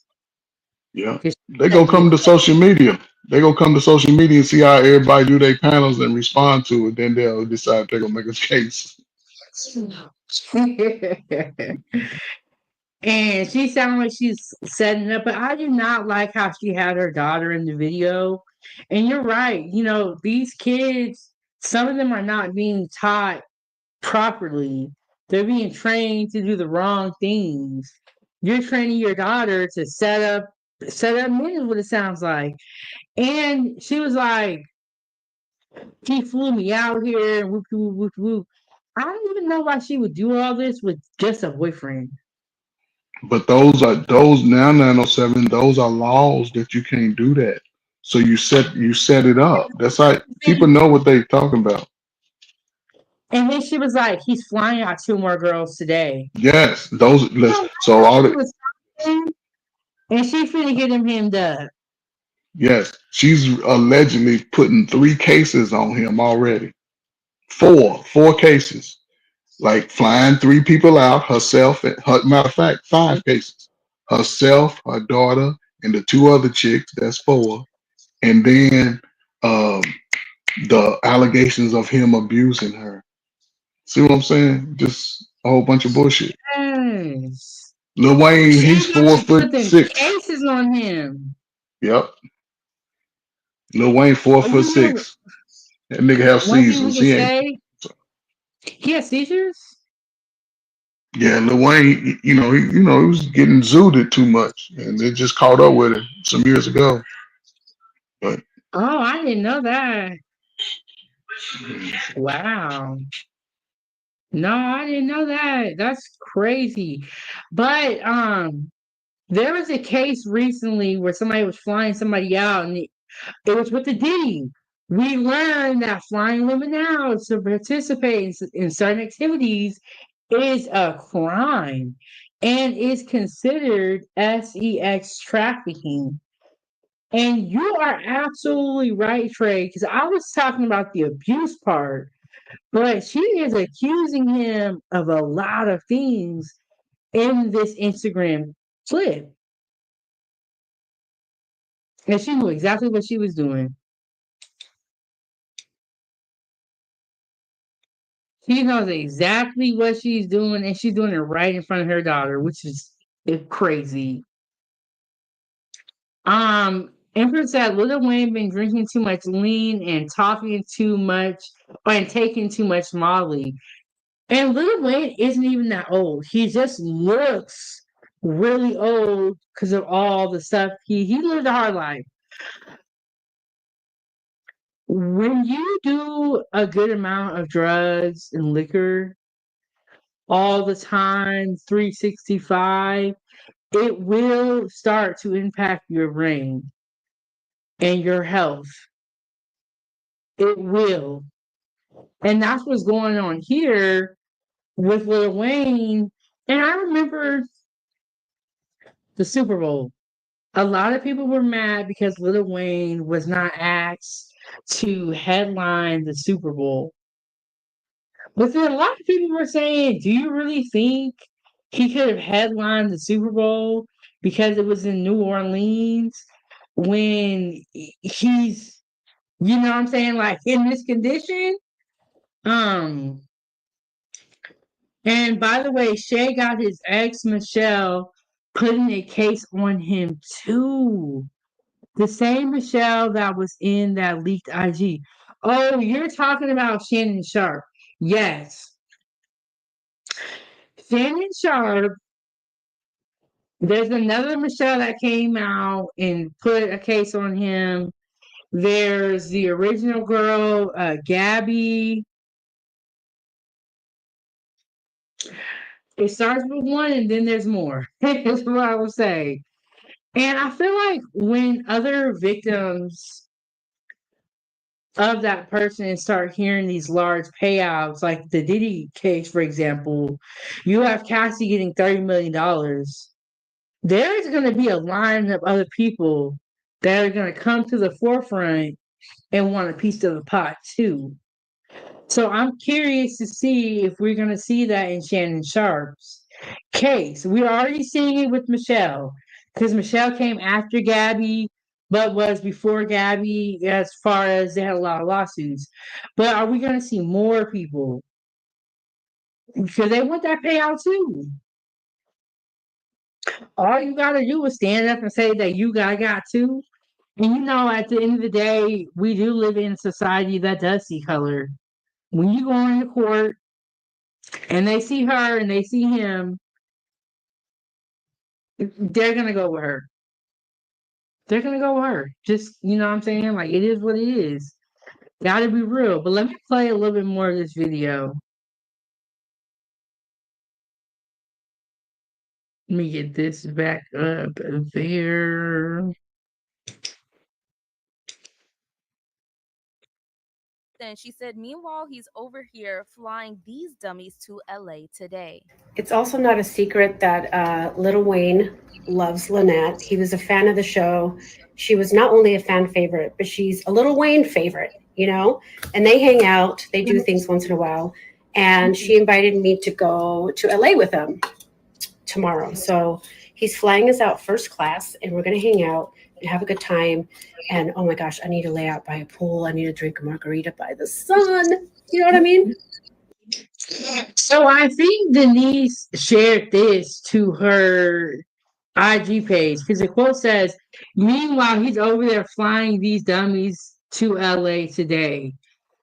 Yeah, 'Cause they that gonna come bitch- to social media. They gonna come to social media and see how everybody do their panels and respond to it. Then they'll decide if they're gonna make a case. And she sounded like she's setting up, but I do not like how she had her daughter in the video. And you're right, these kids, some of them are not being taught properly. They're being trained to do the wrong things. You're training your daughter to set up men is what it sounds like. And she was like, he flew me out here and whoop whoop whoop whoop. I don't even know why she would do all this with just a boyfriend. But those now 907. Those are laws that you can't do that. So you set it up. That's how people know what they talking about. And then she was like, he's flying out 2 more girls today. Yes, those. No, So all she the was flying, and she finna get him hemmed up. yes, she's allegedly putting 3 cases on him already. Four cases. Like flying 3 people out, herself, matter of fact, 5 cases. Herself, her daughter, and the 2 other chicks, that's 4. And then the allegations of him abusing her. See what I'm saying? Just a whole bunch of bullshit. Yes. Lil Wayne, he's She's four gonna put foot them six. cases on him. Yep. Lil Wayne four Well, foot six. That nigga have one thing we seizures. can He ain't. say, he has seizures? Yeah, Lil Wayne, he was getting zooted too much, and it just caught up with him some years ago. But Oh, I didn't know that. Wow. No, I didn't know that. That's crazy. But there was a case recently where somebody was flying somebody out, and it was with the Diddy. We learned that flying women out to participate in certain activities is a crime and is considered sex trafficking. And you are absolutely right, Trey, because I was talking about the abuse part, but she is accusing him of a lot of things in this Instagram clip. And she knew exactly what she was doing. She knows exactly what she's doing, and she's doing it right in front of her daughter, which is crazy. Empress said Lil Wayne been drinking too much lean and talking too much and taking too much Molly. And Lil Wayne isn't even that old. He just looks really old because of all the stuff he lived a hard life. When you do a good amount of drugs and liquor all the time, 365, it will start to impact your brain and your health. It will. And that's what's going on here with Lil Wayne. And I remember the Super Bowl. A lot of people were mad because Lil Wayne was not asked to headline the Super Bowl. But then a lot of people were saying, do you really think he could have headlined the Super Bowl because it was in New Orleans when he's, you know what I'm saying, like in this condition? And by the way, Shay got his ex Michelle putting a case on him too. The same Michelle that was in that leaked IG. Oh, you're talking about Shannon Sharp. Yes. Shannon Sharp, there's another Michelle that came out and put a case on him. There's the original girl, Gabby. It starts with one and then there's more. That's what I would say. And I feel like when other victims of that person and start hearing these large payouts, like the Diddy case, for example, you have Cassie getting $30 million. There is going to be a line of other people that are going to come to the forefront and want a piece of the pot too. So I'm curious to see if we're going to see that in Shannon Sharp's case. We're already seeing it with Michelle because Michelle came after Gabby, but was before Gabby as far as they had a lot of lawsuits. But are we going to see more people? Because they want that payout too. All you got to do is stand up and say that you got too. And at the end of the day, we do live in a society that does see color. When you go into court and they see her and they see him, they're gonna go with her. They're gonna go with her. Just what I'm saying? Like it is what it is. Gotta be real. But let me play a little bit more of this video. Let me get this back up there. Then she said, meanwhile, he's over here flying these dummies to LA today. It's also not a secret that Lil Wayne loves Lynette. He was a fan of the show. She was not only a fan favorite, but she's a Lil Wayne favorite, and they hang out. They do things once in a while. And she invited me to go to LA with them tomorrow. So he's flying us out first class, and we're going to hang out and have a good time. And oh my gosh, I need to lay out by a pool. I need to drink a margarita by the sun. You know what I mean? So I think Denise shared this to her IG page because the quote says, meanwhile, he's over there flying these dummies to LA today.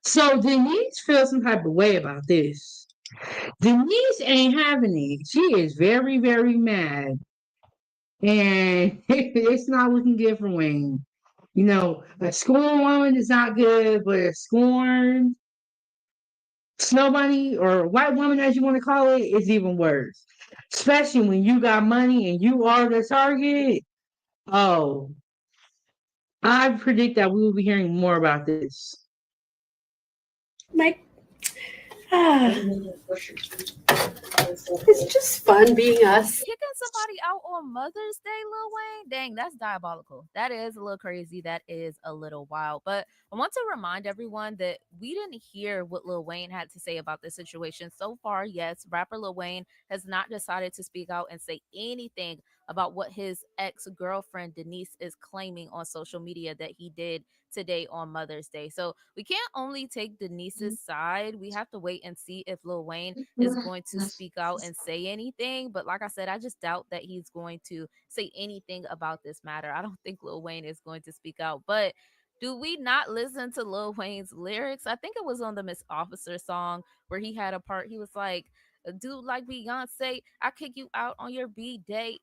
So Denise feels some type of way about this. Denise ain't having it. She is very, very mad. And it's not looking good for Wayne. A scorned woman is not good, but a scorned snow bunny or white woman, as you want to call it, is even worse. Especially when you got money and you are the target. Oh, I predict that we will be hearing more about this. It's just fun being us. Kicking somebody out on Mother's Day, Lil Wayne? Dang, that's diabolical. That is a little crazy. That is a little wild. But I want to remind everyone that we didn't hear what Lil Wayne had to say about this situation. So far, yes, rapper Lil Wayne has not decided to speak out and say anything about what his ex-girlfriend Denise is claiming on social media that he did today on Mother's Day. So we can't only take Denise's side. We have to wait and see if Lil Wayne is going to speak out and say anything. But like I said, I just doubt that he's going to say anything about this matter. I don't think Lil Wayne is going to speak out. But do we not listen to Lil Wayne's lyrics? I think it was on the Miss Officer song where he had a part. He was like, dude like Beyonce, I kick you out on your B-day.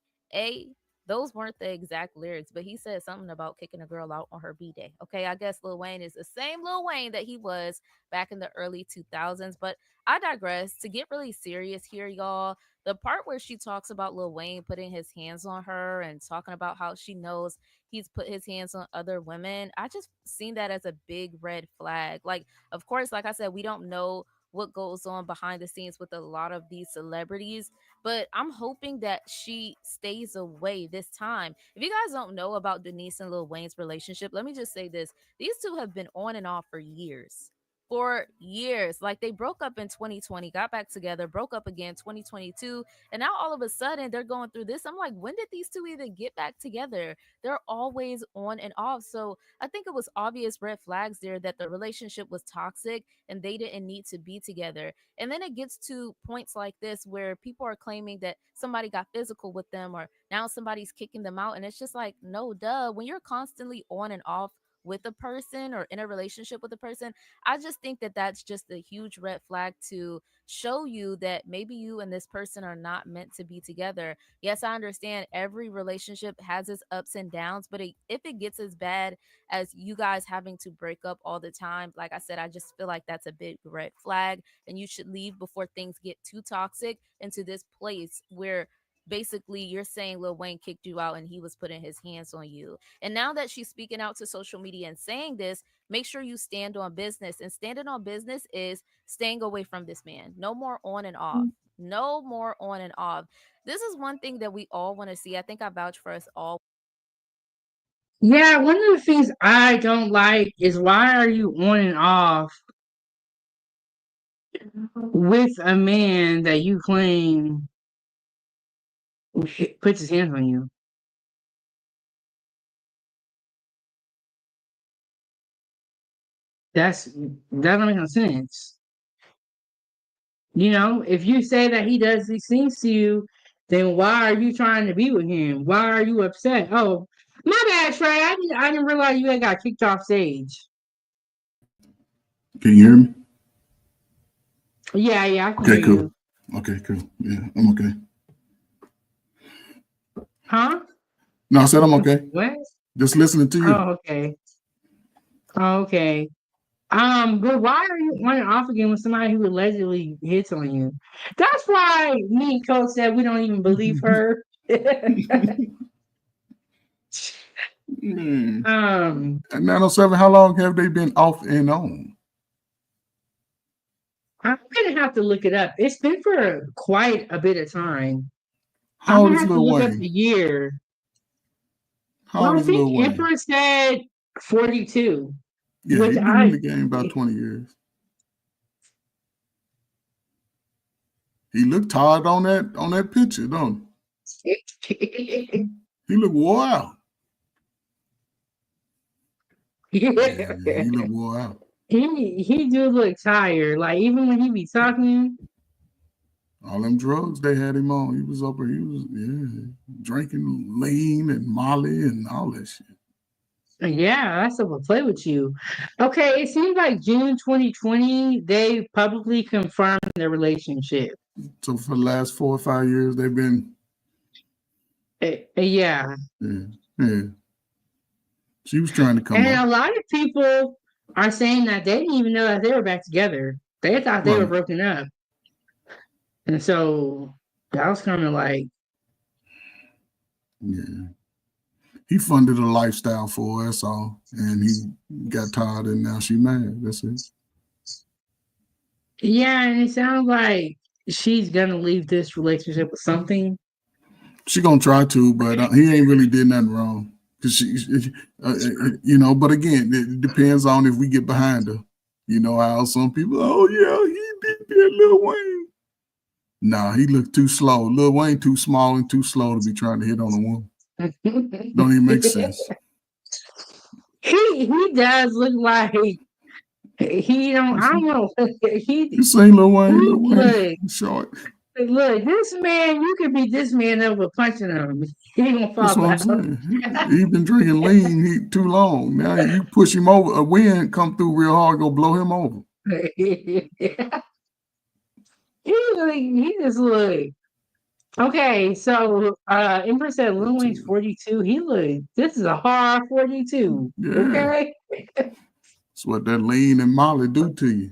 Those weren't the exact lyrics, but he said something about kicking a girl out on her B-day. Okay, I guess Lil Wayne is the same Lil Wayne that he was back in the early 2000s. But I digress. To get really serious here, y'all, the part where she talks about Lil Wayne putting his hands on her and talking about how she knows he's put his hands on other women, I just seen that as a big red flag. Like, of course, like I said, we don't know what goes on behind the scenes with a lot of these celebrities, but I'm hoping that she stays away this time. If you guys don't know about Denise and Lil Wayne's relationship, let me just say this. These two have been on and off for years. For years. Like they broke up in 2020, got back together, broke up again 2022, and now all of a sudden they're going through this. I'm like, when did these two even get back together? They're always on and off. So I think it was obvious red flags there that the relationship was toxic and they didn't need to be together. And then it gets to points like this where people are claiming that somebody got physical with them or now somebody's kicking them out. And it's just like, no, duh. When you're constantly on and off with a person or in a relationship with a person, I just think that that's just a huge red flag to show you that maybe you and this person are not meant to be together. Yes, I understand every relationship has its ups and downs, but if it gets as bad as you guys having to break up all the time, like I said, I just feel like that's a big red flag and you should leave before things get too toxic into this place where basically you're saying Lil Wayne kicked you out and he was putting his hands on you. And now that she's speaking out to social media and saying this, make sure you stand on business. And standing on business is staying away from this man. No more on and off. No more on and off. This is one thing that we all want to see. I think I vouch for us all. Yeah, one of the things I don't like is why are you on and off with a man that you claim puts his hands on you? That don't make no sense. You know, if you say that he does these things to you, then why are you trying to be with him? Why are you upset? Oh, my bad, Trey. I didn't realize you had got kicked off stage. Can you hear me? Yeah, I can Okay, hear cool. you. Okay, cool. Yeah, I'm okay. Huh? No, I said I'm okay. What? Just listening to you. Oh, okay. Okay. But why are you on and off again with somebody who allegedly hits on you? That's why me and Coach said we don't even believe her. At 907, how long have they been off and on? I'm gonna have to look it up. It's been for quite a bit of time. How old I'm is gonna have to Lil look up Wayne? the year. How Well, old I is Lil think Wayne? Emperor said 42. Yeah, Which he's been in the game about 20 years. He looked tired on that picture, don't he? He looked wore out. Yeah, he looked wore out. He do look tired. Like even when he be talking. All them drugs they had him on. He was drinking lean and Molly and all that shit. Yeah, that stuff will play with you. Okay, it seems like June 2020, they publicly confirmed their relationship. So for the last 4 or 5 years, they've been. Yeah. Yeah. She was trying to come And up. a lot of people are saying that they didn't even know that they were back together. They thought they were broken up. And so that was kind of like. Yeah. He funded a lifestyle for her, that's all. And he got tired and now she mad. That's it. Yeah, and it sounds like she's going to leave this relationship with something. She going to try to, but he ain't really did nothing wrong. Cause but again, it depends on if we get behind her. You know how some people, oh yeah, he did that, Lil Wayne. Nah, he looked too slow. Lil Wayne too small and too slow to be trying to hit on a woman. Don't even make sense. He does look like he don't. I don't know. You seen Lil Wayne? Lil Wayne short. Look, this man, you could beat this man up with punching him. He ain't gonna fall That's what I'm saying. He been drinking lean too long. Now you push him over, a wind come through real hard, go blow him over. He just look. Okay, so Empress said Lil Wayne's 42. This is a hard 42. Yeah. Okay. That's what that lean and Molly do to you.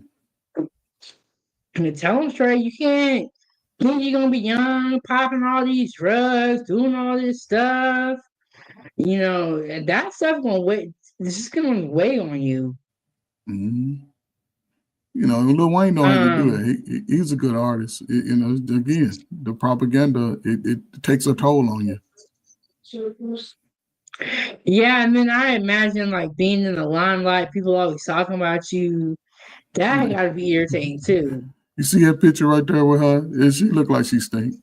And tell him straight, you can't think you're gonna be young, popping all these drugs, doing all this stuff. You know, and that stuff gonna weigh. This is gonna weigh on you. Mm-hmm. You know, Lil Wayne don't have to do that. He's a good artist. Again, the propaganda it takes a toll on you. Yeah, and then I imagine like being in the limelight, people always talking about you. That gotta be irritating too. You see that picture right there with her? She look like she stink.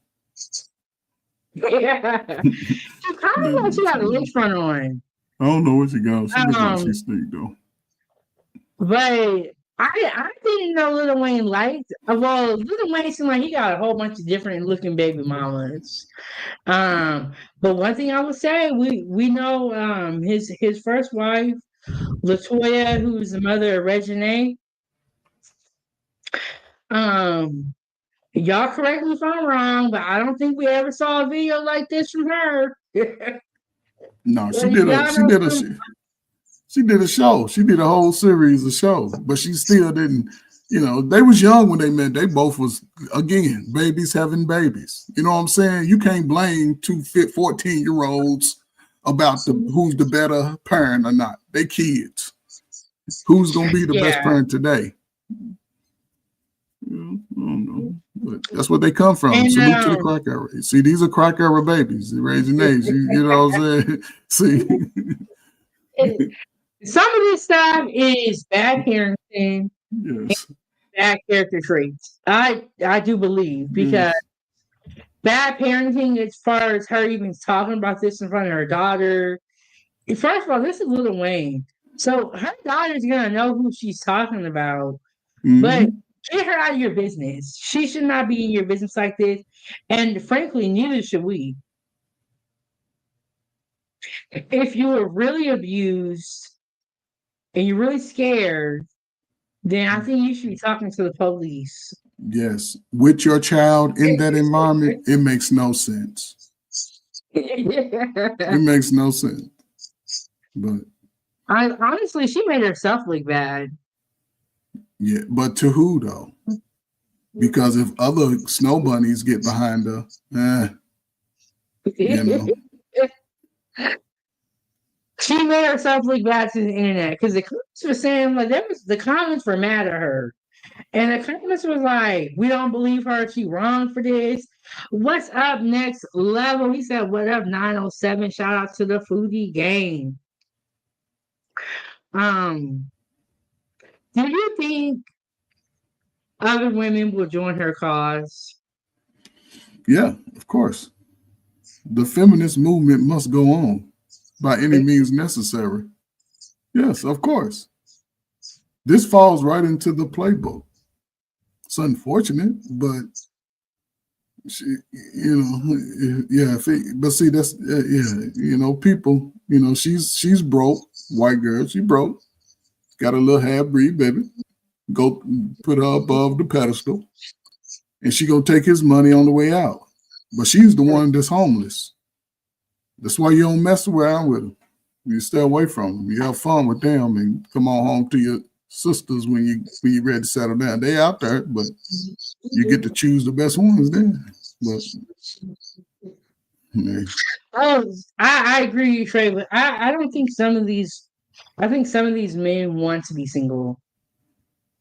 Yeah. She kind of like she got a lace front on. I don't know where she goes. She look like she stink though. But I didn't know Lil Wayne liked. Well, Lil Wayne seemed like he got a whole bunch of different looking baby mamas. But one thing I would say, we know his first wife, Latoya, who's the mother of Regine. Y'all correct me if I'm wrong, but I don't think we ever saw a video like this from her. No, she did a show. She did a whole series of shows, but she still didn't You know, they was young when they met. They both was, again, babies having babies. You know what I'm saying? You can't blame 14-year-olds about who's the better parent or not. They kids. Who's gonna be the best parent today? I don't know. But that's what they come from. And, Salute to the crack era. See, these are crack era babies. They're raising age. You know what I'm saying? See. Some of this stuff is bad parenting. Yes. Bad character traits. I do believe, because bad parenting as far as her even talking about this in front of her daughter. First of all, this is Lil Wayne. So her daughter's gonna know who she's talking about. But get her out of your business. She should not be in your business like this. And frankly, neither should we. If you were really abused and you're really scared, then I think you should be talking to the police. Yes. With your child in that environment, it makes no sense. It makes no sense. But honestly, she made herself look bad. Yeah, but to who though? Because if other snow bunnies get behind her, you know. She made herself look bad to the internet, because the comments were saying, like, the comments were mad at her. And the comments was like, we don't believe her, she wrong for this. What's up, next level? He said, what up, 907? Shout out to the Foodiegang. Do you think other women will join her cause? Yeah, of course. The feminist movement must go on by any means necessary. Yes, of course. This falls right into the playbook. It's unfortunate, but she, you know, yeah. But see, that's yeah. You know, people. You know, she's broke. White girl, she broke. Got a little half-breed baby. Go put her above the pedestal, and she gonna take his money on the way out. But she's the one that's homeless. That's why you don't mess around with them. You stay away from them. You have fun with them, and come on home to your sisters when you're ready to settle down. They out there, but you get to choose the best ones then. But yeah. I agree with you, Trey, but I don't think some of these. I think some of these men want to be single,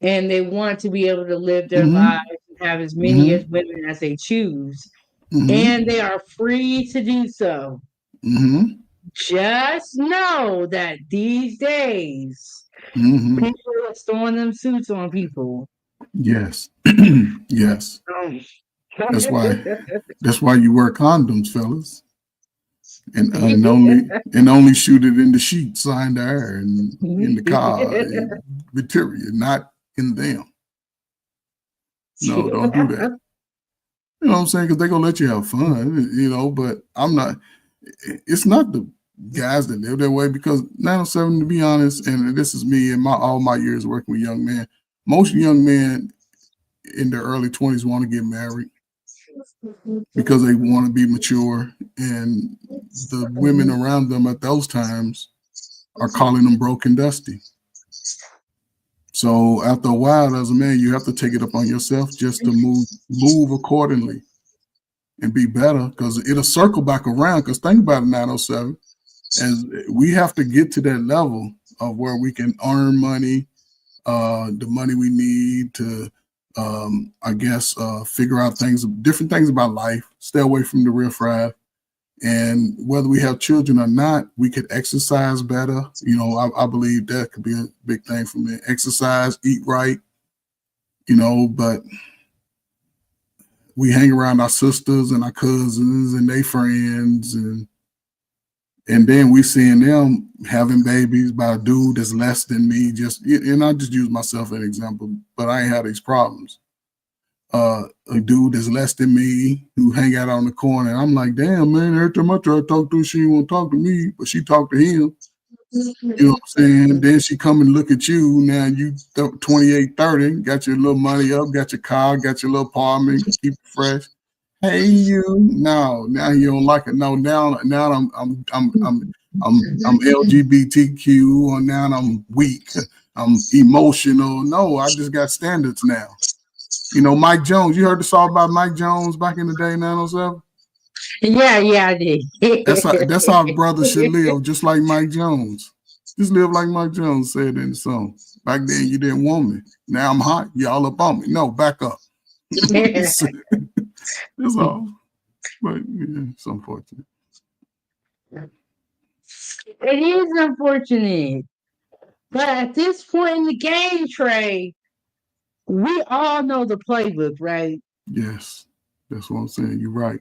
and they want to be able to live their lives and have as many as women as they choose, and they are free to do so. Just know that these days, people are throwing them suits on people. Yes, yes. That's why you wear condoms, fellas, and only shoot it in the sheet, signed air, and in the car, material, not in them. No, don't do that. You know what I'm saying? Because they're gonna let you have fun, you know. But I'm not. It's not the guys that live that way, because 907, to be honest, and this is me and all my years working with young men. Most young men in their early 20s want to get married because they want to be mature, and the women around them at those times are calling them broke and dusty. So after a while, as a man, you have to take it upon yourself just to move accordingly and be better, because it'll circle back around. Because think about it, 907, as we have to get to that level of where we can earn money, the money we need to, I guess, figure out different things about life, stay away from the riffraff. And whether we have children or not, we could exercise better. You know, I believe that could be a big thing for me. Exercise, eat right, you know, but we hang around our sisters and our cousins and their friends, and then we seeing them having babies by a dude that's less than me. And I just use myself as an example, but I ain't had these problems. A dude that's less than me who hang out on the corner, and I'm like, damn, man, every time I try to talk to her, she ain't want to talk to me, but she talked to him. You know what I'm saying? Then she come and look at you. Now you 28, 30, got your little money up, got your car, got your little apartment, keep it fresh. Hey, you. No, now you don't like it. No, now I'm LGBTQ, or now I'm weak. I'm emotional. No, I just got standards now. You know, Mike Jones. You heard the song about Mike Jones back in the day, 907? Yeah, I did. That's how brothers should live, just like Mike Jones. Just live like Mike Jones said in the song. Back then, you didn't want me. Now I'm hot. Y'all up on me. No, back up. That's all. But yeah, it's unfortunate. It is unfortunate. But at this point in the game, Trey, we all know the playbook, right? Yes, that's what I'm saying. You're right.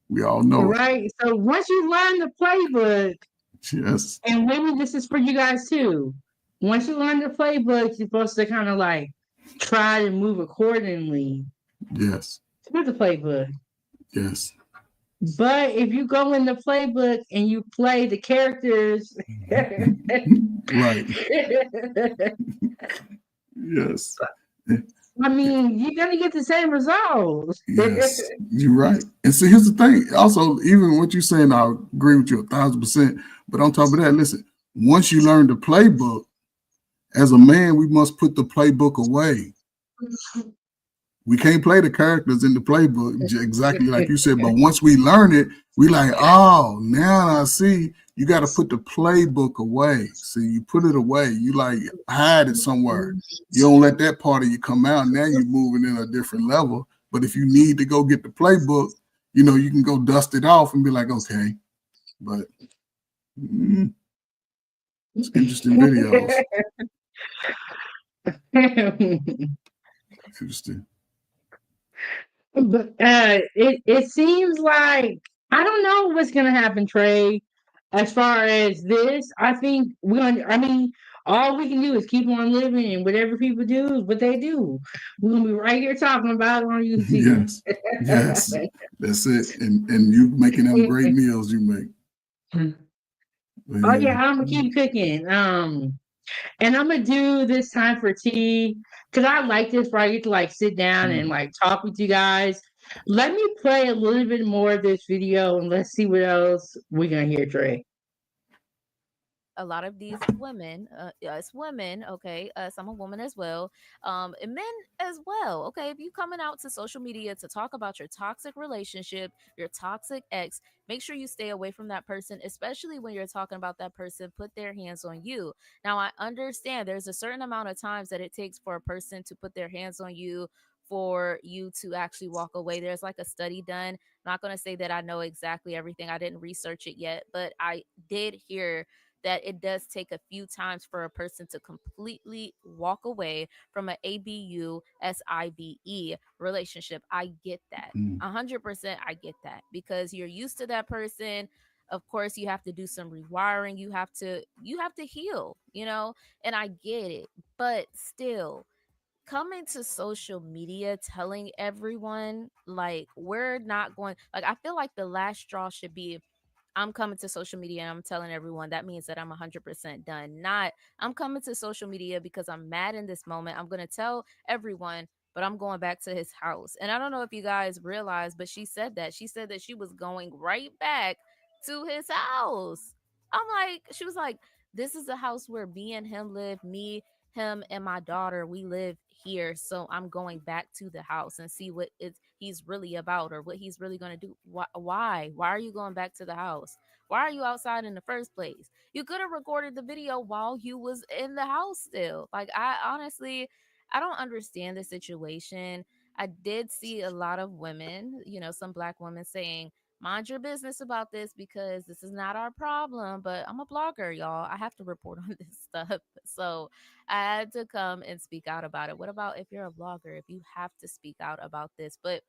We all know right? So once you learn the playbook, yes, and maybe this is for you guys too. Once you learn the playbook, you're supposed to kind of like try to move accordingly yes, to the playbook. yes. But if you go in the playbook and you play the characters, right. Yes. I mean, you're gonna get the same results. Yes, you're right. And see, here's the thing. Also, even what you're saying, I agree with you 1,000%. But on top of that, listen, once you learn the playbook, as a man, we must put the playbook away. We can't play the characters in the playbook exactly like you said. But once we learn it, we like, oh, now I see. You got to put the playbook away. See, you put it away. You like hide it somewhere. You don't let that part of you come out. Now you're moving in a different level. But if you need to go get the playbook, you know, you can go dust it off and be like, okay. But it's interesting videos. Interesting. But it seems like I don't know what's gonna happen, Trey. As far as this, I think all we can do is keep on living, and whatever people do is what they do. We're gonna be right here talking about it on YouTube. Yes, that's it. And you making them great meals you make. Oh yeah, I'm gonna keep cooking. And I'm gonna do this time for tea because I like this where I get to like sit down and like talk with you guys. Let me play a little bit more of this video and let's see what else we're gonna hear, Trey. A lot of these women, us women, okay, I'm a woman as well, and men as well, okay. If you coming out to social media to talk about your toxic relationship, your toxic ex, make sure you stay away from that person, especially when you're talking about that person put their hands on you. Now, I understand there's a certain amount of times that it takes for a person to put their hands on you for you to actually walk away. There's like a study done. I'm not going to say that I know exactly everything. I didn't research it yet, but I did hear that it does take a few times for a person to completely walk away from an ABU SIVE relationship. I get that. 100% I get that because you're used to that person. Of course, you have to do some rewiring. You have to heal, and I get it. But still, coming to social media telling everyone like we're not going, like, I feel like the last straw should be I'm coming to social media and I'm telling everyone. That means that I'm 100% done. Not I'm coming to social media because I'm mad in this moment. I'm going to tell everyone, but I'm going back to his house. And I don't know if you guys realize, but she said that. She said that she was going right back to his house. She was like, this is a house where me and him live, me, him, and my daughter, we live here. So I'm going back to the house and see what he's really about or what he's really going to do. Why are you going back to the house? Why are you outside in the first place? You could have recorded the video while you was in the house still. Like, I honestly, I don't understand the situation. I did see a lot of women, some black women saying, mind your business about this because this is not our problem. But I'm a blogger, y'all. I have to report on this stuff. So I had to come and speak out about it. What about if you're a blogger, if you have to speak out about this? But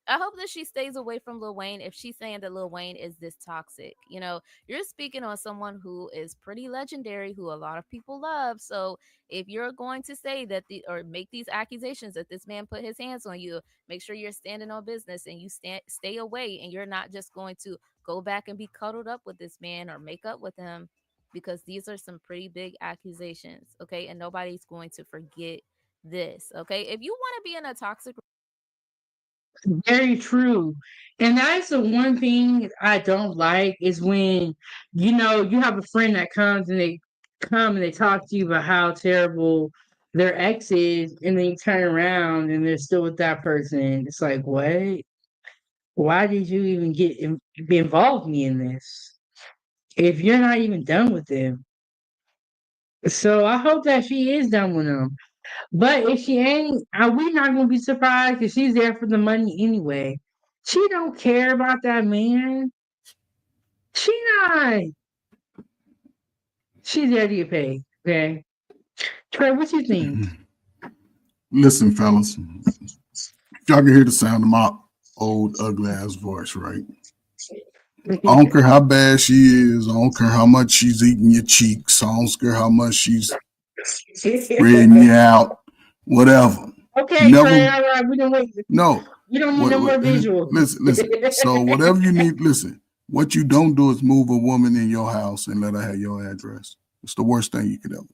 I hope that she stays away from Lil Wayne if she's saying that Lil Wayne is this toxic. You're speaking on someone who is pretty legendary, who a lot of people love. So if you're going to say that or make these accusations that this man put his hands on you, make sure you're standing on business and you stay away, and you're not just going to go back and be cuddled up with this man or make up with him, because these are some pretty big accusations, okay? And nobody's going to forget this, okay? If you want to be in a toxic, very true. And that's the one thing I don't like is when, you have a friend that comes and they come and they talk to you about how terrible their ex is, and then you turn around and they're still with that person. It's like, what? Why did you even be involved me in this if you're not even done with them? So I hope that she is done with them. But if she ain't, are we not gonna be surprised because she's there for the money anyway? She don't care about that man. She not. She's there to get paid. Okay. Trey, what you think? Listen, fellas, y'all can hear the sound of my old ugly ass voice, right? I don't care how bad she is. I don't care how much she's eating your cheeks. I don't care how much she's spreading you out. Whatever. Okay, Never. Trey, all right, we don't wait. No. We don't need no more visuals. Listen. So whatever you need, listen. What you don't do is move a woman in your house and let her have your address. It's the worst thing you could ever do.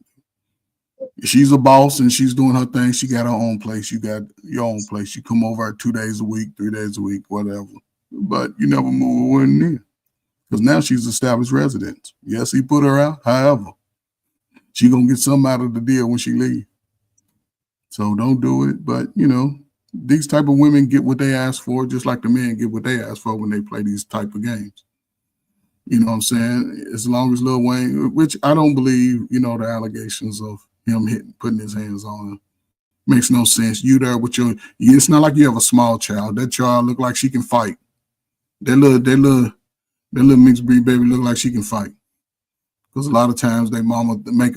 If she's a boss and she's doing her thing, she got her own place. You got your own place. You come over 2 days a week, 3 days a week, whatever. But you never move a woman in. Because now she's established residence. Yes, he put her out. However, she gonna get something out of the deal when she leaves. So don't do it. But these type of women get what they ask for, just like the men get what they ask for when they play these type of games. You know what I'm saying? As long as Lil Wayne, which I don't believe, the allegations of him putting his hands on her. Makes no sense. You there with it's not like you have a small child. That child look like she can fight. That little mixed breed baby look like she can fight. Because a lot of times they make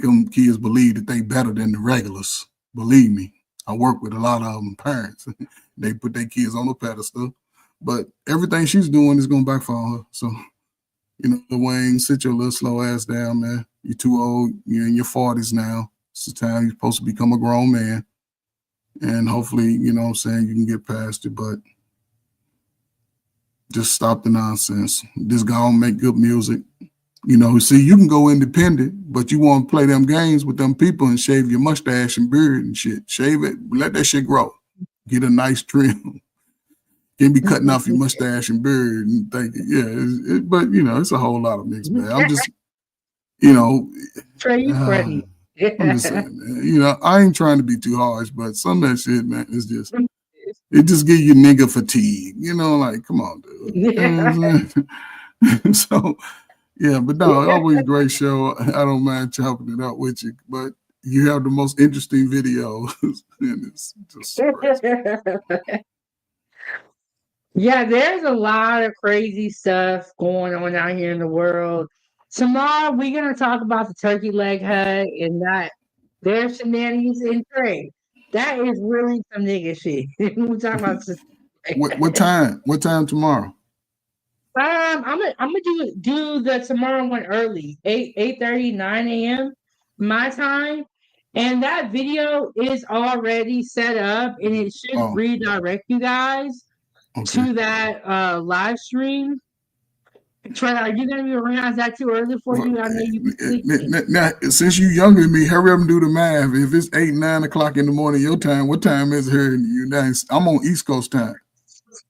them kids believe that they better than the regulars. Believe me, I work with a lot of them parents. They put their kids on a pedestal, but everything she's doing is gonna backfire on her. So, Lil Wayne, sit your little slow ass down, man. You're too old. You're in your 40s now. It's the time you're supposed to become a grown man, and hopefully, you can get past it. But just stop the nonsense. Just go and make good music. See, you can go independent, but you want to play them games with them people and shave your mustache and beard and shit. Shave it, let that shit grow. Get a nice trim. Can't be cutting off your mustache and beard and thinking, but it's a whole lot of mixed bag. I'm just, Trey, you funny. I'm just saying, man. I ain't trying to be too harsh, but some of that shit, man, is just, it just gives you nigga fatigue. Like, come on, dude. You know what I'm saying? So. Yeah, but no, always a great show. I don't mind chopping it up with you, but you have the most interesting videos, and it's just crazy. Yeah, there's a lot of crazy stuff going on out here in the world. Tomorrow we're gonna talk about the turkey leg hut and that there's shenanigans in trade. That is really some nigga shit. We're talking about what time? What time tomorrow? I'm gonna do the tomorrow one early, 8:30, 9 a.m. my time. And that video is already set up and it should redirect you guys to that live stream. Trey, are you gonna be around? Is that too early for you? I know you now, since you younger than me, hurry up and do the math. If it's 8, 9 o'clock in the morning, your time, what time is it here in the United States? I'm on East Coast time.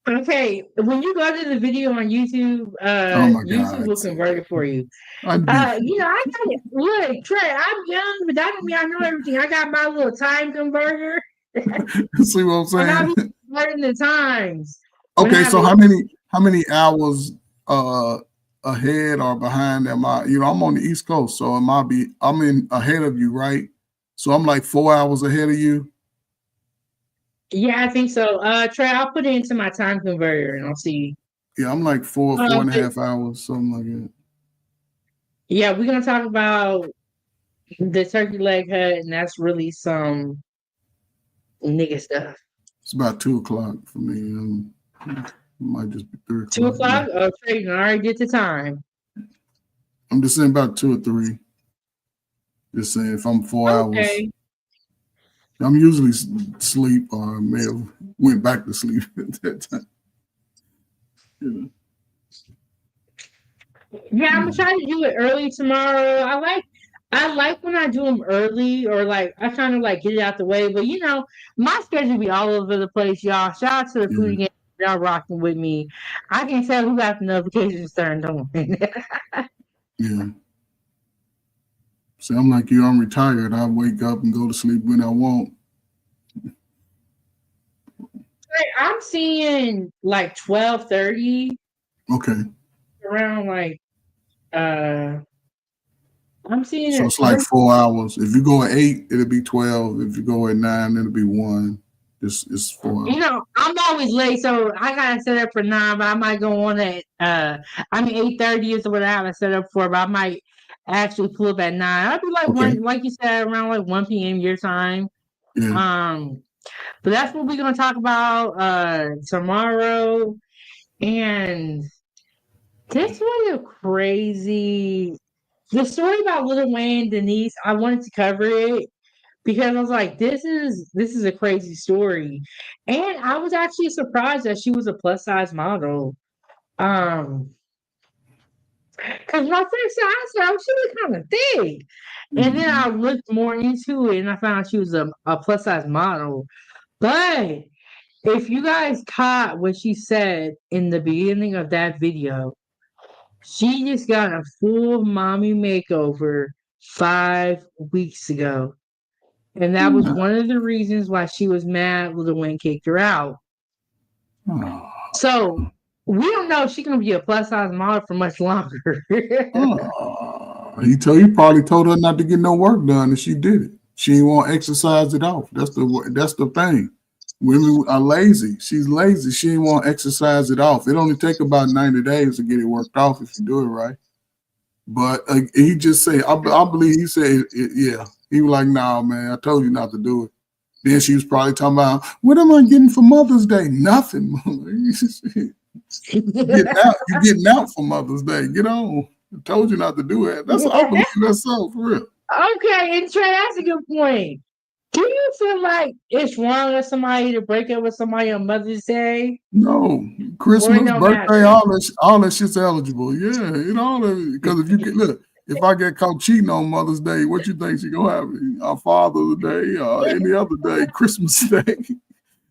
Okay, when you go to the video on YouTube, YouTube will convert it for you. I got it. Look, Trey, I'm young, but that don't mean I know everything. I got my little time converter. See what I'm saying? And I'm converting the times. Okay, so how many hours ahead or behind am I? I'm on the East Coast, so I'm ahead of you, right? So I'm like 4 hours ahead of you. Yeah, I think so. Trey, I'll put it into my time converter and I'll see. Yeah, I'm like 4.5 hours, something like that. Yeah, we're gonna talk about the turkey leg hut, and that's really some nigga stuff. It's about 2 o'clock for me. It might just be 3 o'clock. 2 o'clock? Oh, Trey, you already get the time. I'm just saying about 2 or 3. Just saying if I'm 4 hours. I'm usually asleep or I may have went back to sleep at that time. Yeah, I'm gonna try to do it early tomorrow. I like when I do them early or like I kind of like get it out the way, but my schedule be all over the place, y'all. Shout out to the Foodiegang, y'all rocking with me. I can tell who got the notifications turned on. Yeah. See, I'm like you. I'm retired. I wake up and go to sleep when I want. I'm seeing like 12:30. Okay. Around like I'm seeing So it. it's like 4 hours. If you go at 8, it'll be 12. If you go at 9, it'll be 1. It's 4 hours. You know, I'm always late, so I gotta set up for 9, but I might go on at 8:30 is what I have it set up for, but I might actually pull up at 9. I'll be like Okay. like you said, around like 1 p.m. your time. Yeah. But that's what we're gonna talk about tomorrow. And this was a crazy the story about Lil Wayne, Denise, I wanted to cover it because I was like, this is a crazy story. And I was actually surprised that she was a plus size model. Because when I first saw her, she was kind of thick. And then I looked more into it and I found out she was a plus size model. But if you guys caught what she said in the beginning of that video, she just got a full mommy makeover 5 weeks ago. And that was one of the reasons why she was mad Lil Wayne kicked her out. So we don't know if she's gonna be a plus size model for much longer. He probably told her not to get no work done, and she did it. She didn't want to exercise it off. That's the thing. Women are lazy. She's lazy. She didn't want to exercise it off. It only take about 90 days to get it worked off if you do it right. But he just said, I believe he said, yeah. He was like, "Nah, man, I told you not to do it." Then she was probably talking about, "What am I getting for Mother's Day?" Nothing. You're getting out for Mother's Day. Get on. I told you not to do it. I believe that's so for real. Okay, and Trey, that's a good point. Do you feel like it's wrong for somebody to break up with somebody on Mother's Day? No, Christmas, birthday, all that shit's eligible. Yeah, because if you get if I get caught cheating on Mother's Day, what you think she gonna have? Our Father's Day or any other day, Christmas Day.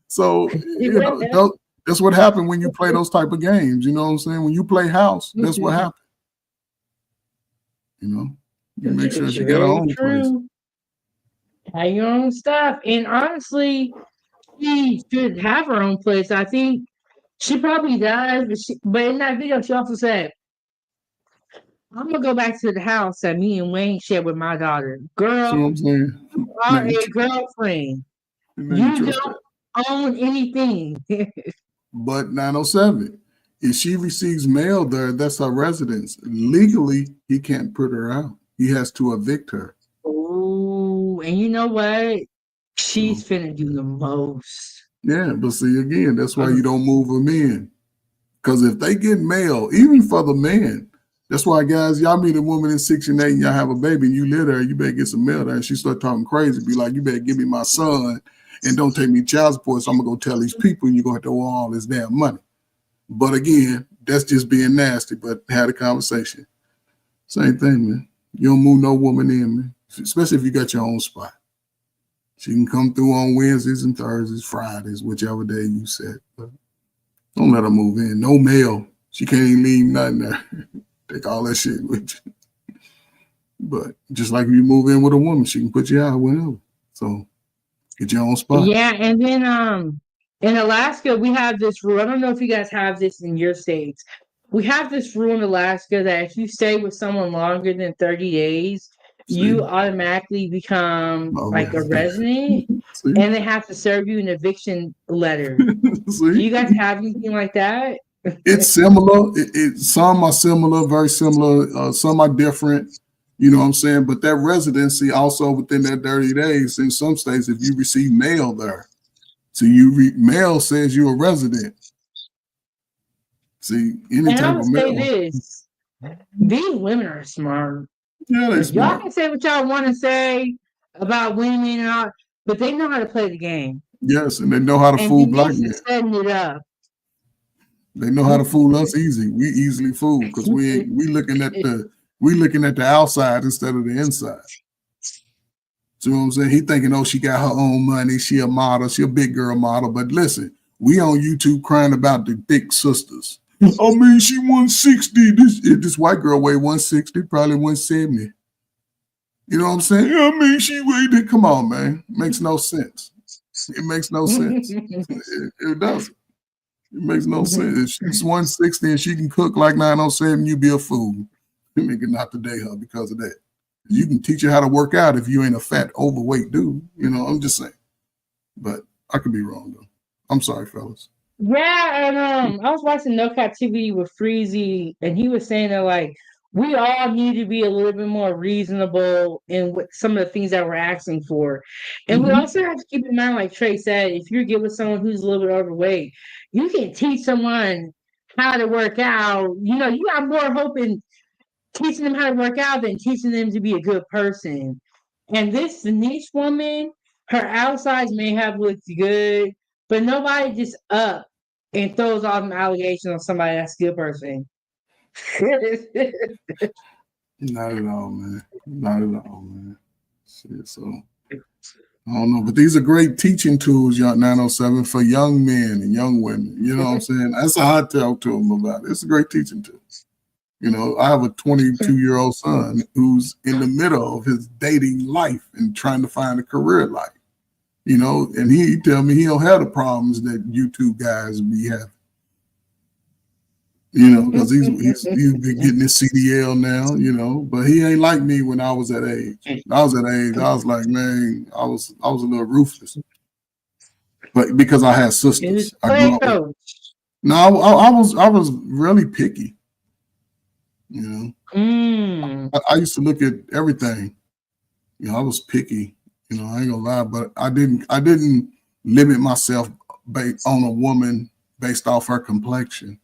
So that's what happened when you play those type of games. You know what I'm saying? When you play house, that's what happened. You make sure she got her own place. Have your own stuff. And honestly, she should have her own place. I think she probably does. But in that video, she also said, "I'm going to go back to the house that me and Wayne shared with my daughter." Girl, see what I'm saying? You are a girlfriend. You don't own anything. But 907, if she receives mail there, that's her residence. Legally, he can't put her out. He has to evict her. Oh, and you know what? She's finna do the most. Yeah, but see, again, that's why you don't move them in. Because if they get mail, even for the man, that's why, guys, y'all meet a woman in 6 and 8 and y'all have a baby and you live there, you better get some mail there. And she start talking crazy, be like, "You better give me my son and don't take me child support, so I'm going to go tell these people and you're going to have to owe all this damn money." But again, that's just being nasty, but had a conversation. Same thing, man. You don't move no woman in, man. Especially if you got your own spot. She can come through on Wednesdays and Thursdays, Fridays, whichever day you said. But don't let her move in. No mail. She can't even leave nothing there. Take all that shit with you. But just like if you move in with a woman, she can put you out whenever. So get your own spot. Yeah, and then in Alaska, we have this rule. I don't know if you guys have this in your states. We have this rule in Alaska that if you stay with someone longer than 30 days, you automatically become like a resident, and they have to serve you an eviction letter. Do you guys have anything like that? It's similar. Some are similar, very similar. Some are different. You know what I'm saying? But that residency also within that 30 days, in some states, if you receive mail there, so mail says you're a resident. See, any type of mail. And I would say this: these women are smart. Yeah, they're smart. Y'all can say what y'all want to say about women and all, but they know how to play the game. Yes, and they know how to fool black men. Setting it up. They know how to fool us easy. We easily fool because we looking at the outside instead of the inside. See what I'm saying? He thinking, oh, she got her own money. She a model. She a big girl model. But listen, we on YouTube crying about the big sisters. I mean, she 160. This white girl weigh 160, probably 170. You know what I'm saying? I mean, she waited. Come on, man. Makes no sense. It makes no sense. It doesn't. It makes no sense. If she's 160 and she can cook like 907, you be a fool. You nigga not to date her because of that. You can teach her how to work out if you ain't a fat, overweight dude. You know, I'm just saying. But I could be wrong, though. I'm sorry, fellas. Yeah, and I was watching No Captivity with Freezy, and he was saying that like we all need to be a little bit more reasonable in what some of the things that we're asking for, and we also have to keep in mind, like Trey said, if you're good with someone who's a little bit overweight, you can teach someone how to work out. You know, you got more hope in teaching them how to work out than teaching them to be a good person. And this Denise woman, her outsides may have looked good, but nobody just up and throws all them allegations on somebody that's a good person. Not at all, man. Not at all, man. Shit, so I don't know, but these are great teaching tools, young 907, for young men and young women. You know what I'm saying? That's how I talk to them about it. It's a great teaching tool. You know, I have a 22-year-old son who's in the middle of his dating life and trying to find a career life. You know, and he tell me he don't have the problems that YouTube guys be having. You know, because he's been getting his CDL now, you know, but he ain't like me when I was that age. When I was that age, I was like, man, I was a little ruthless. But because I had sisters. I grew up with, no, I was really picky. You know, I used to look at everything. You know, I was picky. You know, I ain't gonna lie, but I didn't limit myself based on a woman based off her complexion.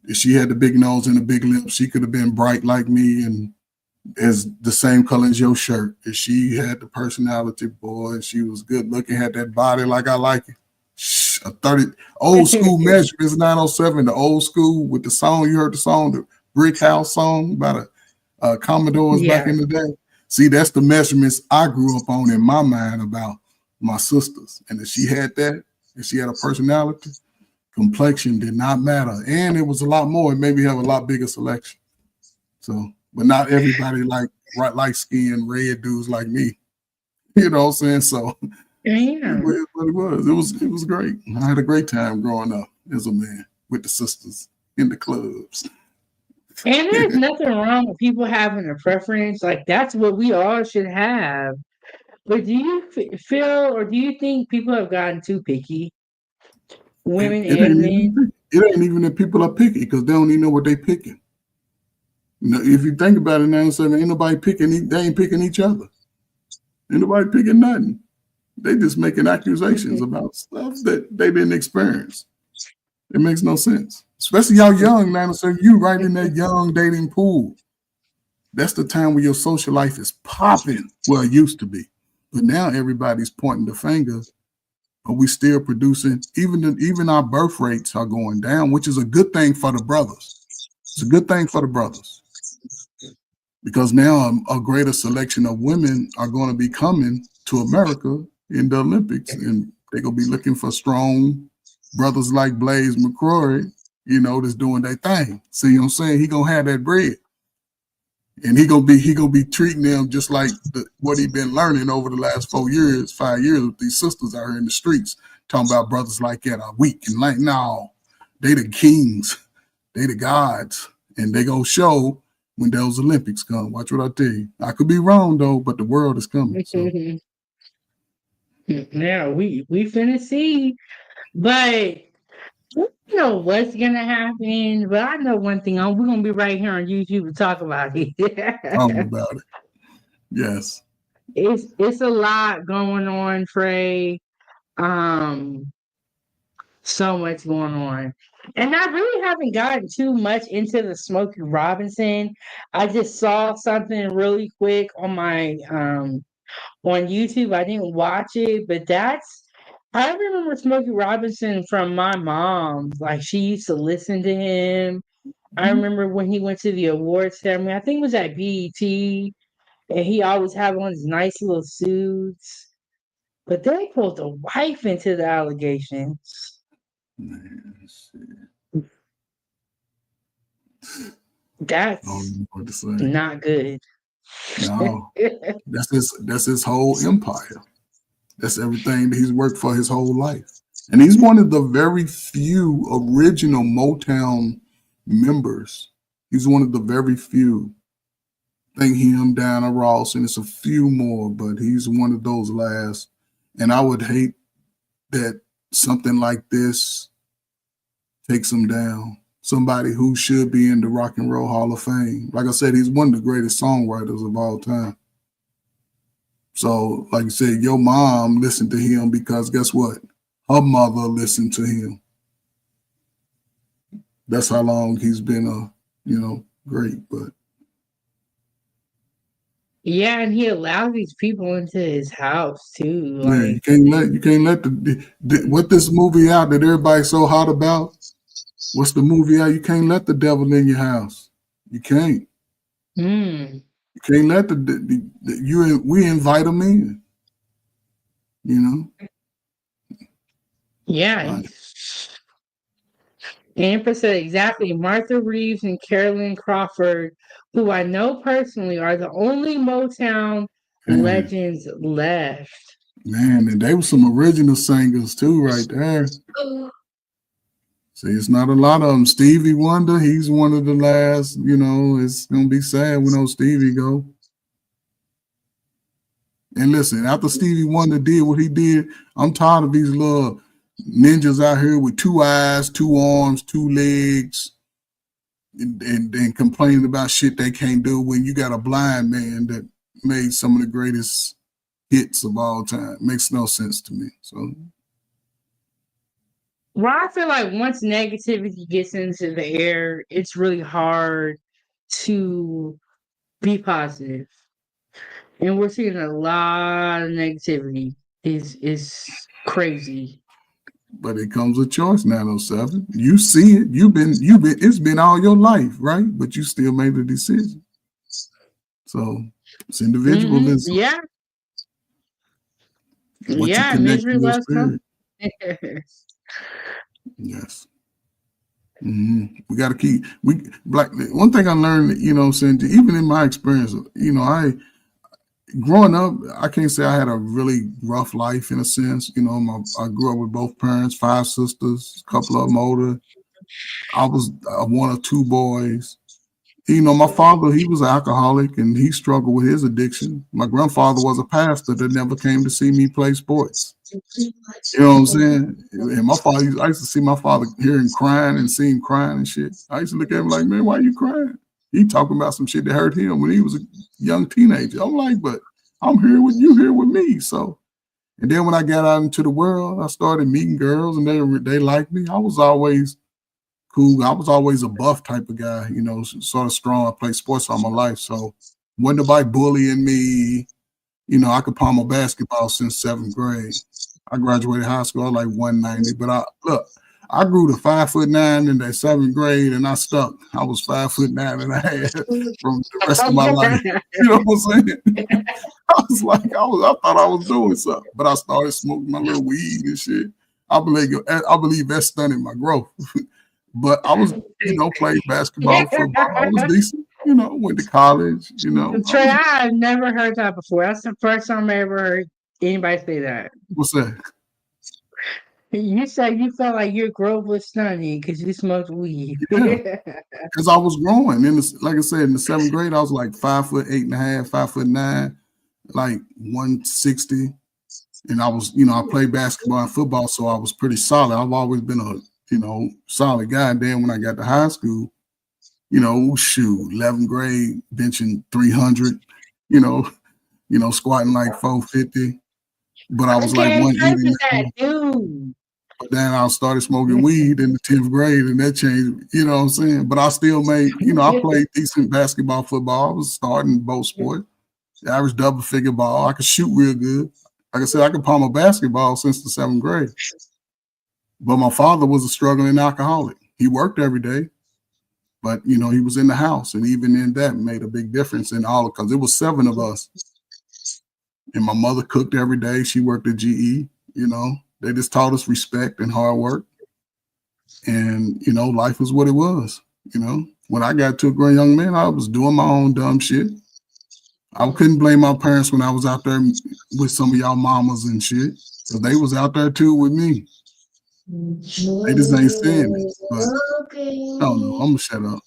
If she had the big nose and the big lips, she could have been bright like me and as the same color as your shirt. If she had the personality, boy, she was good looking, had that body like I like it. A 30 old school measurements 907, the old school with the song. You heard the song, the Brick House song about a Commodores back in the day. See, that's the measurements I grew up on in my mind about my sisters. And if she had that, if she had a personality, complexion did not matter. And it was a lot more. It made me have a lot bigger selection. So, but not everybody like light skinned red dudes like me. You know what I'm saying? So it was great. I had a great time growing up as a man with the sisters in the clubs. And there's nothing wrong with people having a preference. Like, that's what we all should have. But do you feel, or do you think people have gotten too picky? Women and men? It ain't even that people are picky because they don't even know what they picking. You know, if you think about it now, ain't nobody picking, they ain't picking each other. Ain't nobody picking nothing. They just making accusations about stuff that they didn't experience. It makes no sense. Especially y'all young, 907, you right in that young dating pool. That's the time where your social life is popping. Well, it used to be. But now everybody's pointing the finger. But we still producing, even our birth rates are going down, which is a good thing for the brothers. It's a good thing for the brothers. Because now a greater selection of women are going to be coming to America in the Olympics. And they're going to be looking for strong brothers like Blaze McCrory, you know, that's doing their thing. See what I'm saying? He going to have that bread. And he gonna be treating them just like what he been learning over the last 5 years with these sisters out here in the streets, talking about brothers like that are weak and like, no, they the kings, they the gods, and they gonna show when those Olympics come. Watch what I tell you. I could be wrong though, but the world is coming. So. Yeah, we finna see, but I don't know what's gonna happen, but I know one thing. We're gonna be right here on YouTube to talk about it. Talking about it. Yes. It's a lot going on, Trey. So much going on. And I really haven't gotten too much into the Smokey Robinson. I just saw something really quick on my on YouTube. I didn't watch it, but I remember Smokey Robinson from my mom. Like, she used to listen to him. I remember when he went to the awards ceremony. I think it was at BET, and he always had on his nice little suits. But they pulled the wife into the allegations. That's not good. No, that's his whole empire. That's everything that he's worked for his whole life. And he's one of the very few original Motown members. He's one of the very few. Think him, Diana Ross, and it's a few more, but he's one of those last. And I would hate that something like this takes him down. Somebody who should be in the Rock and Roll Hall of Fame. Like I said, he's one of the greatest songwriters of all time. So, like you said, your mom listened to him because guess what? Her mother listened to him. That's how long he's been great. But yeah, and he allowed these people into his house too. Yeah, Like, you can't let what this movie out that everybody's so hot about. What's the movie out? You can't let the devil in your house. You can't. You can't let we invite them in. You know. Yeah. Right. Amber said exactly. Martha Reeves and Carolyn Crawford, who I know personally, are the only Motown legends left. Man, and they were some original singers too, right there. See, it's not a lot of them. Stevie Wonder, he's one of the last. It's gonna be sad when old Stevie go. And listen, after Stevie Wonder did what he did, I'm tired of these little ninjas out here with 2 eyes, 2 arms, 2 legs, and complaining about shit they can't do when you got a blind man that made some of the greatest hits of all time. Makes no sense to me. So, Well, I feel like once negativity gets into the air, it's really hard to be positive. And we're seeing a lot of negativity. Is crazy. But it comes with choice, 907. You see it. It's been all your life, right? But you still made the decision. So it's individualism. Yeah. What you connect misery to your loves spirit. company. Yes. We got to keep one thing I learned, even in my experience, growing up, I can't say I had a really rough life in a sense. I grew up with both parents, 5 sisters, a couple of them older. I was 1 or 2 boys. My father, he was an alcoholic and he struggled with his addiction. My grandfather was a pastor that never came to see me play sports. You know what I'm saying? And my father, I used to see my father hear him crying and see him crying and shit. I used to look at him like, man, why are you crying? He talking about some shit that hurt him when he was a young teenager. I'm like, but I'm here with you, here with me. So, and then when I got out into the world, I started meeting girls and they liked me. I was always cool. I was always a buff type of guy, sort of strong. I played sports all my life. So wasn't nobody bullying me. I could palm a basketball since 7th grade. I graduated high school, I was like 190. But I grew to 5'9" in that 7th grade and I stuck. I was 5'9" and a half from the rest of my life. You know what I'm saying? I thought I was doing something. But I started smoking my little weed and shit. I believe that stunted my growth. But I was, played basketball, football. I was decent, went to college, Trey, I've never heard that before. That's the first time I ever heard anybody say that. What's that? You said you felt like your growth was stunning because you smoked weed. Yeah, because I was growing. Like I said, in the 7th grade, I was like 5'8.5", 5'9", like 160. And I was, I played basketball and football, so I was pretty solid. I've always been a solid guy. And then when I got to high school, 11th grade, benching 300, squatting like 450. But I was like 180. But then I started smoking weed in the 10th grade and that changed, you know what I'm saying? But I still made, I played decent basketball, football. I was starting both sports. Average double figure ball. I could shoot real good. Like I said, I could palm a basketball since the 7th grade. But my father was a struggling alcoholic. He worked every day, but he was in the house, and even in that made a big difference in all because it was 7 of us. And my mother cooked every day. She worked at GE. They just taught us respect and hard work. And life was what it was. When I got to a grown young man, I was doing my own dumb shit. I couldn't blame my parents when I was out there with some of y'all mamas and shit. So they was out there too with me. They just ain't saying it. But I don't know. I'm gonna shut up.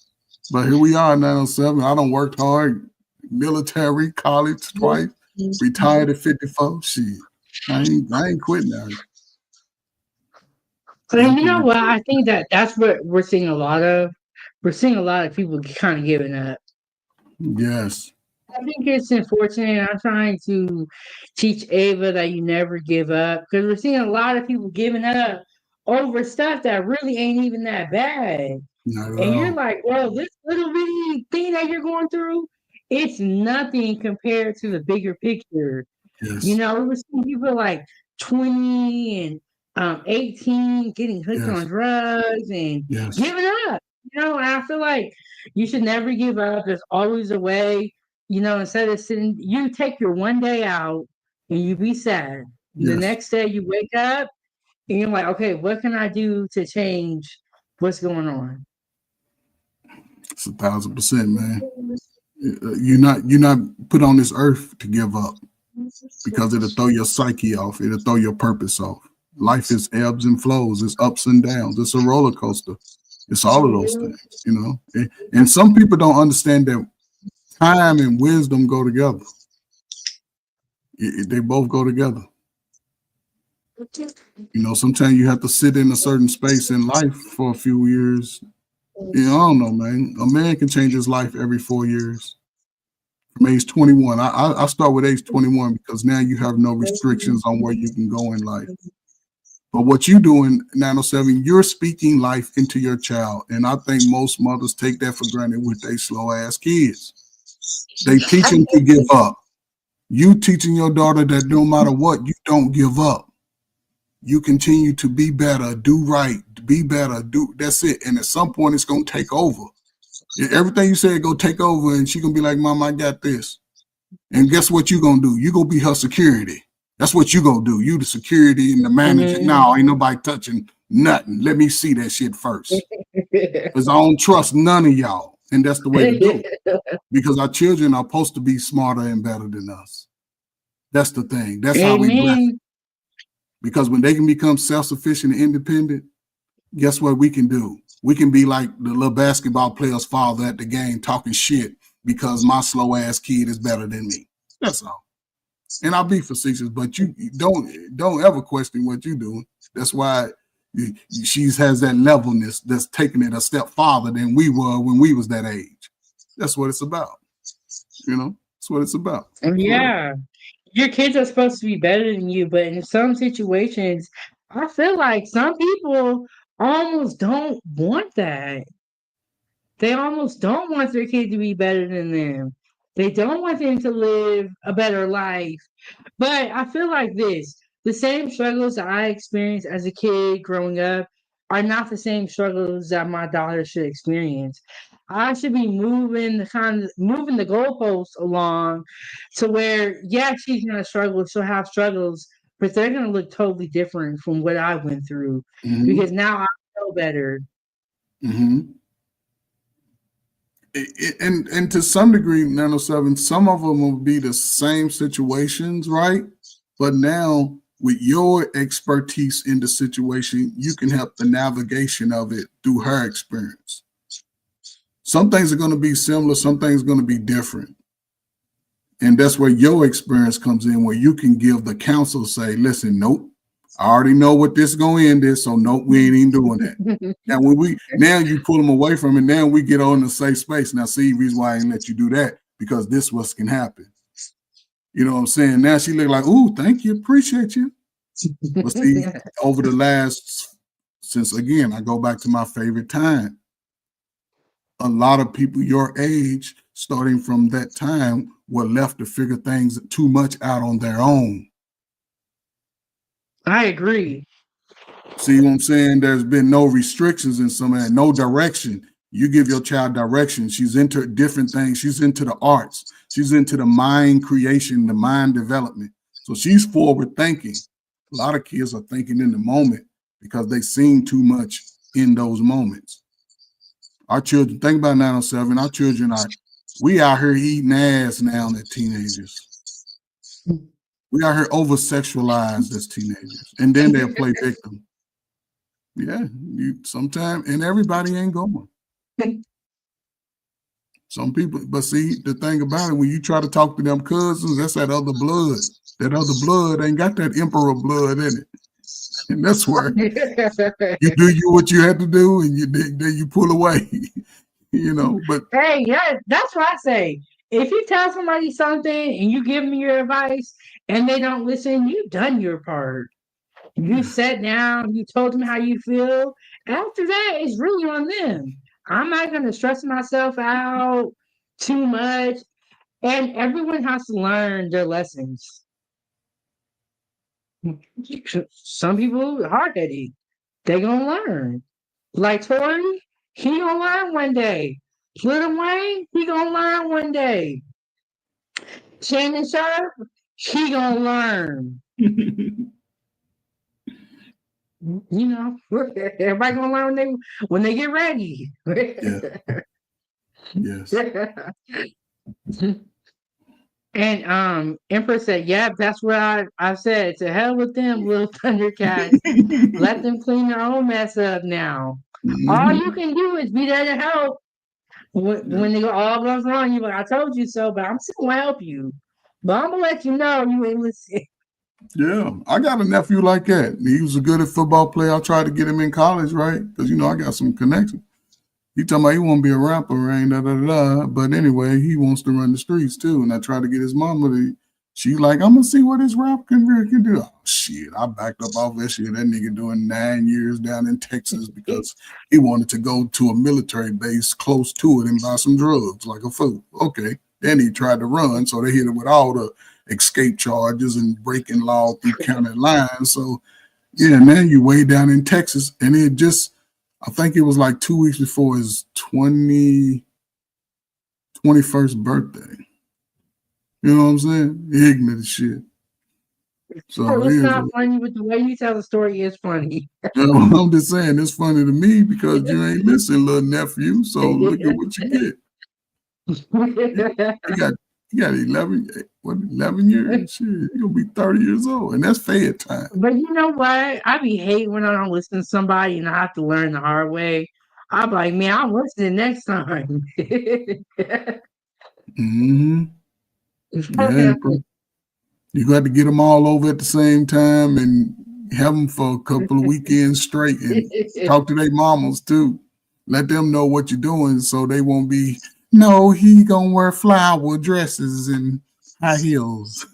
But here we are, 907. I done worked hard, military, college twice, retired at 54. Shit. I ain't quitting now. And you know what? I think that's what we're seeing a lot of. We're seeing a lot of people kind of giving up. Yes. I think it's unfortunate. I'm trying to teach Ava that you never give up because we're seeing a lot of people giving up over stuff that really ain't even that bad. Not at And you're all. like, well, this little bitty thing that you're going through, it's nothing compared to the bigger picture. Yes. You know, we're seeing people like 20 and 18 getting hooked on drugs and giving up. You know, and I feel like you should never give up. There's always a way. You know, instead of sitting, you take your one day out and you be sad. The next day you wake up and you're like, okay, what can I do to change what's going on? It's 1,000%, man. You're not put on this earth to give up because it'll throw your psyche off. It'll throw your purpose off. Life is ebbs and flows. It's ups and downs. It's a roller coaster. It's all of those things, you know. And some people don't understand that time and wisdom go together. They both go together. You know, sometimes you have to sit in a certain space in life for a few years. You know, I don't know, man. A man can change his life every 4 years. From age 21. I start with age 21 because now you have no restrictions on where you can go in life. But what you doing, 907, you're speaking life into your child. And I think most mothers take that for granted with their slow ass kids. They teach them to give up. You teaching your daughter that no matter what, you don't give up. You continue to be better, do right, be better, that's it. And at some point it's gonna take over. Everything you say go take over, and she gonna be like, Mom, I got this. And guess what you gonna do? You gonna be her security. That's what you gonna do. You the security and the manager. No, ain't nobody touching nothing. Let me see that shit first. Because I don't trust none of y'all. And that's the way to do it. Because our children are supposed to be smarter and better than us. That's the thing. That's how we bless. Because when they can become self-sufficient and independent, guess what we can do? We can be like the little basketball player's father at the game talking shit because my slow ass kid is better than me. That's all. And I'll be facetious, but you don't ever question what you're doing. That's why she has that levelness that's taking it a step farther than we were when we was that age. That's what it's about. You know, that's what it's about. Yeah. Your kids are supposed to be better than you, but in some situations, I feel like some people almost don't want that. They almost don't want their kid to be better than them. They don't want them to live a better life. But I feel like the same struggles that I experienced as a kid growing up are not the same struggles that my daughter should experience. I should be moving the goalposts along to where, yeah, she's gonna struggle, she'll have struggles, but they're gonna look totally different from what I went through because now I know better. And to some degree, 907, some of them will be the same situations, right? But now with your expertise in the situation, you can help the navigation of it through her experience. Some things are going to be similar, some things are going to be different. And that's where your experience comes in, where you can give the counsel, say, listen, nope, I already know what this is going to end is, so nope, we ain't even doing that. Now you pull them away from it, now we get on the safe space. Now see, the reason why I ain't let you do that, because this what can happen. You know what I'm saying? Now she look like, ooh, thank you, appreciate you. But see, over the last, since again, I go back to my favorite time, a lot of people your age, starting from that time, were left to figure things too much out on their own. I agree. See what I'm saying? There's been no restrictions in some of that, no direction. You give your child direction. She's into different things. She's into the arts. She's into the mind creation, the mind development. So she's forward thinking. A lot of kids are thinking in the moment because they've seen too much in those moments. Our children, think about 907, our children are We out here eating ass now as teenagers. We out here over sexualized as teenagers, and then they'll play victim. Yeah, sometimes, and everybody ain't going. Some people, but see, the thing about it, when you try to talk to them cousins, that's that other blood. That other blood ain't got that emperor blood in it, and that's where you do what you had to do, and then you pull away. But hey, yeah, that's what I say. If you tell somebody something and you give them your advice and they don't listen, you've done your part. You sat down, you told them how you feel. After that, it's really on them. I'm not going to stress myself out too much. And everyone has to learn their lessons. Some people are hard-headed. They're going to learn. Like Tory, he going to learn one day. Little Wayne, he going to learn one day. Shannon Sharp, he going to learn. Everybody gonna learn when they get ready. Yes. And Empress said, "Yeah, that's what I said. To hell with them, little Thundercats. Let them clean their own mess up now. All you can do is be there to help. When they go all goes wrong, you're like, I told you so, but I'm still gonna help you. But I'm gonna let you know you ain't listening." Yeah, I got a nephew like that. He was a good at football player. I tried to get him in college, right? Because I got some connections. He talking about he want to be a rapper, ain't da. But anyway, he wants to run the streets too. And I tried to get his mama to. She like, I'm gonna see what his rap career can do. Oh shit! I backed up off that shit. That nigga doing 9 years down in Texas because he wanted to go to a military base close to it and buy some drugs like a fool. Okay. Then he tried to run, so they hit him with all the escape charges and breaking law through county lines. So yeah, man, you way down in Texas, and I think it was like 2 weeks before his 21st birthday. You know what I'm saying? Ignorant as shit. So it's not funny, but the way you tell the story is funny. I'm just saying it's funny to me because you ain't listening, little nephew. So look at what you get. You got 11 years? Shit, you're gonna be 30 years old, and that's fed time. But you know what? I be hating when I don't listen to somebody and I have to learn the hard way. I'm like, man, I'll listen next time. Yeah, bro. You got to get them all over at the same time and have them for a couple of weekends straight and talk to their mamas too. Let them know what you're doing so they won't be, no, he gonna wear flower dresses and high heels.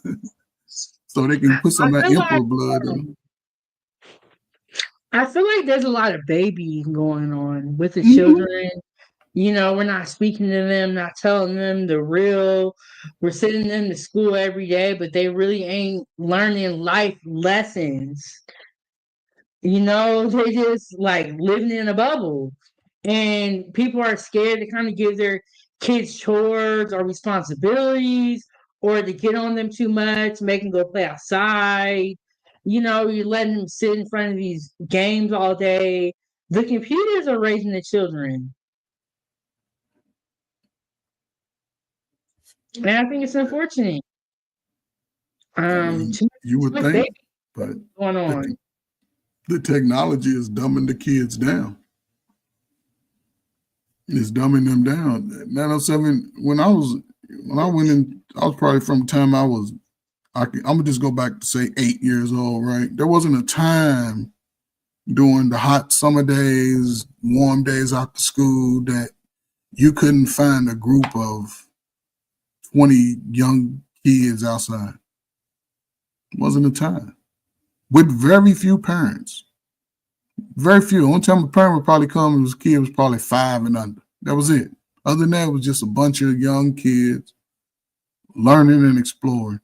So they can put some of that emperor blood in them. I feel like there's a lot of babying going on with the children. We're not speaking to them, not telling them the real. We're sending them to school every day, but they really ain't learning life lessons. They just like living in a bubble. And people are scared to kind of give their kids chores or responsibilities or to get on them too much, make them go play outside. You're letting them sit in front of these games all day. The computers are raising the children. And I think it's unfortunate. You would think, but going on. The technology is dumbing the kids down. It's dumbing them down. 907. When I went in, I was probably from the time I'm gonna just go back to say 8 years old, right? There wasn't a time during the hot summer days, warm days after school that you couldn't find a group of 20 young kids outside. Wasn't a time. With very few parents. Very few. The only time a parent would probably come and was a kid was probably 5 and under. That was it. Other than that, it was just a bunch of young kids learning and exploring.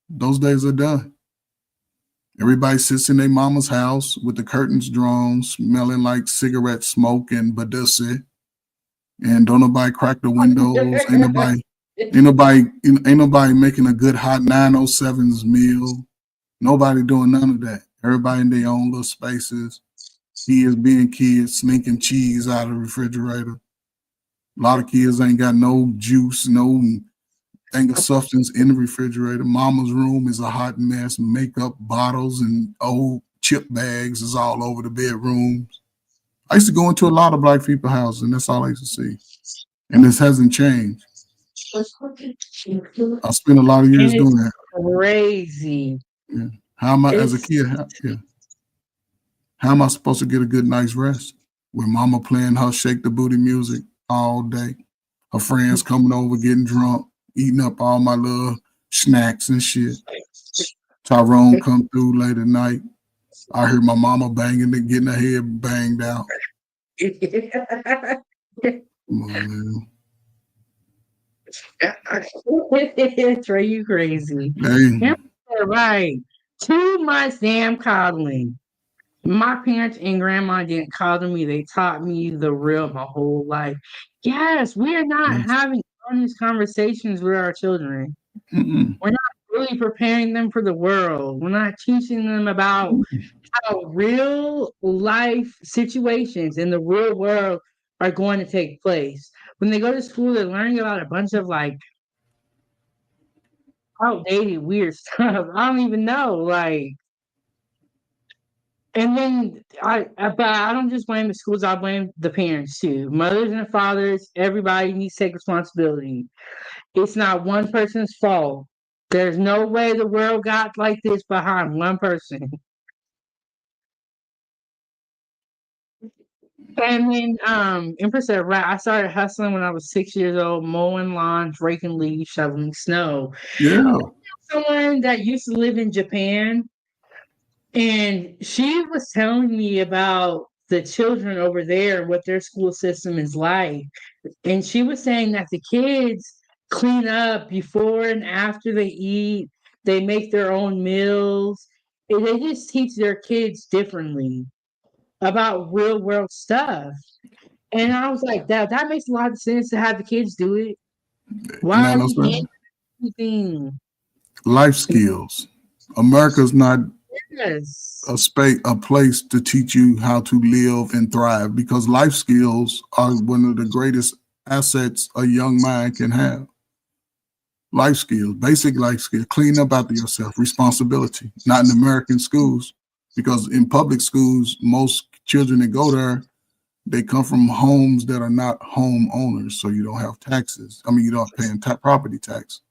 Those days are done. Everybody sits in their mama's house with the curtains drawn, smelling like cigarette smoke and badussi. And don't nobody crack the windows. Ain't nobody making a good hot 907's meal. Nobody doing none of that. Everybody in their own little spaces. Kids being kids, sneaking cheese out of the refrigerator. A lot of kids ain't got no juice, no thing of substance in the refrigerator. Mama's room is a hot mess. Makeup bottles and old chip bags is all over the bedrooms. I used to go into a lot of black people houses, and that's all I used to see. And this hasn't changed. I spent a lot of years doing that. Crazy. Yeah. How am I, as a kid, how am I supposed to get a good night's rest? With mama playing her shake the booty music all day. Her friends coming over, getting drunk, eating up all my little snacks and shit. Tyrone come through late at night. I heard my mama banging and getting her head banged out. Come on, It's right, you crazy. man. You're right. Too much damn coddling. My parents and grandma didn't coddle me. They taught me the real my whole life. Yes, we are not having honest conversations with our children. Mm-mm. We're not really preparing them for the world. We're not teaching them about how real life situations in the real world are going to take place. When they go to school, they're learning about a bunch of like outdated, weird stuff. I don't even know. Like, and then but I don't just blame the schools. I blame the parents too. Mothers and fathers, everybody needs to take responsibility. It's not one person's fault. There's no way the world got like this behind one person. And then Empress said, right, I started hustling when I was 6 years old, mowing lawns, raking leaves, shoveling snow. Yeah. Someone that used to live in Japan, and she was telling me about the children over there, what their school system is like. And she was saying that the kids clean up before and after they eat, they make their own meals, and they just teach their kids differently about real world stuff. And I was like, that makes a lot of sense to have the kids do it. Why are we anything? Life skills. America's not Yes. a place to teach you how to live and thrive, because life skills are one of the greatest assets a young mind can have. Life skills, basic life skills, clean up after yourself, responsibility, not in American schools, because in public schools, most children that go there, they come from homes that are not home owners, so you don't have taxes. I mean, you don't pay property tax.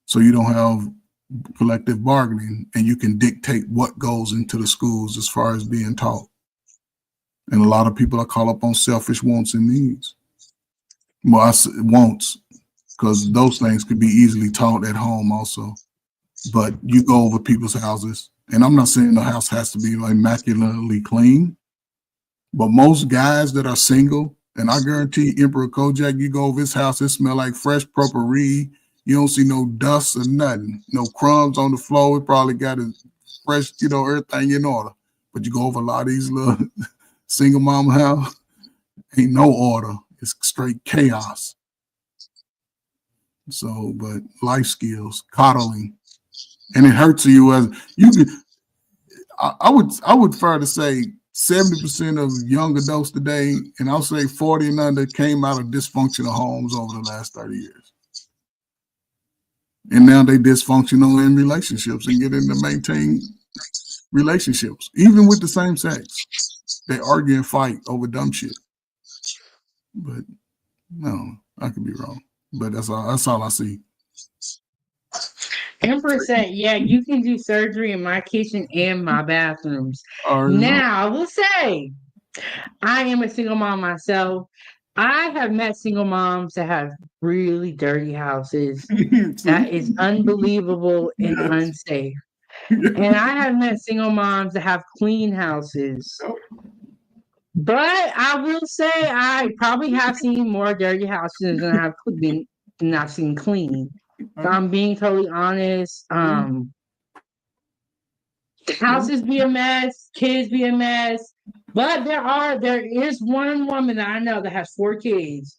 So you don't have collective bargaining, and you can dictate what goes into the schools as far as being taught. And a lot of people are caught up on selfish wants and needs. Well, I say wants, because those things could be easily taught at home also. But you go over people's houses, and I'm not saying the house has to be like immaculately clean, but most guys that are single, and I guarantee Emperor Kojak, you go over his house, it smell like fresh potpourri. You don't see no dust or nothing, no crumbs on the floor. It probably got it fresh, everything in order. But you go over a lot of these little single mama house, ain't no order. It's straight chaos. So, but life skills, coddling, and it hurts you as you can. I would prefer to say 70% of young adults today, and I'll say 40 and under, came out of dysfunctional homes over the last 30 years. And now they dysfunctional in relationships and get into maintain relationships, even with the same sex. They argue and fight over dumb shit. But no, I could be wrong. But that's all I see. Emperor said, yeah, you can do surgery in my kitchen and my bathrooms. Now, I will say, I am a single mom myself. I have met single moms that have really dirty houses. That is unbelievable and unsafe. And I have met single moms that have clean houses. But I will say I probably have seen more dirty houses than I've seen clean. If I'm being totally honest. Houses be a mess, kids be a mess. But there is one woman that I know that has 4 kids.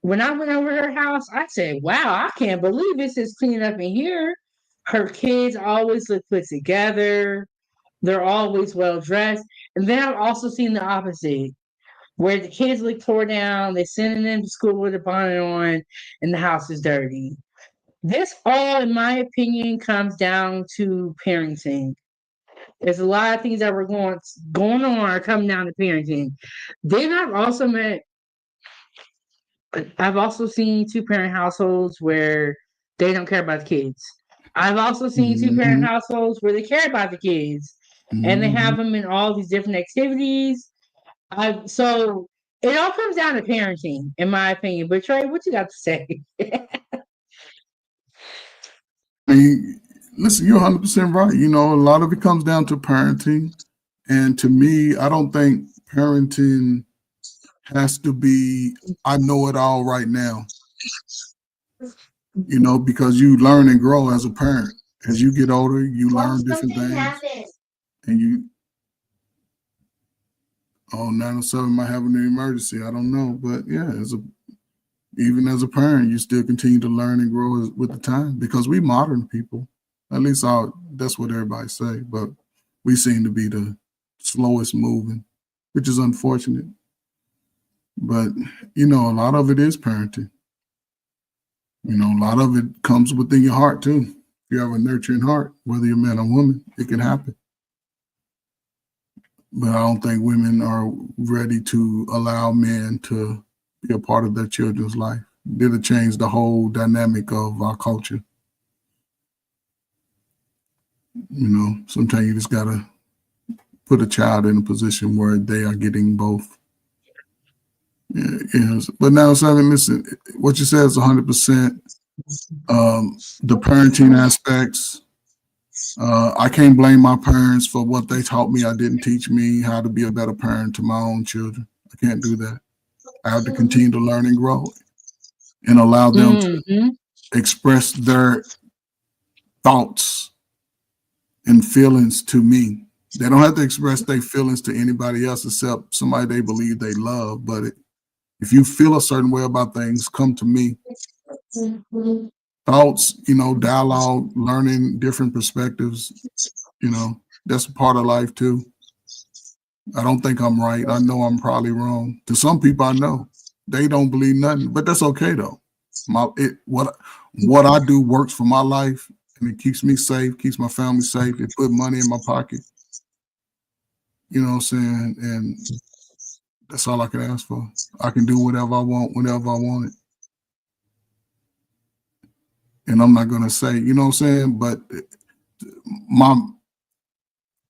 When I went over her house, I said, wow, I can't believe this is clean up in here. Her kids always look put together. They're always well dressed. And then I've also seen the opposite. where the kids look tore down, they're sending them to school with a bonnet on, and the house is dirty. This all, in my opinion, comes down to parenting. There's a lot of things that were going on are coming down to parenting. Then I've also seen two-parent households where they don't care about the kids. I've also seen two-parent households where they care about the kids and they have them in all these different activities. So it all comes down to parenting, in my opinion. But Trey, what you got to say? I mean, listen, you're 100% right. You know, a lot of it comes down to parenting. And to me, I don't think parenting has to be, I know it all right now. You know, because you learn and grow as a parent. As you get older, you learn different things. And you, 907 might have an emergency. I don't know. But yeah, even as a parent, you still continue to learn and grow with the time because we modern people, at least that's what everybody say, but we seem to be the slowest moving, which is unfortunate. But, you know, a lot of it is parenting. You know, a lot of it comes within your heart too. If you have a nurturing heart, whether you're man or woman, it can happen. But I don't think women are ready to allow men to be a part of their children's life. It'll change the whole dynamic of our culture. You know, sometimes you just gotta put a child in a position where they are getting both. Yeah, yes. But now, Simon, listen, what you said is 100%. The parenting aspects, I can't blame my parents for what they taught me. I didn't teach me how to be a better parent to my own children. I can't do that. I have to continue to learn and grow and allow them to express their thoughts and feelings to me. They don't have to express their feelings to anybody else except somebody they believe they love. But if you feel a certain way about things, come to me. Thoughts, you know, dialogue, learning different perspectives, you know, that's a part of life too. I don't think I'm right. I know I'm probably wrong. To some people I know, they don't believe nothing, but that's okay though. What I do works for my life and it keeps me safe, keeps my family safe. It put money in my pocket. You know what I'm saying? And that's all I can ask for. I can do whatever I want, whenever I want it. And I'm not going to say, you know what I'm saying? But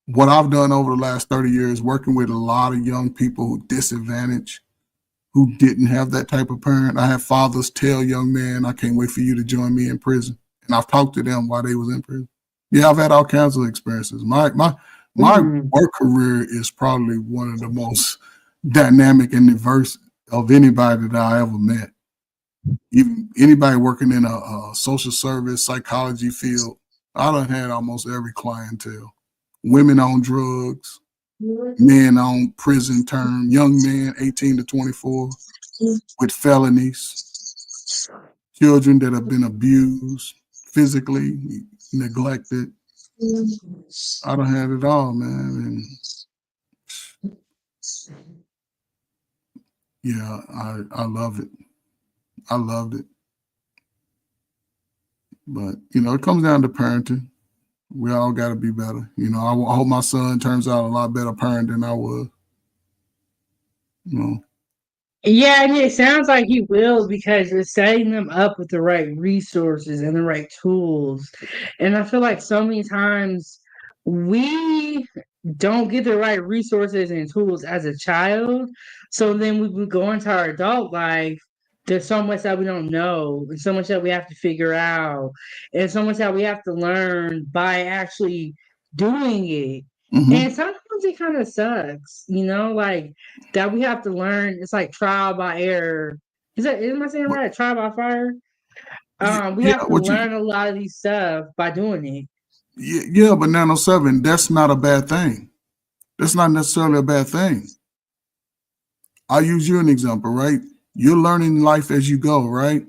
what I've done over the last 30 years, working with a lot of young people who disadvantaged, who didn't have that type of parent. I had fathers tell young men, I can't wait for you to join me in prison. And I've talked to them while they was in prison. Yeah, I've had all kinds of experiences. My work career is probably one of the most dynamic and diverse of anybody that I ever met. Even anybody working in a social service, psychology field, I done had almost every clientele. Women on drugs, men on prison term, young men 18 to 24 with felonies, children that have been abused, physically neglected. I done had it all, man. And yeah, I love it. I loved it. But, you know, it comes down to parenting. We all got to be better. You know, I hope my son turns out a lot better parent than I was. You know. Yeah, and it sounds like he will because you're setting them up with the right resources and the right tools. And I feel like so many times we don't get the right resources and tools as a child. So then we go into our adult life. There's so much that we don't know, and so much that we have to figure out, and so much that we have to learn by actually doing it. And sometimes it kind of sucks, you know, like that we have to learn. It's like trial by error. Am I saying right? Trial by fire. We have to learn a lot of these stuff by doing it. Yeah, but 907, that's not a bad thing. That's not necessarily a bad thing. I'll use you an example, right? You're learning life as you go, right?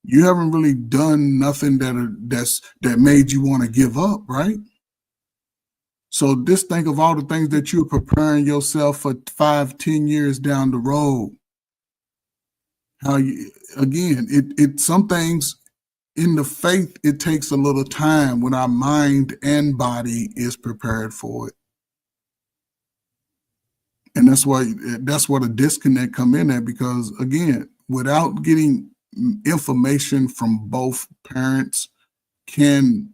You haven't really done nothing that made you want to give up, right? So just think of all the things that you're preparing yourself for 5-10 years down the road. How you, again, it some things in the faith, it takes a little time when our mind and body is prepared for it. And that's why the disconnect come in at, because again, without getting information from both parents can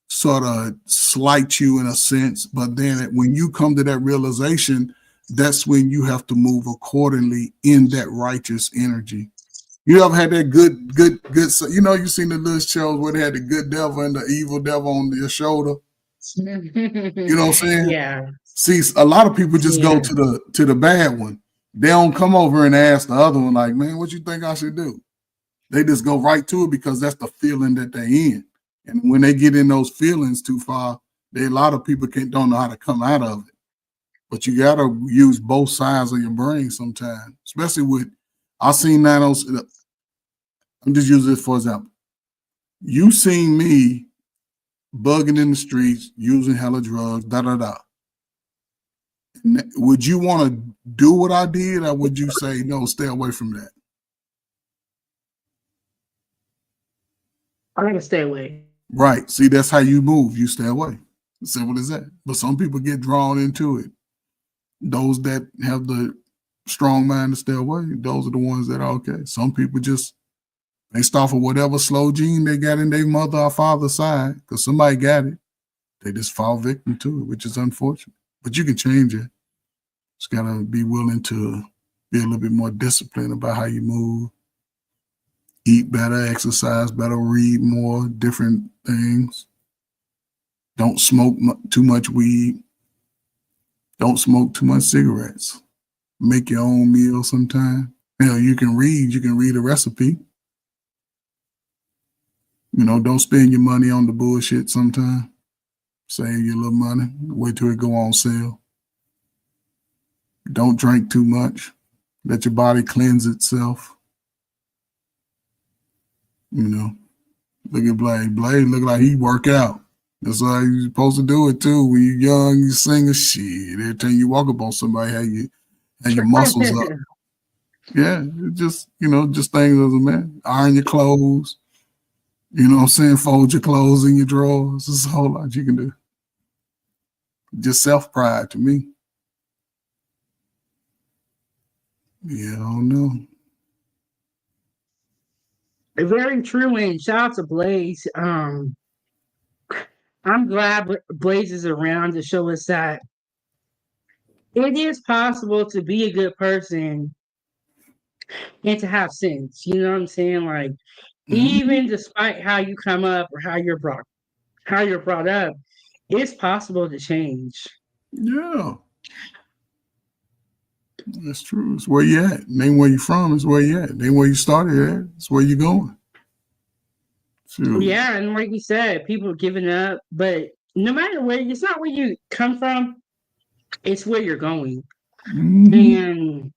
sort of slight you in a sense. But then when you come to that realization, that's when you have to move accordingly in that righteous energy. You ever had that good, you know, you seen the little shows where they had the good devil and the evil devil on your shoulder. You know what I'm saying? Yeah. See, a lot of people just go to the bad one. They don't come over and ask the other one, like, man, what you think I should do? They just go right to it because that's the feeling that they're in. And when they get in those feelings too far, a lot of people don't know how to come out of it. But you got to use both sides of your brain sometimes, especially with, I seen that on, I'm just using this for example. You seen me bugging in the streets, using hella drugs, da-da-da. Would you want to do what I did, or would you say, no, stay away from that? I'm going to stay away. Right. See, that's how you move. You stay away. Simple as that. But some people get drawn into it. Those that have the strong mind to stay away, those are the ones that are okay. Some people just, based off of whatever slow gene they got in their mother or father's side, because somebody got it, they just fall victim to it, which is unfortunate. But you can change it. Just got to be willing to be a little bit more disciplined about how you move. Eat better, exercise better, read more, different things. Don't smoke too much weed. Don't smoke too much cigarettes. Make your own meal sometime. Hell, you can read a recipe. You know, don't spend your money on the bullshit sometime. Save your little money. Wait till it go on sale. Don't drink too much. Let your body cleanse itself. You know, look at Blade. Blade look like he work out. That's how you're supposed to do it too. When you're young, you sing a shit. Every time you walk up on somebody, have your muscles up. Yeah, just, you know, just things as a man. Iron your clothes. You know what I'm saying? Fold your clothes in your drawers. There's a whole lot you can do. Just self-pride to me. Yeah, I don't know. Very true, and shout out to Blaze. I'm glad Blaze is around to show us that it is possible to be a good person and to have sense. You know what I'm saying? Like, even despite how you come up or how you're brought up, it's possible to change. Yeah. That's true. It's where you at. It ain't where you from, it's where you at. It ain't where you started at, it's where you going. True. Yeah, and like you said, people giving up, but no matter where, it's not where you come from, it's where you're going. And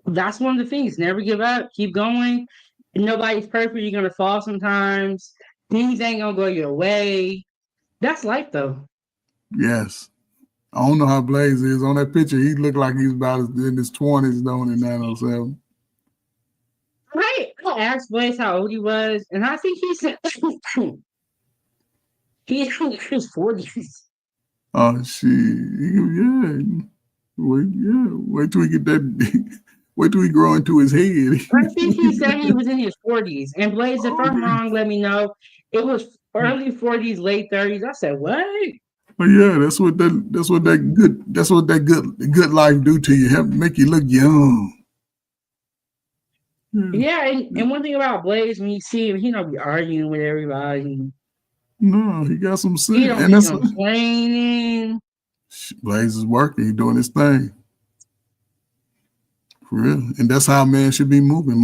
that's one of the things. Never give up, keep going. Nobody's perfect, you're gonna fall sometimes. Things ain't gonna go your way. That's life though. Yes. I don't know how Blaze is. On that picture, he looked like he's about in his 20s, don't he, 907? Right. I asked Blaze how old he was, and I think he said he's in his 40s. Oh, shit. Yeah. Wait till we get that. Wait till he grow into his head. I think he said he was in his 40s. And Blaze, if I'm wrong, let me know. It was early 40s, late 30s. I said, what? But yeah, that's what that good life do to you. Help make you look young. Yeah, and one thing about Blaze, when you see him, he don't be arguing with everybody. No, he got some sense. He don't be complaining. Blaze is working. He doing his thing. For real. And that's how a man should be moving.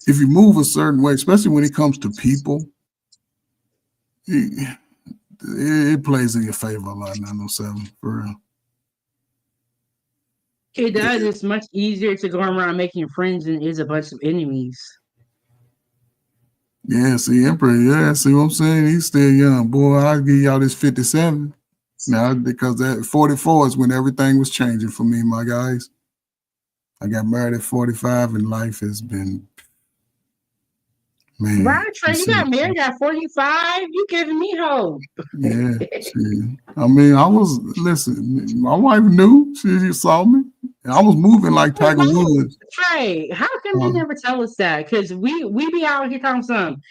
If you move a certain way, especially when it comes to people, it plays in your favor a lot, 907, for real. It does. It's much easier to go around making friends than it is a bunch of enemies. Yeah, see, Emperor, yeah, see what I'm saying? He's still young. Boy, I'll give y'all this 57. Now, because at 44 is when everything was changing for me, my guys. I got married at 45 and life has been, man. Right, Trey, you got married at 45? You giving me hope. Yeah, see. I mean, listen, my wife knew. She saw me. And I was moving like Tiger Woods. Trey, how come they never tell us that? Because we be out here talking something.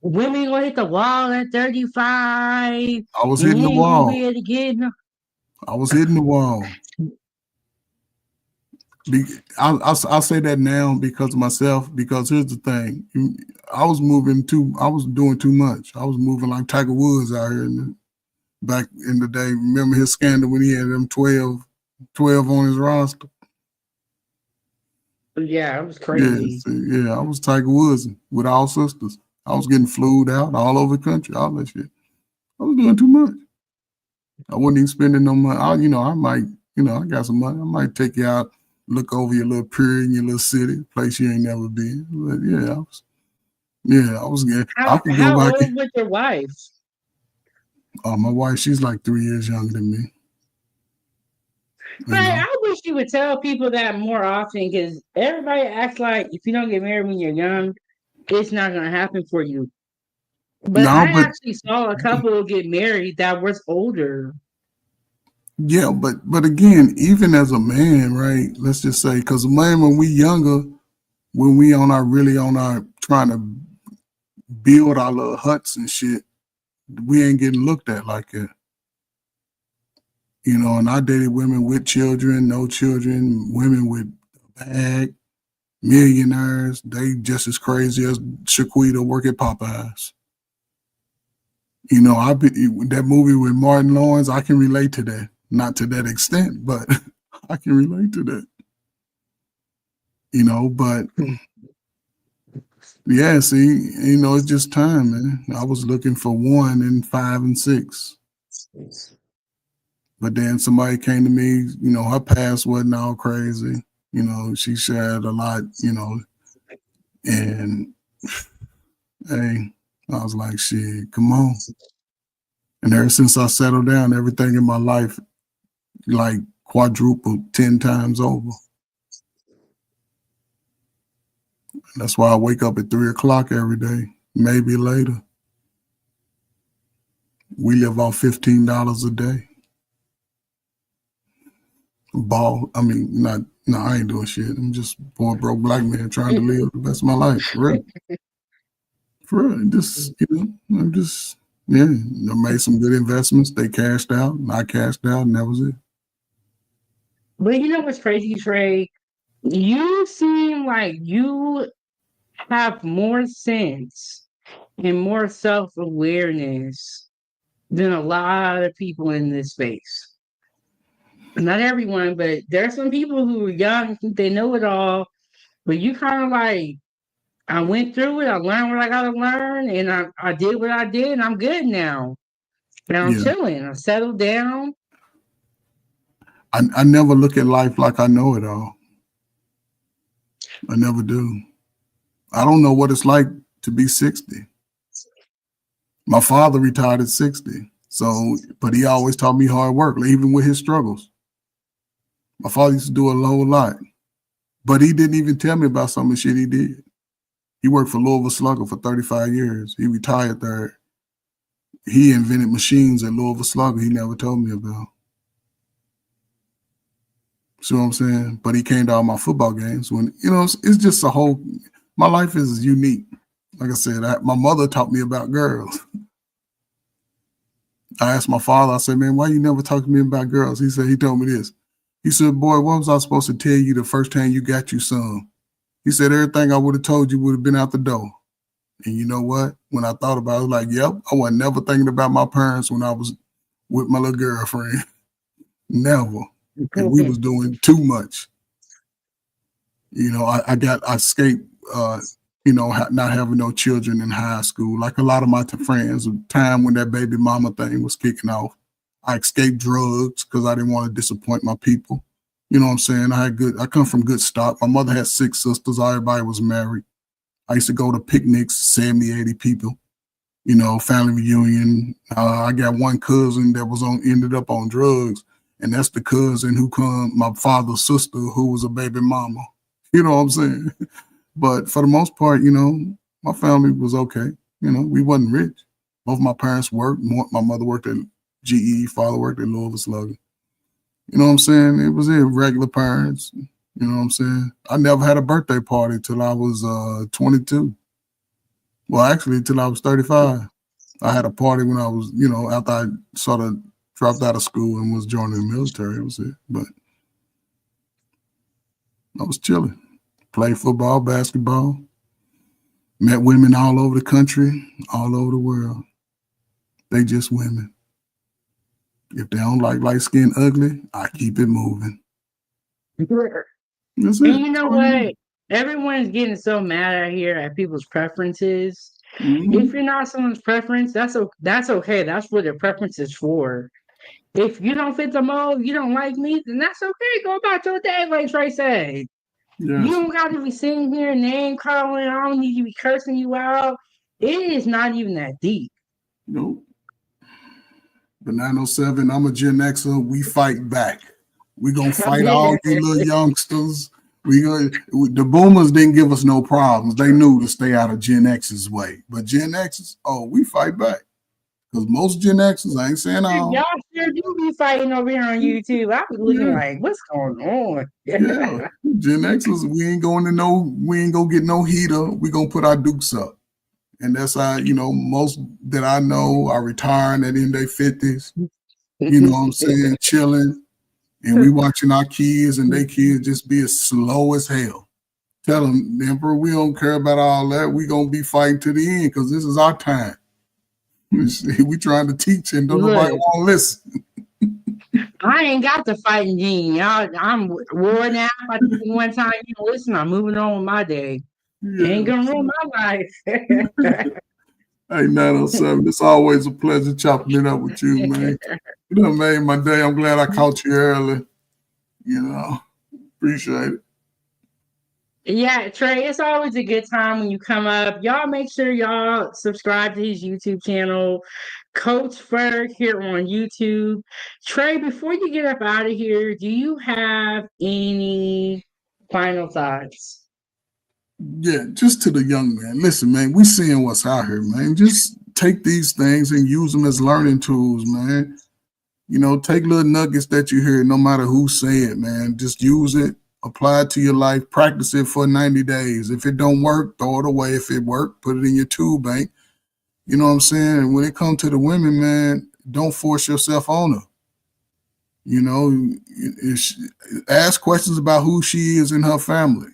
Women gonna hit the wall at 35. I was hitting the wall. I was hitting the wall. I'll say that now because of myself, because here's the thing. I was doing too much. I was moving like Tiger Woods out here back in the day. Remember his scandal when he had them 12 on his roster? Yeah, it was crazy. Yeah, I was Tiger Woods with all sisters. I was getting flued out all over the country, all that shit. I was doing too much. I wasn't even spending no money. I might, I got some money. I might take you out, look over your little pier in your little city, place you ain't never been. But I was good. How old was your wife? My wife, she's like 3 years younger than me. But I wish you would tell people that more often, because everybody acts like if you don't get married when you're young, it's not going to happen for you. But I actually saw a couple get married that was older. Yeah, but again, even as a man, right? Let's just say, because man, when we younger, when we on our trying to build our little huts and shit, we ain't getting looked at like that. And I dated women with children, no children, women with a bag, millionaires. They just as crazy as Shaquita work at Popeyes. That movie with Martin Lawrence, I can relate to that. Not to that extent, but I can relate to that. But yeah, see, it's just time, man. I was looking for 1 and 5 and 6. But then somebody came to me, her past wasn't all crazy. She shared a lot, and hey, I was like, shit, come on. And ever since I settled down, everything in my life, like quadrupled 10 times over. That's why I wake up at 3 o'clock every day, maybe later. We live off $15 a day. I ain't doing shit. I'm just a poor, broke black man trying to live the best of my life. For real. For real. I made some good investments. They cashed out, and I cashed out, and that was it. But you know what's crazy, Trey? You seem like you have more sense and more self-awareness than a lot of people in this space. Not everyone, but there are some people who are young, think they know it all, but you kind of like, I went through it, I learned what I got to learn, and I did what I did, and I'm good now. And I'm chilling, I settled down. I never look at life like I know it all. I never do. I don't know what it's like to be 60. My father retired at 60. But he always taught me hard work, even with his struggles. My father used to do a whole lot, but he didn't even tell me about some of the shit he did. He worked for Louisville Slugger for 35 years. He retired there. He invented machines at Louisville Slugger he never told me about. See what I'm saying? But he came to all my football games when, it's just my life is unique. Like I said, my mother taught me about girls. I asked my father, I said, man, why you never talk to me about girls? He told me this. He said, boy, what was I supposed to tell you the first time you got you some? He said, everything I would have told you would have been out the door. And you know what? When I thought about it, I was like, yep, I wasn't never thinking about my parents when I was with my little girlfriend. Never. And we was doing too much. I escaped, not having no children in high school. Like a lot of my friends, the time when that baby mama thing was kicking off, I escaped drugs because I didn't want to disappoint my people. You know what I'm saying? I come from good stock. My mother had 6 sisters. Everybody was married. I used to go to picnics, 70, 80 people. family reunion. I got one cousin that ended up on drugs, and that's the cousin who my father's sister, who was a baby mama. You know what I'm saying? But for the most part, my family was okay. We wasn't rich. Both my parents worked. My mother worked at GE, father worked at Louisville Slugger. You know what I'm saying? It was regular parents. You know what I'm saying? I never had a birthday party till I was 22. Well, actually, till I was 35. I had a party when I was, after I sort of dropped out of school and was joining the military. That was it. But I was chilling. Played football, basketball. Met women all over the country, all over the world. They just women. If they don't like light skin ugly, I keep it moving. That's it. And you know what? Everyone's getting so mad out here at people's preferences. If you're not someone's preference, that's okay. That's what their preference is for. If you don't fit the mold, you don't like me, then that's okay. Go about your day, like Trey said. Yes. You don't got to be sitting here name calling. I don't need to be cursing you out. It is not even that deep. Nope. But 907, I'm a Gen Xer. We fight back. We gonna fight all you little youngsters. The boomers didn't give us no problems. They knew to stay out of Gen X's way. But Gen X's, we fight back. Because most Gen X's, I ain't saying all. Y'all sure do be fighting over here on YouTube. I was looking like, what's going on? Yeah. Gen X's, we ain't gonna get no heater. We gonna put our dukes up. And that's how, most that I know are retiring at in their 50s. You know what I'm saying? Chilling. And we watching our kids and their kids just be as slow as hell. Tell them, Emperor, we don't care about all that. We gonna be fighting to the end because this is our time. We trying to teach and don't nobody want to listen. I ain't got the fighting gene. I'm worn out. I think one time, listen, I'm moving on with my day. Yeah. Ain't gonna ruin my life. Hey, 907, it's always a pleasure chopping it up with you, man. You done made my day. I'm glad I caught you early. Appreciate it. Yeah, Trey, it's always a good time when you come up. Y'all make sure y'all subscribe to his YouTube channel, Coach Ferg here on YouTube. Trey, before you get up out of here, do you have any final thoughts? Yeah, just to the young man. Listen, man, we seeing what's out here, man. Just take these things and use them as learning tools, man. Take little nuggets that you hear, no matter who say it, man. Just use it, apply it to your life, practice it for 90 days. If it don't work, throw it away. If it worked, put it in your tool bank. You know what I'm saying? And when it comes to the women, man, don't force yourself on her. Ask questions about who she is in her family.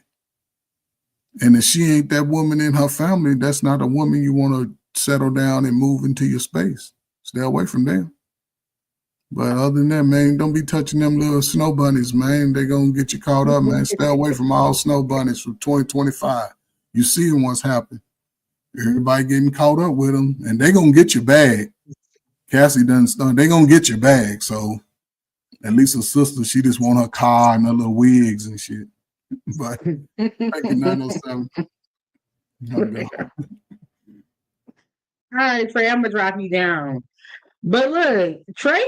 And if she ain't that woman in her family, that's not a woman you want to settle down and move into your space. Stay away from them. But other than that, man, don't be touching them little snow bunnies, man. They're going to get you caught up, man. Stay away from all snow bunnies from 2025. You see what's happening. Everybody getting caught up with them, and they're going to get your bag. Cassie done stuff. They're going to get your bag. So at least her sister, she just want her car and her little wigs and shit. But thank you, 907. All right, Trey, I'm going to drop you down. But look, Trey,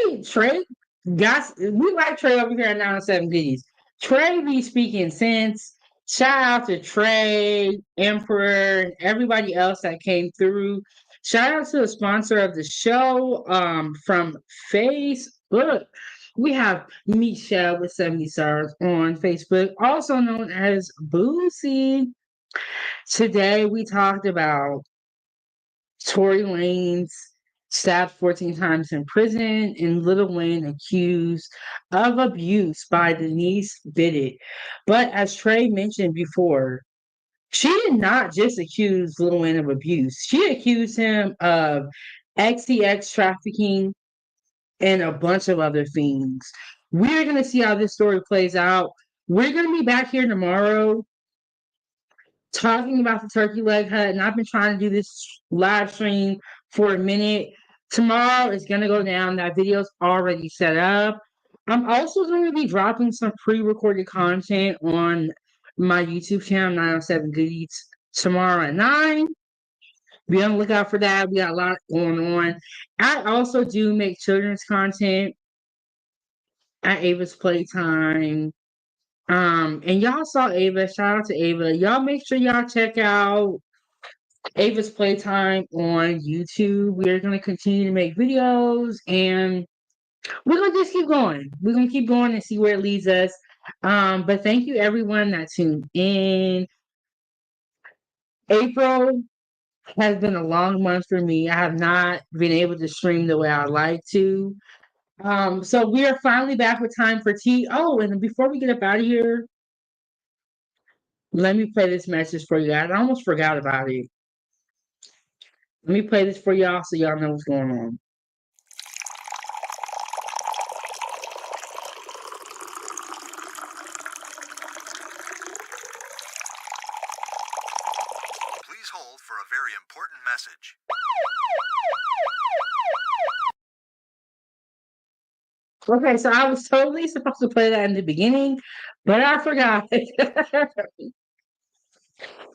we like Trey over here at 907 Goodies. Trey be speaking sense. Shout out to Trey, Emperor, and everybody else that came through. Shout out to the sponsor of the show, from Facebook. We have Michelle with 70 stars on Facebook, also known as Boosie. Today we talked about Tory Lanez stabbed 14 times in prison, and Lil Wayne accused of abuse by Denise Bidot. But as Trey mentioned before, she did not just accuse Lil Wayne of abuse. She accused him of XTX trafficking and a bunch of other things. We're going to see how this story plays out. We're going to be back here tomorrow talking about the turkey leg hut, and I've been trying to do this live stream for a minute. Tomorrow is going to go down. That video's already set up. I'm also going to be dropping some pre-recorded content on my YouTube channel, 907 Goodies, tomorrow at 9. Be on the lookout for that. We got a lot going on. I also do make children's content at Ava's Playtime. And y'all saw Ava. Shout out to Ava. Y'all make sure y'all check out Ava's Playtime on YouTube. We're gonna continue to make videos and we're gonna just keep going. We're gonna keep going and see where it leads us. But thank you everyone that tuned in. April has been a long month for me. I have not been able to stream the way I'd like to. So we are finally back with Time for Tea. Oh, and before we get up out of here, let me play this message for you guys. I almost forgot about it. Let me play this for y'all so y'all know what's going on. Please hold for a very important message. Okay, so I was totally supposed to play that in the beginning, but I forgot.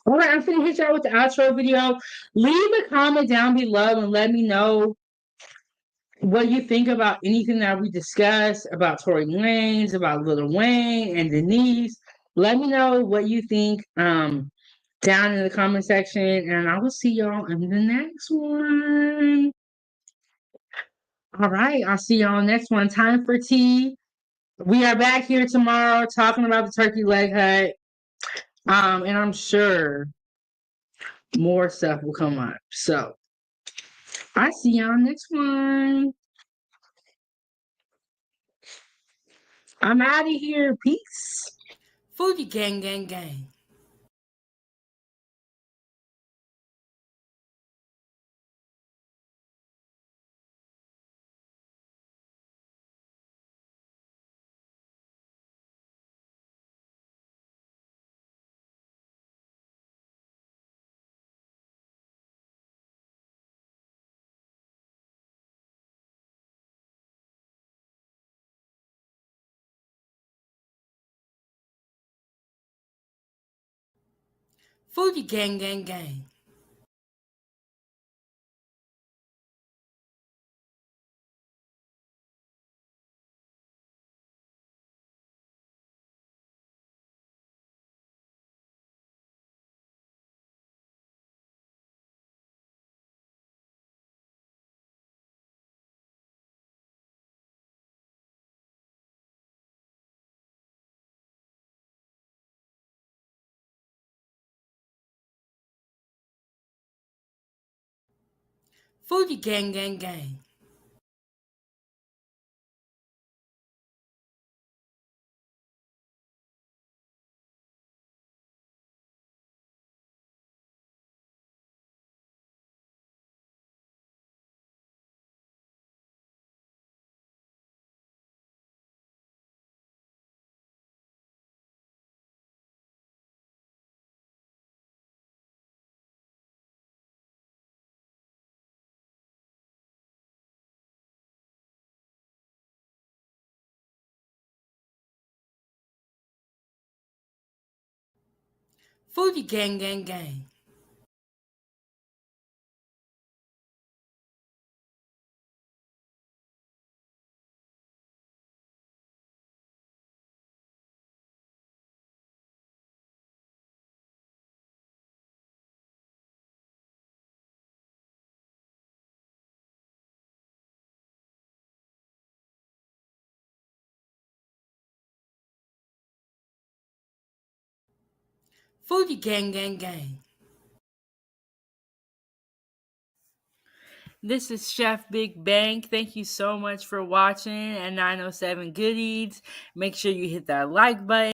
All right, I'm gonna hit y'all with the outro video. Leave a comment down below and let me know what you think about anything that we discussed, about Tory Lanez, about Lil Wayne and Denise. Let me know what you think down in the comment section, and I will see y'all in the next one. All right, I'll see y'all next one. Time for Tea. We are back here tomorrow talking about the turkey leg hut. And I'm sure more stuff will come up. So I see y'all next one. I'm out of here. Peace. Foodiegang, gang, gang. Foodiegang, gang, gang. Foodiegang, gang, gang. Foodiegang, gang, gang. Foodiegang, gang, gang. This is Chef Big Bang. Thank you so much for watching at 907 Good Eats. Make sure you hit that like button.